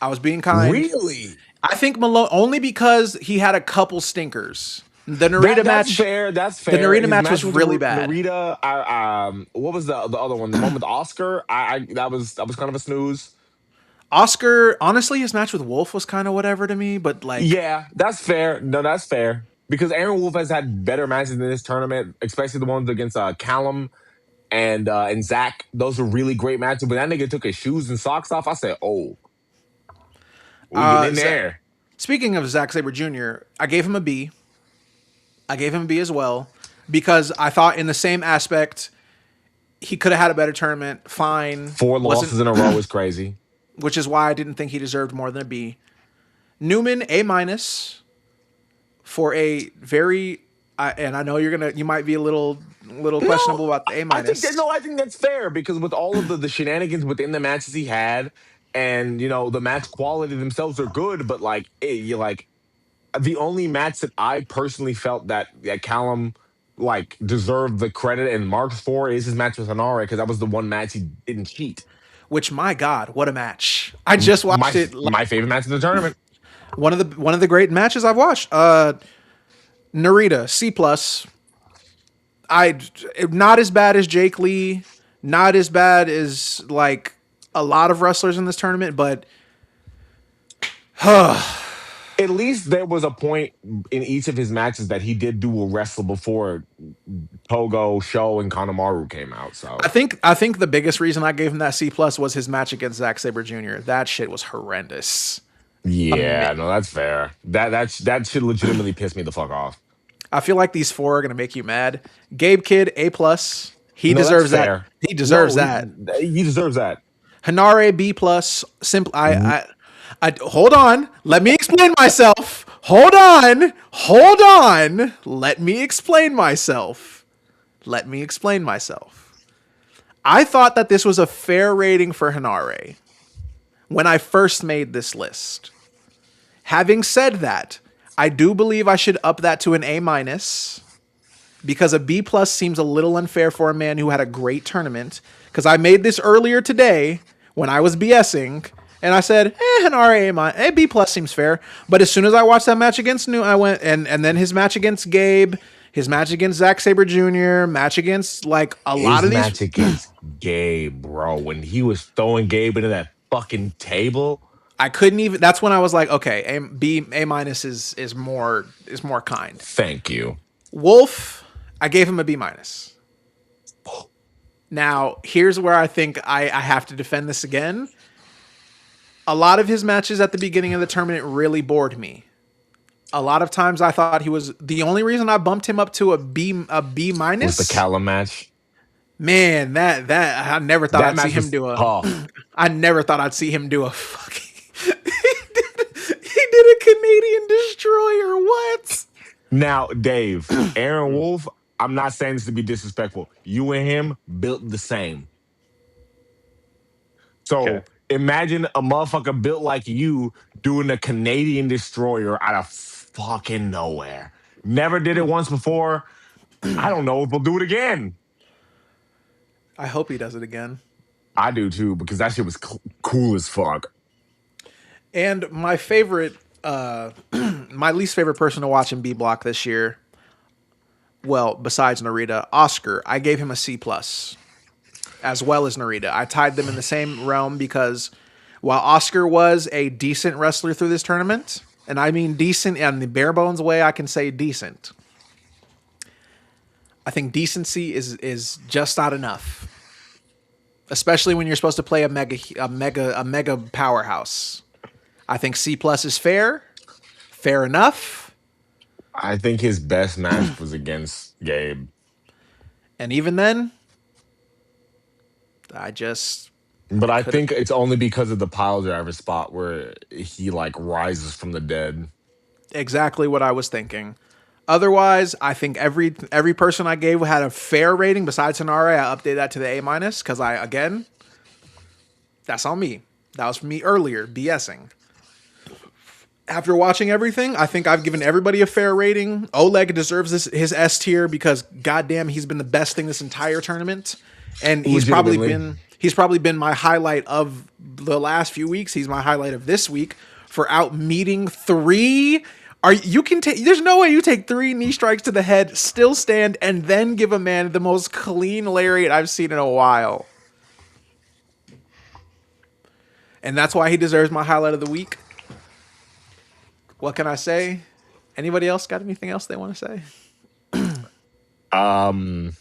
I was being kind. Really? I think Maloney only because he had a couple stinkers. The Narita That's match. fair. That's fair. Narita His match was with really bad. Narita, what was the other one? The one with Oscar. That was kind of a snooze. Oscar, honestly, his match with Wolf was kind of whatever to me, but like, Yeah, that's fair. No, that's fair. Because Aaron Wolf has had better matches in this tournament, especially the ones against Callum and Zach. Those were really great matches. But that nigga took his shoes and socks off. I said, "Oh, we getting in Zach- there." speaking of Zack Sabre Jr., I gave him a B. I gave him a B as well because I thought in the same aspect he could have had a better tournament. Fine, 4 Wasn't- losses in a row is crazy. which is why I didn't think he deserved more than a B. Newman, A minus for a very, and I know you might be a little questionable about the A minus. I think that's fair because with all of the shenanigans within the matches he had, and the match quality themselves are good, but like you like the only match that I personally felt that Callum like deserved the credit and marks for is his match with Hanare because that was the one match he didn't cheat. Which, my God, what a match! I just watched it. My favorite match of the tournament. One of the great matches I've watched. Narita, C plus. Not as bad as Jake Lee, not as bad as like a lot of wrestlers in this tournament, but At least there was a point in each of his matches that he did do a wrestle before Togo, Sho, and Kanemaru came out. So I think the biggest reason I gave him that C plus was his match against Zack Sabre Jr. That shit was horrendous. yeah, no, that's fair. That should legitimately piss me the fuck off. I feel like these four are gonna make you mad. Gabe Kidd, A plus. He No, that's deserves that. fair. He deserves No, that. He deserves that. Hanare B plus. I hold on. Let me explain myself. Hold on. Let me explain myself. I thought that this was a fair rating for Hanare when I first made this list. Having said that, I do believe I should up that to an A minus because a B plus seems a little unfair for a man who had a great tournament. Because I made this earlier today when I was BSing, and I said, Hanare A B plus seems fair. But as soon as I watched that match against New, I went and then his match against Gabe, his match against Zack Sabre Jr., match against like a lot of these. Match against Gabe, bro, when he was throwing Gabe into that fucking table. I couldn't even. That's when I was like, okay, A minus is more kind. Thank you. Wolf, I gave him a B minus. Now, here's where I think I have to defend this again. A lot of his matches at the beginning of the tournament really bored me. A lot of times I thought he was the only reason I bumped him up to a B minus. Was the Callum match? Man, that I never thought That I'd see match him was do a. tough. I never thought I'd see him do a fucking. he did a Canadian destroyer. What? Now, Dave, Aaron Wolf, I'm not saying this to be disrespectful. You and him built the same. So Okay. imagine a motherfucker built like you doing a Canadian destroyer out of fucking nowhere. Never did it once before. I don't know if we'll do it again. I hope he does it again. I do too, because that shit was cool as fuck. And my favorite, my least favorite person to watch in B Block this year, well, besides Narita, Oscar, I gave him a C plus. as well as Narita. I tied them in the same realm because while Oscar was a decent wrestler through this tournament, and I mean decent in the bare bones way I can say decent, I think decency is just not enough. Especially when you're supposed to play a mega powerhouse. I think C+ is fair enough. I think his best match was against Gabe. And even then, I just But I think it's only because of the pile driver spot where he like rises from the dead. exactly what I was thinking. Otherwise, I think every person I gave had a fair rating. Besides Hanare, I updated that to the A- because that's on me. That was from me earlier, BSing. After watching everything, I think I've given everybody a fair rating. Oleg deserves his S tier because goddamn, he's been the best thing this entire tournament, and he's probably been my highlight of the last few weeks. He's my highlight of this week for out meeting 3. There's no way you take 3 knee strikes to the head, still stand, and then give a man the most clean lariat I've seen in a while. And that's why he deserves my highlight of the week. What can I say? Anybody else got anything else they want to say?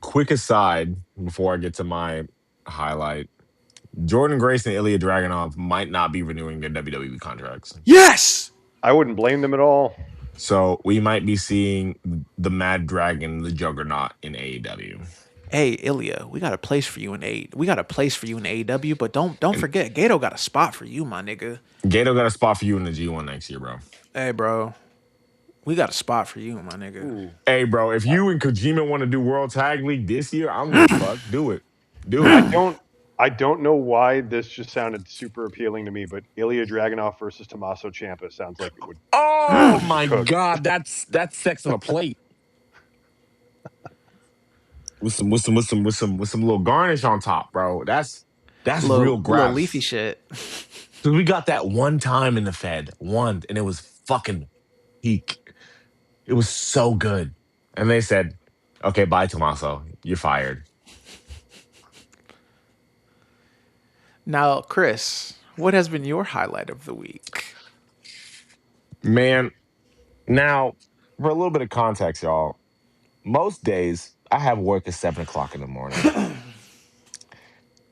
Quick aside before I get to my highlight. Jordan Grace and Ilya Dragunov might not be renewing their WWE contracts. Yes! I wouldn't blame them at all. So we might be seeing the Mad Dragon, the Juggernaut in AEW. Hey, Ilya, we got a place for you in AEW, but don't forget, Gato got a spot for you, my nigga. Gato got a spot for you in the G1 next year, bro. Hey, bro. We got a spot for you, my nigga. Ooh. Hey, bro, if you and Kojima want to do World Tag League this year, I'm gonna fuck. Do it. I don't know why this just sounded super appealing to me, but Ilya Dragunov versus Tommaso Ciampa sounds like it would. Oh my cook. god, that's sex on a plate. with some little garnish on top, bro. That's real grass. Little leafy shit. So we got that one time in the Fed, and it was fucking peak. It was so good. And they said, okay, bye, Tommaso. You're fired. Now, Chris, what has been your highlight of the week? Man, now, for a little bit of context, y'all, most days I have work at 7 o'clock in the morning.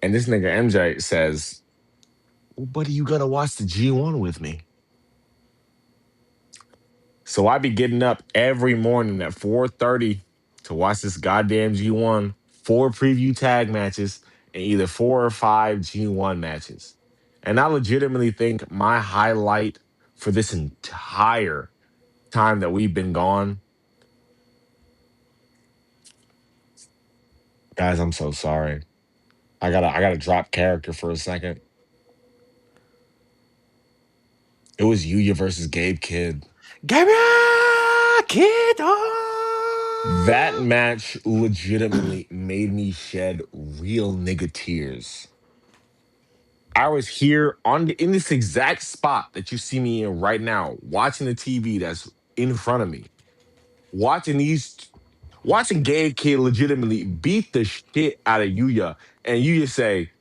And this nigga MJ says, well, buddy, you gotta watch the G1 with me. So I be getting up every morning at 4:30 to watch this goddamn G1, 4 preview tag matches, and either 4 or 5 G1 matches. And I legitimately think my highlight for this entire time that we've been gone. Guys, I'm so sorry. I gotta drop character for a second. It was Yuya versus Gabe Kidd. Gabriel Kidd! That match legitimately made me shed real nigga tears. I was here in this exact spot that you see me in right now, watching the TV that's in front of me, watching Gabe Kidd legitimately beat the shit out of Yuya, and Yuya say,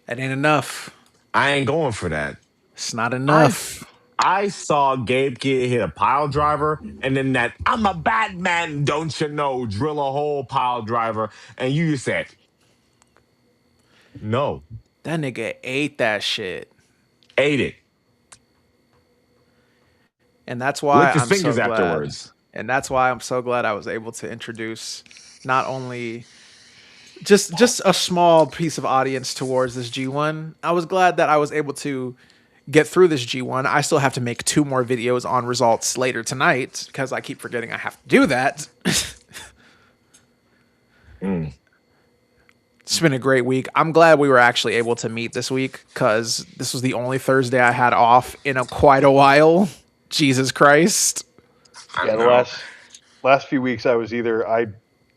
That ain't enough. I ain't going for that. It's not enough. I saw Gabe Kidd hit a pile driver, and then that I'm a Batman, don't you know, drill a whole pile driver, and you just said, no. That nigga ate that shit. Ate it. And that's why Licked his I'm fingers so glad. afterwards. And that's why I'm so glad I was able to introduce not only just a small piece of audience towards this G1. I was glad that I was able to get through this G1. I still have to make 2 more videos on results later tonight because I keep forgetting I have to do that. It's been a great week. I'm glad we were actually able to meet this week because this was the only Thursday I had off in quite a while. Jesus Christ. Yeah, the last few weeks I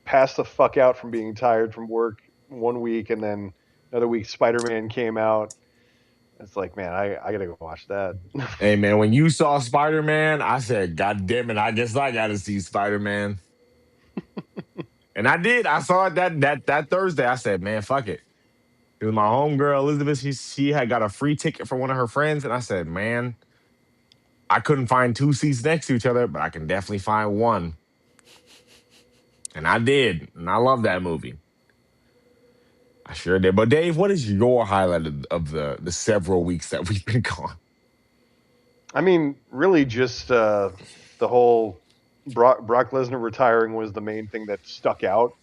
passed the fuck out from being tired from work one week, and then another week Spider-Man came out. It's like, man, I gotta go watch that. Hey, man, when you saw Spider-Man, I said, God damn it, I guess I gotta see Spider-Man. And I did. I saw it that Thursday. I said, man, fuck it. It was my homegirl Elizabeth. She had got a free ticket for one of her friends, and I said, man, I couldn't find two seats next to each other, but I can definitely find one. And I did, and I love that movie. I sure did. But Dave, what is your highlight of the several weeks that we've been gone? I mean, really, just the whole Brock Lesnar retiring was the main thing that stuck out.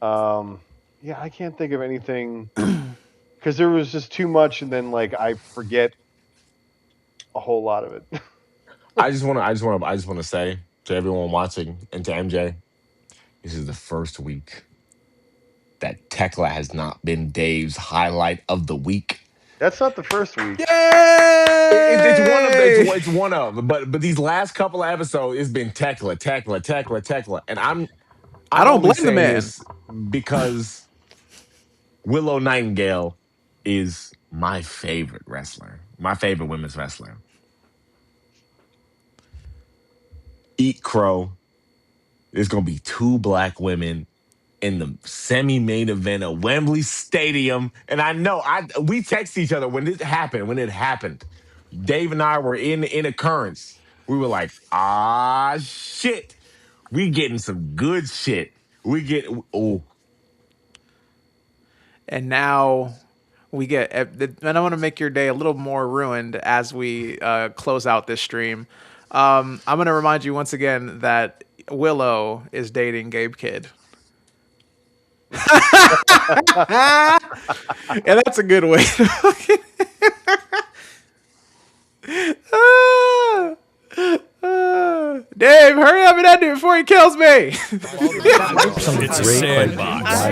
Yeah, I can't think of anything because there was just too much, and then like I forget a whole lot of it. I just want to say to everyone watching and to MJ, this is the first week that Tekla has not been Dave's highlight of the week. That's not the first week. Yay! It's one of, but these last couple of episodes, it's been Tekla, and I don't only blame the saying man. this because Willow Nightingale is my favorite wrestler, my favorite women's wrestler. Eat crow. There's gonna be two black women in the semi-main event of Wembley Stadium, and I know we text each other when it happened. Dave and I were in occurrence. We were like, shit. We getting some good shit. And now we get, and I want to make your day a little more ruined as we close out this stream. I'm going to remind you once again that Willow is dating Gabe Kidd. And that's a good way. Dave, hurry up and end it before he kills me. It's a sandbox.